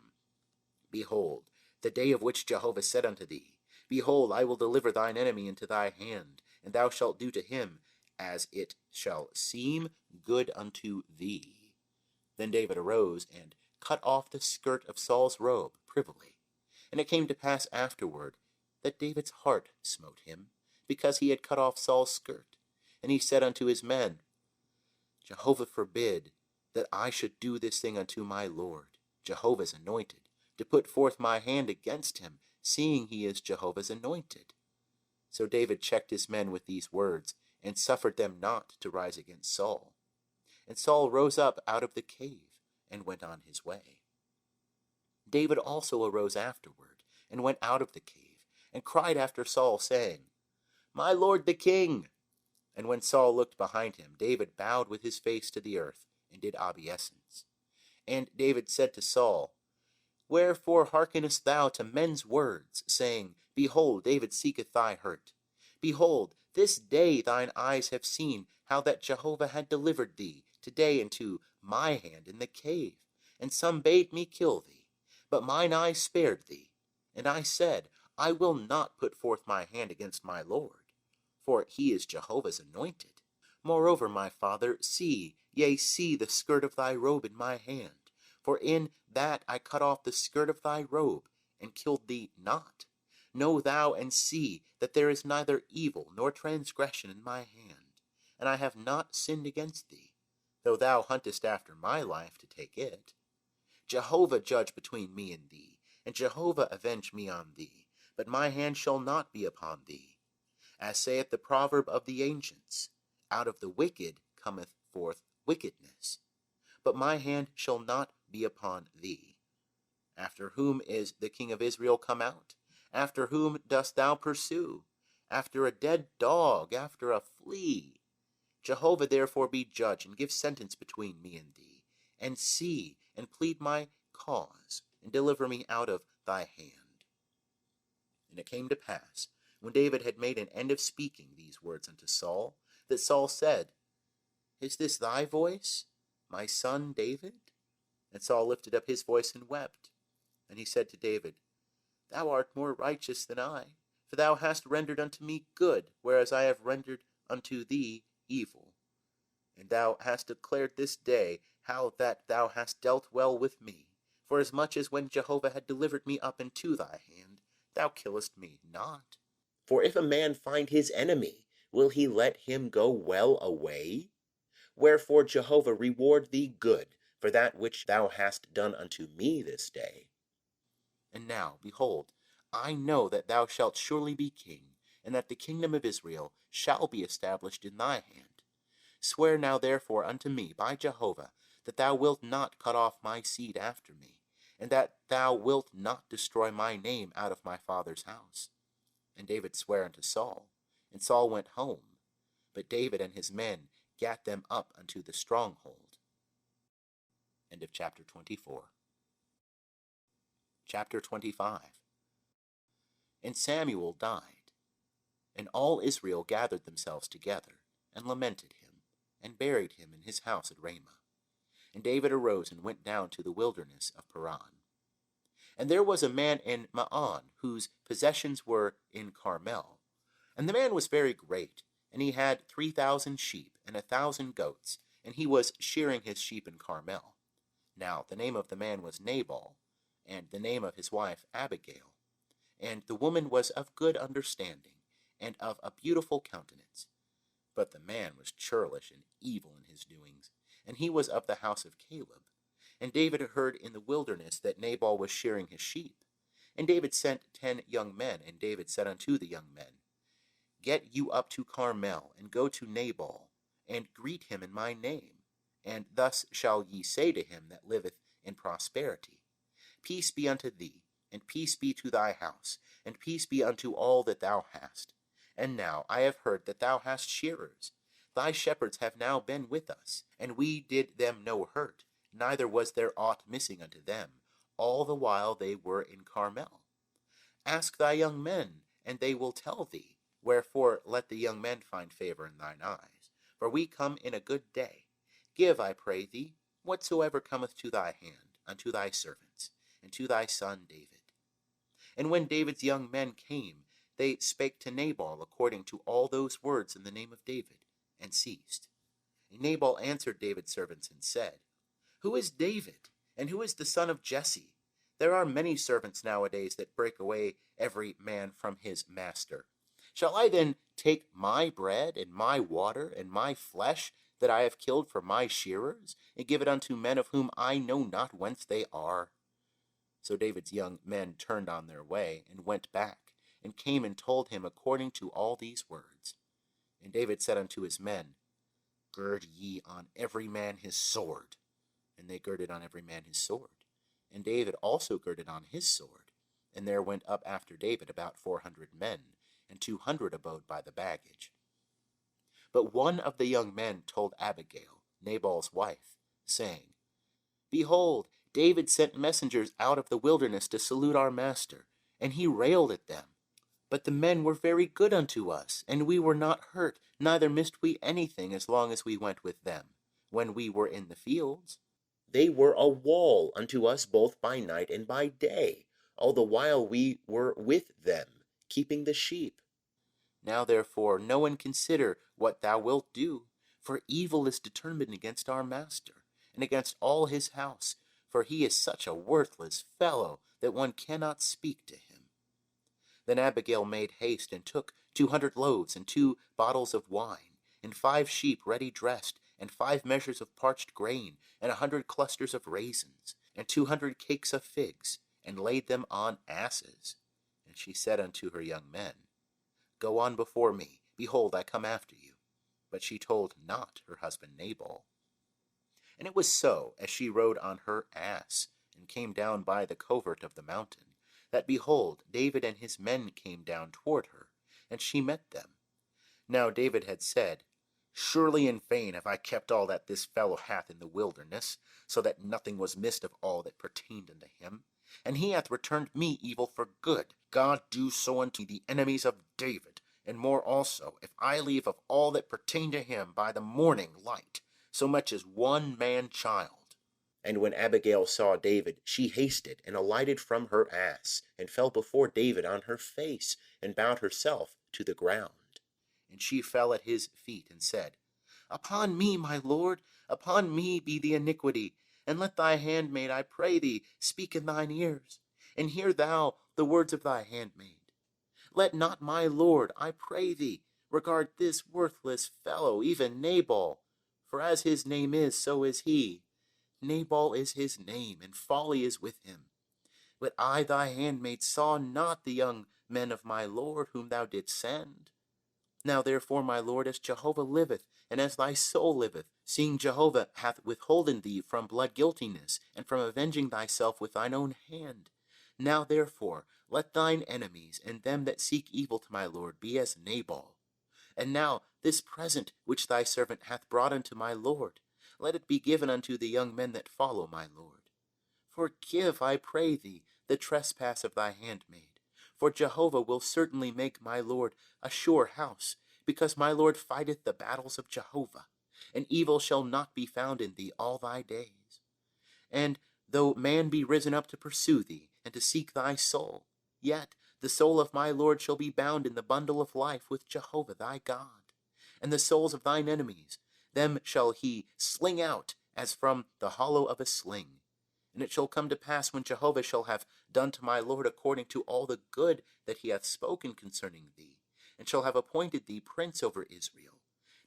Behold, the day of which Jehovah said unto thee, Behold, I will deliver thine enemy into thy hand, and thou shalt do to him as it shall seem good unto thee. Then David arose and cut off the skirt of Saul's robe privily. And it came to pass afterward that David's heart smote him, because he had cut off Saul's skirt. And he said unto his men, Jehovah forbid that I should do this thing unto my Lord, Jehovah's anointed, to put forth my hand against him, seeing he is Jehovah's anointed. So David checked his men with these words, and suffered them not to rise against Saul. And Saul rose up out of the cave, and went on his way. David also arose afterward, and went out of the cave, and cried after Saul, saying, My lord the king! And when Saul looked behind him, David bowed with his face to the earth, and did obeisance. And David said to Saul, Wherefore hearkenest thou to men's words, saying, Behold, David seeketh thy hurt? Behold, this day thine eyes have seen how that Jehovah had delivered thee today into my hand in the cave. And some bade me kill thee, but mine eyes spared thee. And I said, I will not put forth my hand against my Lord, for he is Jehovah's anointed. Moreover, my father, see, yea, see the skirt of thy robe in my hand. For in that I cut off the skirt of thy robe, and killed thee not. Know thou and see that there is neither evil nor transgression in my hand, and I have not sinned against thee, though thou huntest after my life to take it. Jehovah judge between me and thee, and Jehovah avenge me on thee, but my hand shall not be upon thee. As saith the proverb of the ancients, Out of the wicked cometh forth wickedness, but my hand shall not be upon thee. After whom is the king of Israel come out? After whom dost thou pursue? After a dead dog, after a flea. Jehovah therefore be judge, and give sentence between me and thee, and see, and plead my cause, and deliver me out of thy hand. And it came to pass, when David had made an end of speaking these words unto Saul, that Saul said, Is this thy voice, my son David? And Saul lifted up his voice and wept. And he said to David, Thou art more righteous than I, for thou hast rendered unto me good, whereas I have rendered unto thee evil. And thou hast declared this day how that thou hast dealt well with me, forasmuch as when Jehovah had delivered me up into thy hand, thou killest me not. For if a man find his enemy, will he let him go well away? Wherefore Jehovah reward thee good for that which thou hast done unto me this day. And now, behold, I know that thou shalt surely be king, and that the kingdom of Israel shall be established in thy hand. Swear now therefore unto me by Jehovah that thou wilt not cut off my seed after me, and that thou wilt not destroy my name out of my father's house. And David sware unto Saul, and Saul went home, but David and his men gat them up unto the stronghold. End of chapter 24. Chapter 25. And Samuel died, and all Israel gathered themselves together, and lamented him, and buried him in his house at Ramah. And David arose and went down to the wilderness of Paran. And there was a man in Maon, whose possessions were in Carmel. And the man was very great, and he had 3,000 sheep, and 1,000 goats, and he was shearing his sheep in Carmel. Now the name of the man was Nabal, and the name of his wife Abigail. And the woman was of good understanding, and of a beautiful countenance. But the man was churlish and evil in his doings, and he was of the house of Caleb. And David heard in the wilderness that Nabal was shearing his sheep. And David sent 10 young men, and David said unto the young men, Get you up to Carmel, and go to Nabal, and greet him in my name. And thus shall ye say to him that liveth in prosperity, Peace be unto thee, and peace be to thy house, and peace be unto all that thou hast. And now I have heard that thou hast shearers. Thy shepherds have now been with us, and we did them no hurt, neither was there aught missing unto them, all the while they were in Carmel. Ask thy young men, and they will tell thee. Wherefore let the young men find favor in thine eyes, for we come in a good day. Give, I pray thee, whatsoever cometh to thy hand, unto thy servants, and to thy son David. And when David's young men came, they spake to Nabal according to all those words in the name of David, and ceased. And Nabal answered David's servants and said, Who is David, and who is the son of Jesse? There are many servants nowadays that break away every man from his master. Shall I then take my bread and my water and my flesh that I have killed for my shearers, and give it unto men of whom I know not whence they are? So David's young men turned on their way, and went back, and came and told him according to all these words. And David said unto his men, Gird ye on every man his sword. And they girded on every man his sword. And David also girded on his sword. And there went up after David about 400 men, and 200 abode by the baggage. But one of the young men told Abigail, Nabal's wife, saying, Behold, David sent messengers out of the wilderness to salute our master, and he railed at them. But the men were very good unto us, and we were not hurt, neither missed we anything as long as we went with them. When we were in the fields, they were a wall unto us both by night and by day, all the while we were with them, keeping the sheep. Now therefore know and consider what thou wilt do, for evil is determined against our master, and against all his house, for he is such a worthless fellow that one cannot speak to him. Then Abigail made haste, and took 200 loaves, and 2 bottles of wine, and 5 sheep ready dressed, and 5 measures of parched grain, and 100 clusters of raisins, and 200 cakes of figs, and laid them on asses. And she said unto her young men, Go on before me, behold, I come after you. But she told not her husband Nabal. And it was so, as she rode on her ass, and came down by the covert of the mountain, that behold, David and his men came down toward her, and she met them. Now David had said, Surely in vain have I kept all that this fellow hath in the wilderness, so that nothing was missed of all that pertained unto him. And he hath returned me evil for good. God do so unto the enemies of David, and more also, if I leave of all that pertain to him by the morning light, so much as one man-child. And when Abigail saw David, she hasted, and alighted from her ass, and fell before David on her face, and bowed herself to the ground. And she fell at his feet, and said, Upon me, my lord, upon me be the iniquity, and let thy handmaid, I pray thee, speak in thine ears, and hear thou the words of thy handmaid. Let not my lord, I pray thee, regard this worthless fellow, even Nabal, for as his name is, so is he. Nabal is his name, and folly is with him. But I, thy handmaid, saw not the young men of my lord, whom thou didst send. Now therefore, my lord, as Jehovah liveth, and as thy soul liveth, seeing Jehovah hath withholden thee from blood guiltiness, and from avenging thyself with thine own hand. Now therefore, let thine enemies, and them that seek evil to my lord, be as Nabal. And now this present which thy servant hath brought unto my lord, let it be given unto the young men that follow my lord. Forgive, I pray thee, the trespass of thy handmaid, for Jehovah will certainly make my lord a sure house, because my lord fighteth the battles of Jehovah, and evil shall not be found in thee all thy days. And though man be risen up to pursue thee, and to seek thy soul, yet the soul of my lord shall be bound in the bundle of life with Jehovah thy God. And the souls of thine enemies, them shall he sling out as from the hollow of a sling. And it shall come to pass, when Jehovah shall have done to my lord according to all the good that he hath spoken concerning thee, and shall have appointed thee prince over Israel,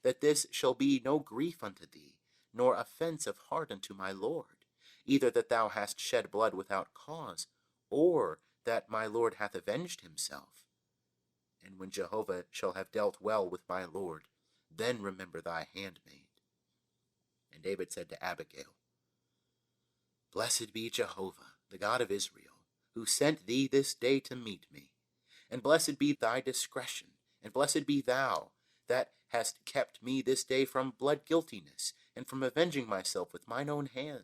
that this shall be no grief unto thee, nor offense of heart unto my lord, either that thou hast shed blood without cause, or that my lord hath avenged himself. And when Jehovah shall have dealt well with my lord, then remember thy handmaid. And David said to Abigail, Blessed be Jehovah, the God of Israel, who sent thee this day to meet me. And blessed be thy discretion, and blessed be thou, that hast kept me this day from blood guiltiness, and from avenging myself with mine own hand.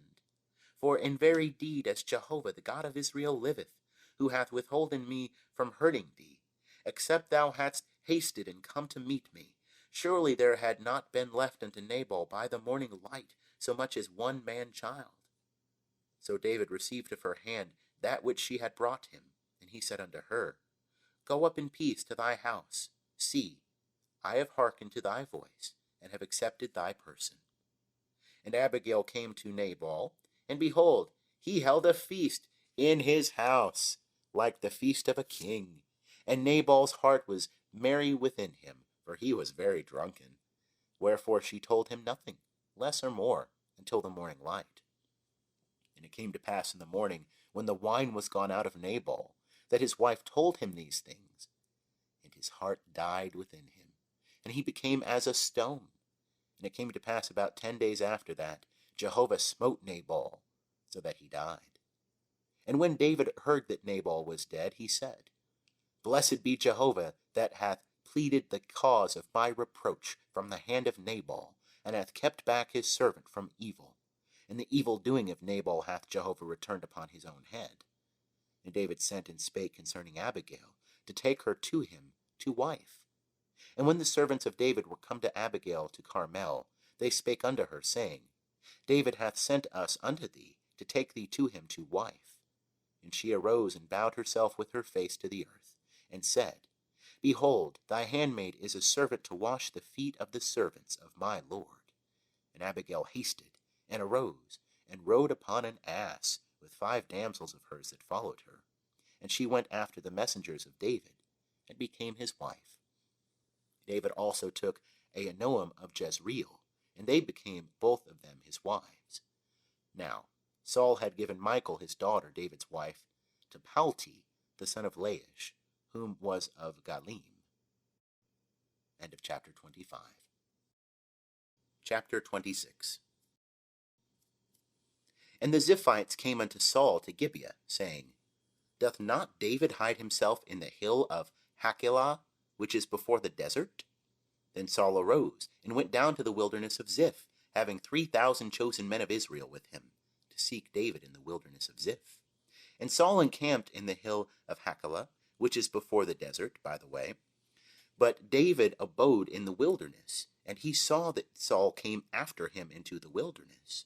For in very deed, as Jehovah, the God of Israel, liveth, who hath withholden me from hurting thee, except thou hadst hasted and come to meet me, surely there had not been left unto Nabal by the morning light so much as one man-child. So David received of her hand that which she had brought him, and he said unto her, Go up in peace to thy house. See, I have hearkened to thy voice, and have accepted thy person. And Abigail came to Nabal, and behold, he held a feast in his house, like the feast of a king. And Nabal's heart was merry within him, for he was very drunken. Wherefore she told him nothing, less or more, until the morning light. And it came to pass in the morning, when the wine was gone out of Nabal, that his wife told him these things. And his heart died within him, and he became as a stone. And it came to pass about 10 days after that, Jehovah smote Nabal, so that he died. And when David heard that Nabal was dead, he said, Blessed be Jehovah, that hath pleaded the cause of my reproach from the hand of Nabal, and hath kept back his servant from evil. And the evil doing of Nabal hath Jehovah returned upon his own head. And David sent and spake concerning Abigail, to take her to him to wife. And when the servants of David were come to Abigail to Carmel, they spake unto her, saying, David hath sent us unto thee, to take thee to him to wife. And she arose and bowed herself with her face to the earth, and said, Behold, thy handmaid is a servant to wash the feet of the servants of my lord. And Abigail hasted, and arose, and rode upon an ass, with 5 damsels of hers that followed her. And she went after the messengers of David, and became his wife. David also took Ahinoam of Jezreel, and they became both of them his wives. Now Saul had given Michal his daughter, David's wife, to Palti, the son of Laish, whom was of Galim. End of chapter 25. Chapter 26. And the Ziphites came unto Saul to Gibeah, saying, Doth not David hide himself in the hill of Hachilah, which is before the desert? Then Saul arose, and went down to the wilderness of Ziph, having 3,000 chosen men of Israel with him, to seek David in the wilderness of Ziph. And Saul encamped in the hill of Hachilah, which is before the desert, by the way. But David abode in the wilderness, and he saw that Saul came after him into the wilderness.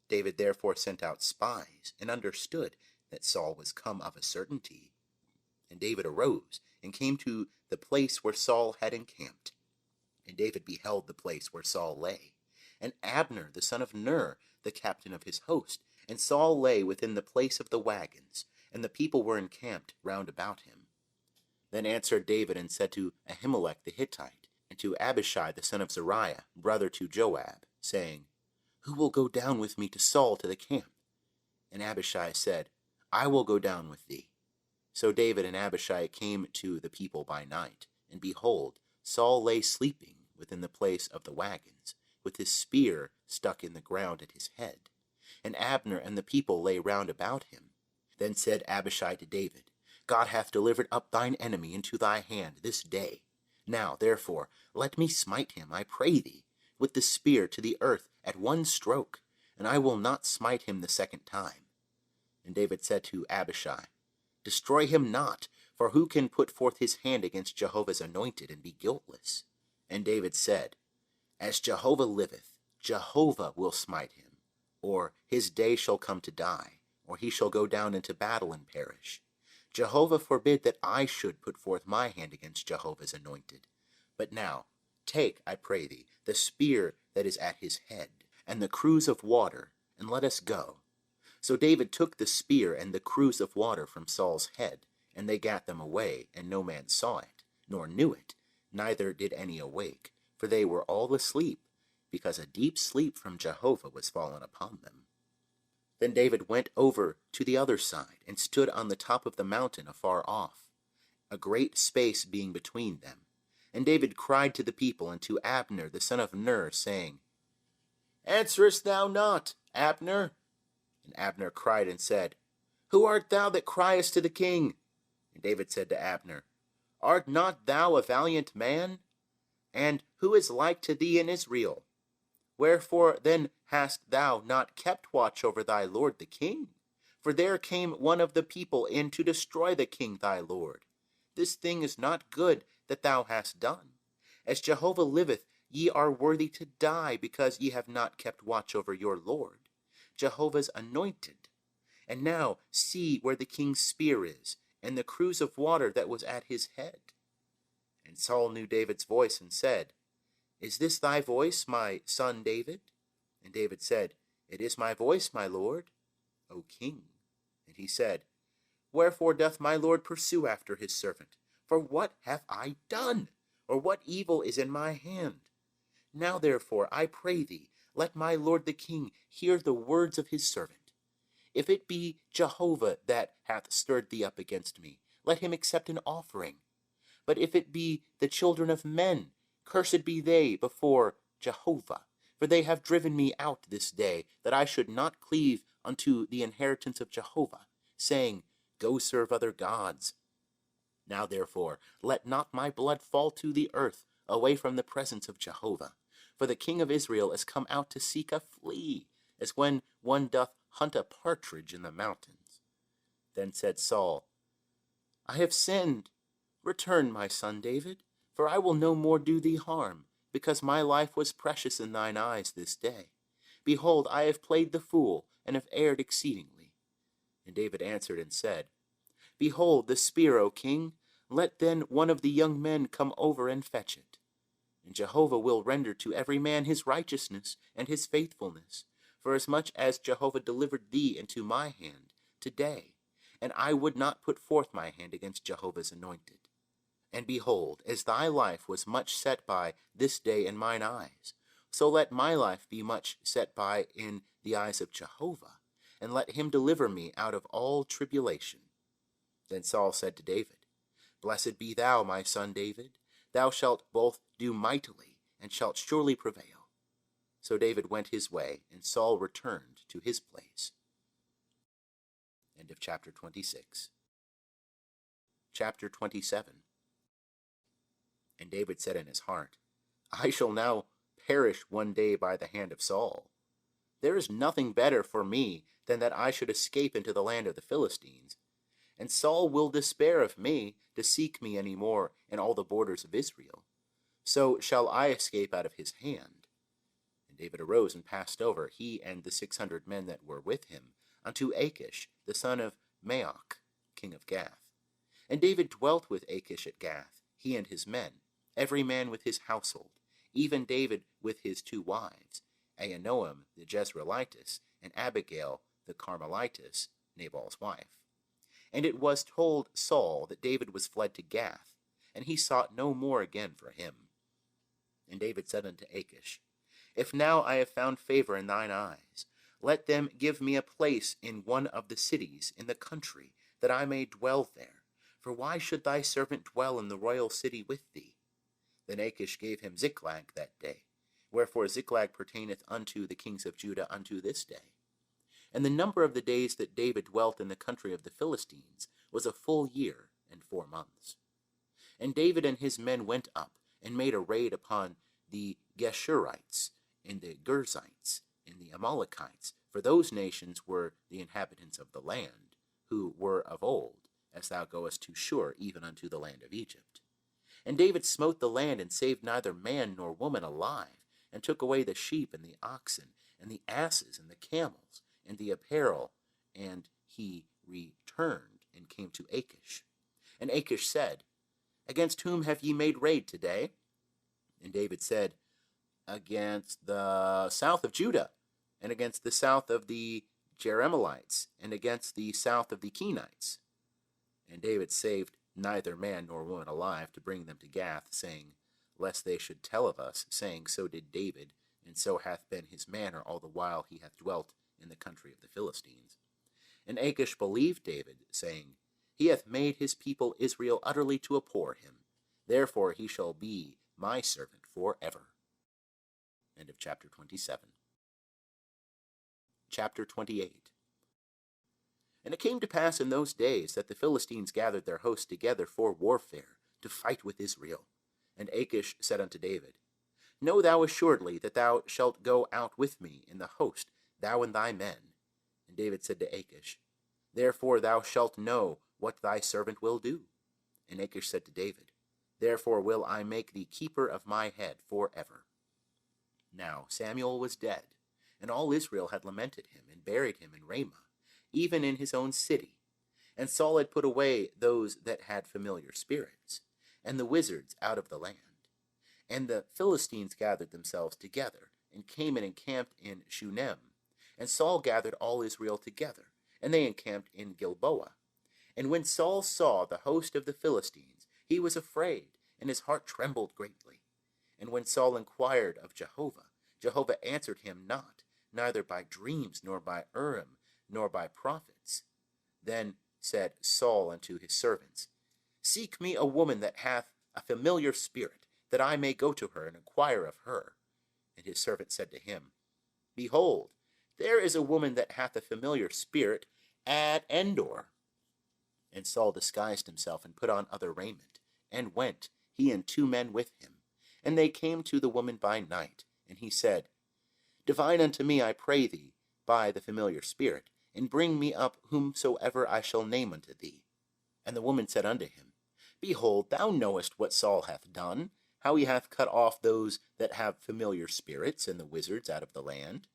David therefore sent out spies, and understood that Saul was come of a certainty. And David arose, and came to the place where Saul had encamped. And David beheld the place where Saul lay, and Abner the son of Ner, the captain of his host. And Saul lay within the place of the wagons, and the people were encamped round about him. Then answered David and said to Ahimelech the Hittite, and to Abishai the son of Zeruiah, brother to Joab, saying, Who will go down with me to Saul to the camp? And Abishai said, I will go down with thee. So David and Abishai came to the people by night, and behold, Saul lay sleeping within the place of the wagons, with his spear stuck in the ground at his head. And Abner and the people lay round about him. Then said Abishai to David, God hath delivered up thine enemy into thy hand this day. Now, therefore, let me smite him, I pray thee, with the spear to the earth at one stroke, and I will not smite him the second time. And David said to Abishai, Destroy him not, for who can put forth his hand against Jehovah's anointed and be guiltless? And David said, As Jehovah liveth, Jehovah will smite him, or his day shall come to die, or he shall go down into battle and perish. Jehovah forbid that I should put forth my hand against Jehovah's anointed. But now, take, I pray thee, the spear that is at his head, and the cruse of water, and let us go. So David took the spear and the cruse of water from Saul's head, and they gat them away, and no man saw it, nor knew it, neither did any awake, for they were all asleep, because a deep sleep from Jehovah was fallen upon them. Then David went over to the other side, and stood on the top of the mountain afar off, a great space being between them. And David cried to the people and to Abner the son of Ner, saying, Answerest thou not, Abner? And Abner cried and said, Who art thou that criest to the king? And David said to Abner, Art not thou a valiant man? And who is like to thee in Israel? Wherefore then hast thou not kept watch over thy lord the king? For there came one of the people in to destroy the king thy lord. This thing is not good that thou hast done. As Jehovah liveth, ye are worthy to die, because ye have not kept watch over your lord, Jehovah's anointed. And now see where the king's spear is, and the cruse of water that was at his head. And Saul knew David's voice and said, Is this thy voice, my son David? And David said, It is my voice, my lord, O king. And he said, Wherefore doth my lord pursue after his servant? For what have I done? Or what evil is in my hand? Now therefore, I pray thee, let my lord the king hear the words of his servant. If it be Jehovah that hath stirred thee up against me, let him accept an offering. But if it be the children of men, cursed be they before Jehovah. For they have driven me out this day, that I should not cleave unto the inheritance of Jehovah, saying, Go serve other gods. Now therefore, let not my blood fall to the earth, away from the presence of Jehovah. For the king of Israel is come out to seek a flea, as when one doth hunt a partridge in the mountains. Then said Saul, I have sinned. Return, my son David, for I will no more do thee harm, because my life was precious in thine eyes this day. Behold, I have played the fool, and have erred exceedingly. And David answered and said, Behold the spear, O king. Let then one of the young men come over and fetch it. And Jehovah will render to every man his righteousness and his faithfulness, forasmuch as Jehovah delivered thee into my hand today, and I would not put forth my hand against Jehovah's anointed. And behold, as thy life was much set by this day in mine eyes, so let my life be much set by in the eyes of Jehovah, and let him deliver me out of all tribulation. Then Saul said to David, Blessed be thou, my son David. Thou shalt both do mightily, and shalt surely prevail. So David went his way, and Saul returned to his place. End of chapter 26. Chapter 27. And David said in his heart, I shall now perish one day by the hand of Saul. There is nothing better for me than that I should escape into the land of the Philistines. And Saul will despair of me to seek me any more in all the borders of Israel. So shall I escape out of his hand. And David arose and passed over, he and the 600 men that were with him, unto Achish, the son of Maoch, king of Gath. And David dwelt with Achish at Gath, he and his men, every man with his household, even David with his 2 wives, Ahinoam the Jezreelitess, and Abigail the Carmelitess, Nabal's wife. And it was told Saul that David was fled to Gath, and he sought no more again for him. And David said unto Achish, If now I have found favor in thine eyes, let them give me a place in one of the cities in the country, that I may dwell there. For why should thy servant dwell in the royal city with thee? Then Achish gave him Ziklag that day, wherefore Ziklag pertaineth unto the kings of Judah unto this day. And the number of the days that David dwelt in the country of the Philistines was a full year and 4 months. And David and his men went up, and made a raid upon the Geshurites, and the Girzites, and the Amalekites, for those nations were the inhabitants of the land, who were of old, as thou goest to Shur, even unto the land of Egypt. And David smote the land, and saved neither man nor woman alive, and took away the sheep, and the oxen, and the asses, and the camels, and the apparel, and he returned, and came to Achish. And Achish said, Against whom have ye made raid today? And David said, Against the south of Judah, and against the south of the Jerahmeelites, and against the south of the Kenites. And David saved neither man nor woman alive, to bring them to Gath, saying, Lest they should tell of us, saying, So did David, and so hath been his manner all the while he hath dwelt in the country of the Philistines. And Achish believed David, saying, He hath made his people Israel utterly to abhor him. Therefore he shall be my servant forever. End of chapter 27. Chapter 28. And it came to pass in those days that the Philistines gathered their hosts together for warfare, to fight with Israel. And Achish said unto David, Know thou assuredly that thou shalt go out with me in the host, thou and thy men. And David said to Achish, Therefore thou shalt know what thy servant will do. And Achish said to David, Therefore will I make thee keeper of my head forever. Now Samuel was dead, and all Israel had lamented him, and buried him in Ramah, even in his own city. And Saul had put away those that had familiar spirits, and the wizards out of the land. And the Philistines gathered themselves together, and came and encamped in Shunem. And Saul gathered all Israel together, and they encamped in Gilboa. And when Saul saw the host of the Philistines, he was afraid, and his heart trembled greatly. And when Saul inquired of Jehovah, Jehovah answered him not, neither by dreams, nor by Urim, nor by prophets. Then said Saul unto his servants, Seek me a woman that hath a familiar spirit, that I may go to her and inquire of her. And his servant said to him, Behold, there is a woman that hath a familiar spirit at Endor. And Saul disguised himself and put on other raiment, and went, he and 2 men with him. And they came to the woman by night, and he said, Divine unto me, I pray thee, by the familiar spirit, and bring me up whomsoever I shall name unto thee. And the woman said unto him, Behold, thou knowest what Saul hath done, how he hath cut off those that have familiar spirits, and the wizards out of the land.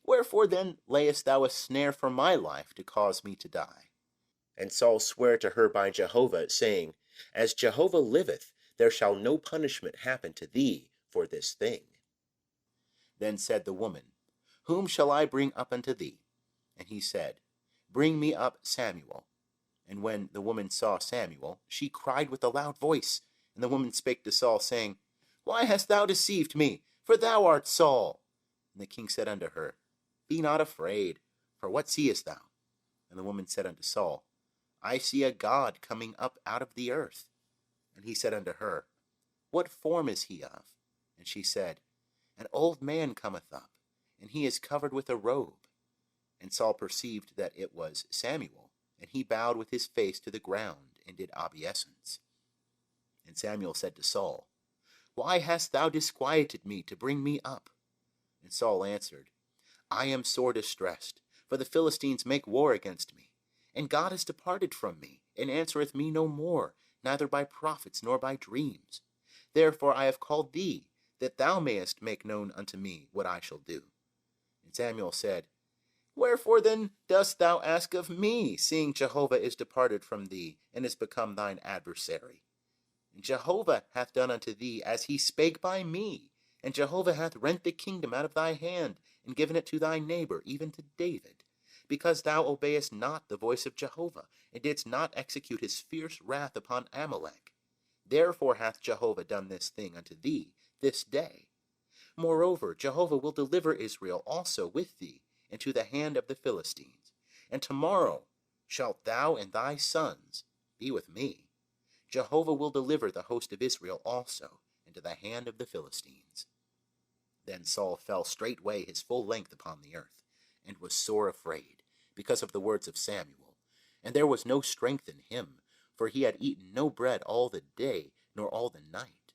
Wherefore then layest thou a snare for my life, to cause me to die? And Saul sware to her by Jehovah, saying, As Jehovah liveth, there shall no punishment happen to thee for this thing. Then said the woman, Whom shall I bring up unto thee? And he said, Bring me up Samuel. And when the woman saw Samuel, she cried with a loud voice. And the woman spake to Saul, saying, Why hast thou deceived me? For thou art Saul. And the king said unto her, Be not afraid, for what seest thou? And the woman said unto Saul, I see a God coming up out of the earth. And he said unto her, What form is he of? And she said, An old man cometh up, and he is covered with a robe. And Saul perceived that it was Samuel, and he bowed with his face to the ground, and did obeisance. And Samuel said to Saul, Why hast thou disquieted me to bring me up? And Saul answered, I am sore distressed, for the Philistines make war against me. And God is departed from me, and answereth me no more, neither by prophets nor by dreams. Therefore I have called thee, that thou mayest make known unto me what I shall do. And Samuel said, Wherefore then dost thou ask of me, seeing Jehovah is departed from thee, and is become thine adversary? And Jehovah hath done unto thee as he spake by me, and Jehovah hath rent the kingdom out of thy hand, and given it to thy neighbor, even to David, because thou obeyest not the voice of Jehovah, and didst not execute his fierce wrath upon Amalek. Therefore hath Jehovah done this thing unto thee this day. Moreover, Jehovah will deliver Israel also with thee into the hand of the Philistines. And tomorrow shalt thou and thy sons be with me. Jehovah will deliver the host of Israel also into the hand of the Philistines. Then Saul fell straightway his full length upon the earth, and was sore afraid, because of the words of Samuel. And there was no strength in him, for he had eaten no bread all the day, nor all the night.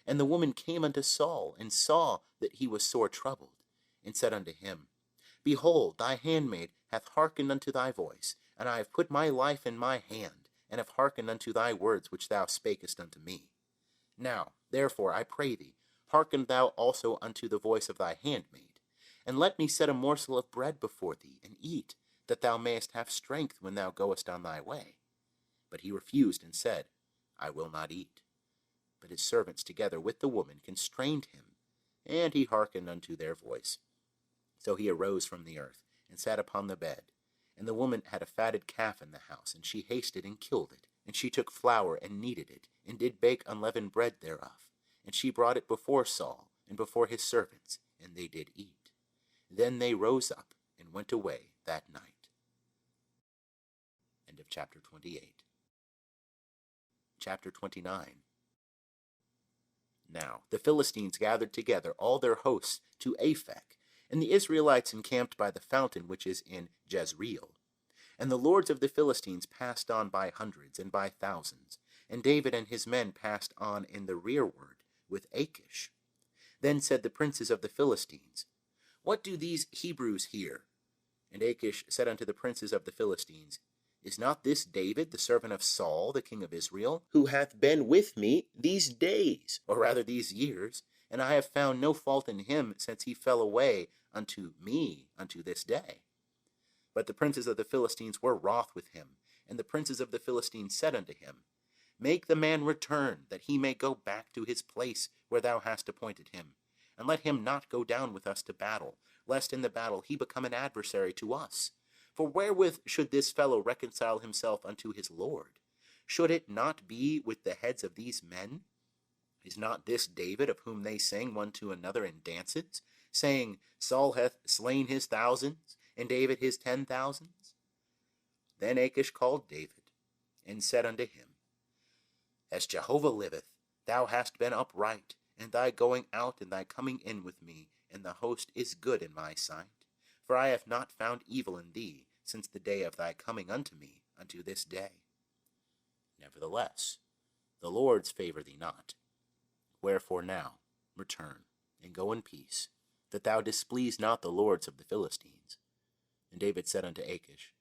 And the woman came unto Saul, and saw that he was sore troubled, and said unto him, Behold, thy handmaid hath hearkened unto thy voice, and I have put my life in my hand, and have hearkened unto thy words which thou spakest unto me. Now, therefore, I pray thee, hearken thou also unto the voice of thy handmaid, and let me set a morsel of bread before thee, and eat, that thou mayest have strength when thou goest on thy way. But he refused, and said, I will not eat. But his servants together with the woman constrained him, and he hearkened unto their voice. So he arose from the earth, and sat upon the bed. And the woman had a fatted calf in the house, and she hasted and killed it. And she took flour, and kneaded it, and did bake unleavened bread thereof. And she brought it before Saul, and before his servants, and they did eat. Then they rose up, and went away that night. End of chapter 28. Chapter 29. Now the Philistines gathered together all their hosts to Aphek, and the Israelites encamped by the fountain which is in Jezreel. And the lords of the Philistines passed on by hundreds and by thousands, and David and his men passed on in the rearward with Achish. Then said the princes of the Philistines, What do these Hebrews here? And Achish said unto the princes of the Philistines, Is not this David, the servant of Saul, the king of Israel, who hath been with me these days, or rather these years, and I have found no fault in him since he fell away unto me unto this day? But the princes of the Philistines were wroth with him, And the princes of the Philistines said unto him, Make the man return, that he may go back to his place where thou hast appointed him. And let him not go down with us to battle, lest in the battle he become an adversary to us. For wherewith should this fellow reconcile himself unto his Lord? Should it not be with the heads of these men? Is not this David, of whom they sing one to another in dances, saying, Saul hath slain his thousands, and David his 10,000s? Then Achish called David, and said unto him, As Jehovah liveth, thou hast been upright, and thy going out and thy coming in with me, and the host is good in my sight. For I have not found evil in thee, since the day of thy coming unto me, unto this day. Nevertheless, the Lord's favour thee not. Wherefore now, return, and go in peace, that thou displease not the lords of the Philistines. And David said unto Achish,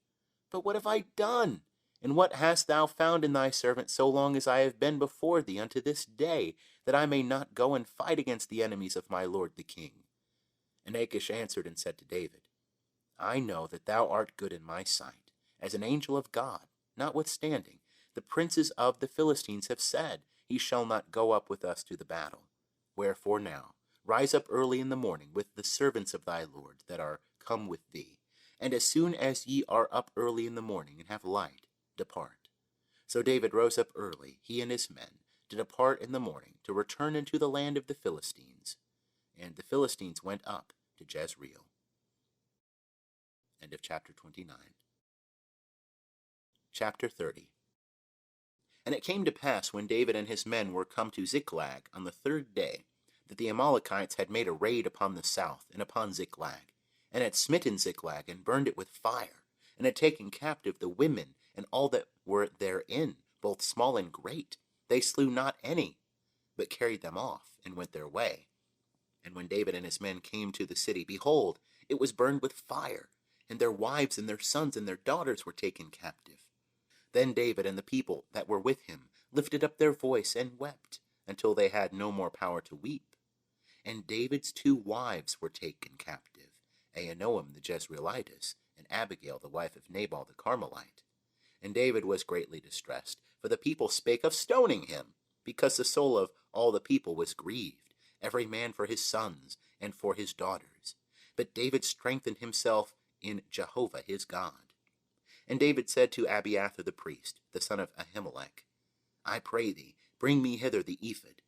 But what have I done? And what hast thou found in thy servant so long as I have been before thee unto this day, that I may not go and fight against the enemies of my lord the king? And Achish answered and said to David, I know that thou art good in my sight, as an angel of God. Notwithstanding, the princes of the Philistines have said, He shall not go up with us to the battle. Wherefore now, rise up early in the morning with the servants of thy Lord that are come with thee, and as soon as ye are up early in the morning and have light, depart. So David rose up early, he and his men, to depart in the morning, to return into the land of the Philistines. And the Philistines went up to Jezreel. End of chapter 29. Chapter 30. And it came to pass, when David and his men were come to Ziklag on the third day, that the Amalekites had made a raid upon the south and upon Ziklag, and had smitten Ziklag and burned it with fire, and had taken captive the women and all that were therein, both small and great. They slew not any, but carried them off, and went their way. And when David and his men came to the city, behold, it was burned with fire, and their wives and their sons and their daughters were taken captive. Then David and the people that were with him lifted up their voice and wept, until they had no more power to weep. And David's 2 wives were taken captive, Ahinoam the Jezreelitess, and Abigail the wife of Nabal the Carmelite. And David was greatly distressed, for the people spake of stoning him, because the soul of all the people was grieved, every man for his sons and for his daughters. But David strengthened himself in Jehovah his God. And David said to Abiathar the priest, the son of Ahimelech, I pray thee, bring me hither the ephod.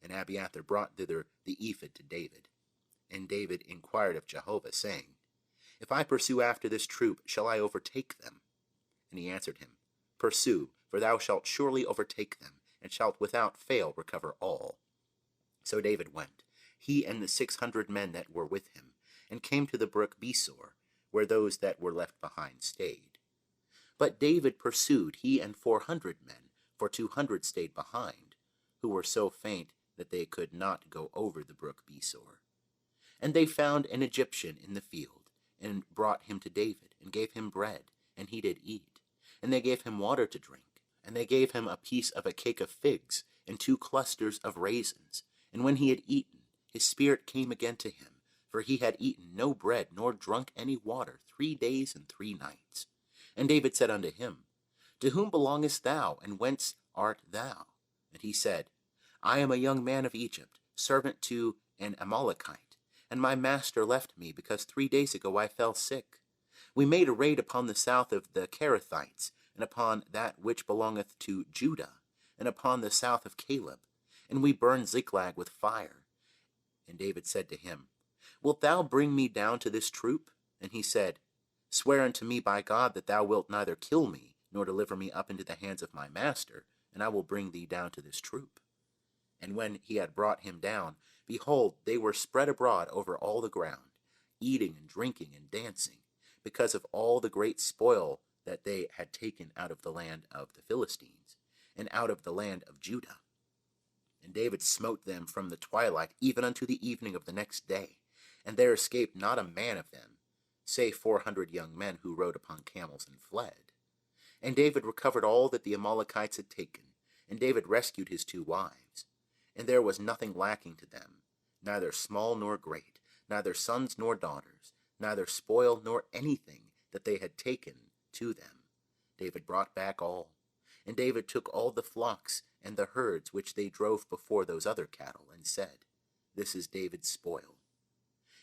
And Abiathar brought thither the ephod to David. And David inquired of Jehovah, saying, If I pursue after this troop, shall I overtake them? And he answered him, Pursue, for thou shalt surely overtake them, and shalt without fail recover all. So David went, he and the 600 men that were with him, and came to the brook Besor, where those that were left behind stayed. But David pursued, he and 400 men, for 200 stayed behind, who were so faint that they could not go over the brook Besor. And they found an Egyptian in the field, and brought him to David, and gave him bread, and he did eat. And they gave him water to drink, and they gave him a piece of a cake of figs, and 2 clusters of raisins. And when he had eaten, his spirit came again to him, for he had eaten no bread, nor drunk any water 3 days and 3 nights. And David said unto him, To whom belongest thou, and whence art thou? And he said, I am a young man of Egypt, servant to an Amalekite, and my master left me, because 3 days ago I fell sick. We made a raid upon the south of the Kerethites, and upon that which belongeth to Judah, and upon the south of Caleb, and we burned Ziklag with fire. And David said to him, Wilt thou bring me down to this troop? And he said, Swear unto me by God that thou wilt neither kill me, nor deliver me up into the hands of my master, and I will bring thee down to this troop. And when he had brought him down, behold, they were spread abroad over all the ground, eating and drinking and dancing, because of all the great spoil that they had taken out of the land of the Philistines, and out of the land of Judah. And David smote them from the twilight even unto the evening of the next day, and there escaped not a man of them, save 400 young men who rode upon camels and fled. And David recovered all that the Amalekites had taken, and David rescued his 2 wives. And there was nothing lacking to them, neither small nor great, neither sons nor daughters, neither spoil nor anything that they had taken to them. David brought back all. And David took all the flocks and the herds which they drove before those other cattle, and said, This is David's spoil.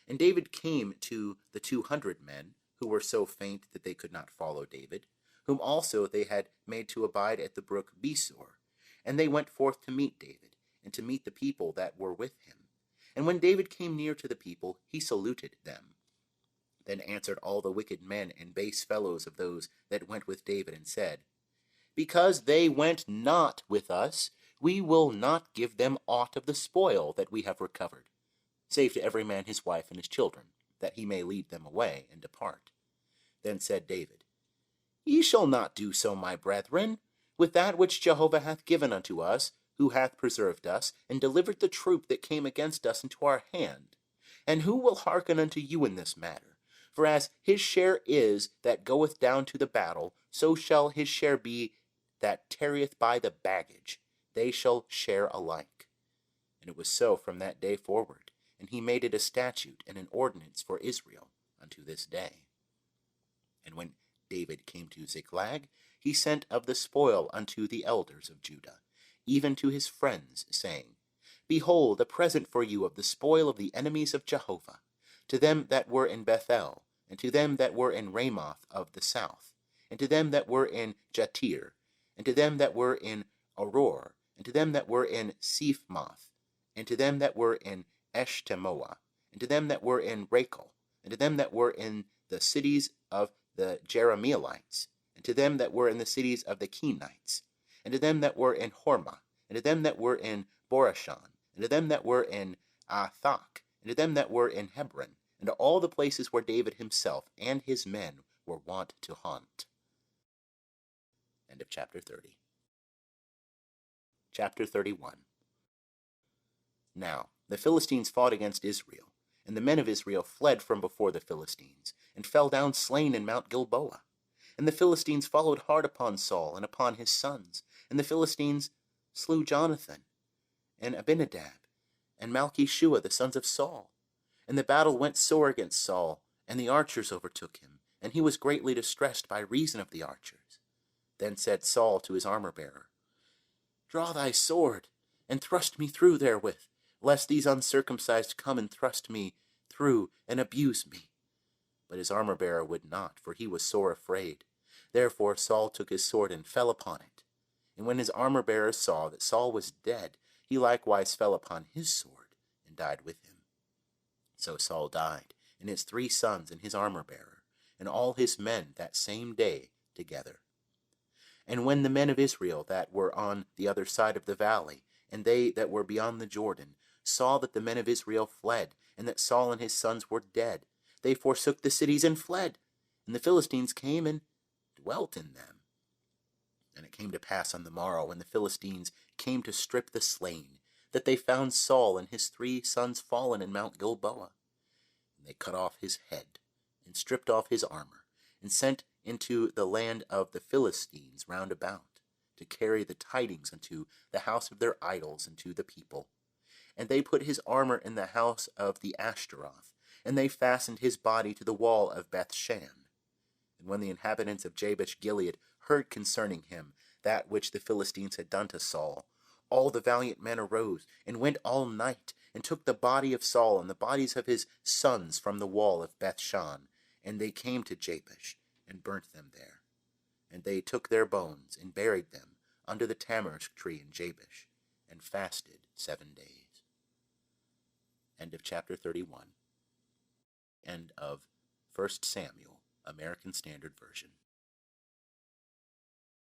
And David came to the 200 men, who were so faint that they could not follow David, whom also they had made to abide at the brook Besor. And they went forth to meet David, and to meet the people that were with him. And when David came near to the people, he saluted them. Then answered all the wicked men and base fellows of those that went with David, and said, Because they went not with us, we will not give them aught of the spoil that we have recovered, save to every man his wife and his children, that he may lead them away and depart. Then said David, Ye shall not do so, my brethren, with that which Jehovah hath given unto us, who hath preserved us, and delivered the troop that came against us into our hand. And who will hearken unto you in this matter? For as his share is that goeth down to the battle, so shall his share be that tarrieth by the baggage. They shall share alike. And it was so from that day forward, and he made it a statute and an ordinance for Israel unto this day. And when David came to Ziklag, he sent of the spoil unto the elders of Judah, even to his friends, saying, Behold, a present for you of the spoil of the enemies of Jehovah, to them that were in Bethel, and to them that were in Ramoth of the south, and to them that were in Jatir, and to them that were in Auror, and to them that were in Sephmoth, and to them that were in Eshtemoa, and to them that were in Rachel, and to them that were in the cities of the Jerahmeelites, and to them that were in the cities of the Kenites, and to them that were in Hormah, and to them that were in Borashan, and to them that were in Athach, and to them that were in Hebron, and to all the places where David himself and his men were wont to haunt. End of chapter 30. Chapter 31. Now the Philistines fought against Israel, and the men of Israel fled from before the Philistines, and fell down slain in Mount Gilboa. And the Philistines followed hard upon Saul and upon his sons, and the Philistines slew Jonathan, and Abinadab, and Malchishua, the sons of Saul. And the battle went sore against Saul, and the archers overtook him, and he was greatly distressed by reason of the archers. Then said Saul to his armor-bearer, Draw thy sword, and thrust me through therewith, lest these uncircumcised come and thrust me through and abuse me. But his armor-bearer would not, for he was sore afraid. Therefore Saul took his sword and fell upon it. And when his armor-bearer saw that Saul was dead, he likewise fell upon his sword, and died with him. So Saul died, and his 3 sons, and his armor-bearer, and all his men that same day together. And when the men of Israel that were on the other side of the valley, and they that were beyond the Jordan, saw that the men of Israel fled, and that Saul and his sons were dead, they forsook the cities and fled, and the Philistines came and dwelt in them. And it came to pass on the morrow, when the Philistines came to strip the slain, that they found Saul and his 3 sons fallen in Mount Gilboa. And they cut off his head, and stripped off his armor, and sent into the land of the Philistines round about, to carry the tidings unto the house of their idols and to the people. And they put his armor in the house of the Ashtaroth, and they fastened his body to the wall of Bethshan. And when the inhabitants of Jabesh Gilead heard concerning him that which the Philistines had done to Saul, all the valiant men arose, and went all night, and took the body of Saul and the bodies of his sons from the wall of Bethshan, and they came to Jabesh, and burnt them there. And they took their bones, and buried them under the tamarisk tree in Jabesh, and fasted 7 days. End of chapter 31. End of 1 Samuel, American Standard Version.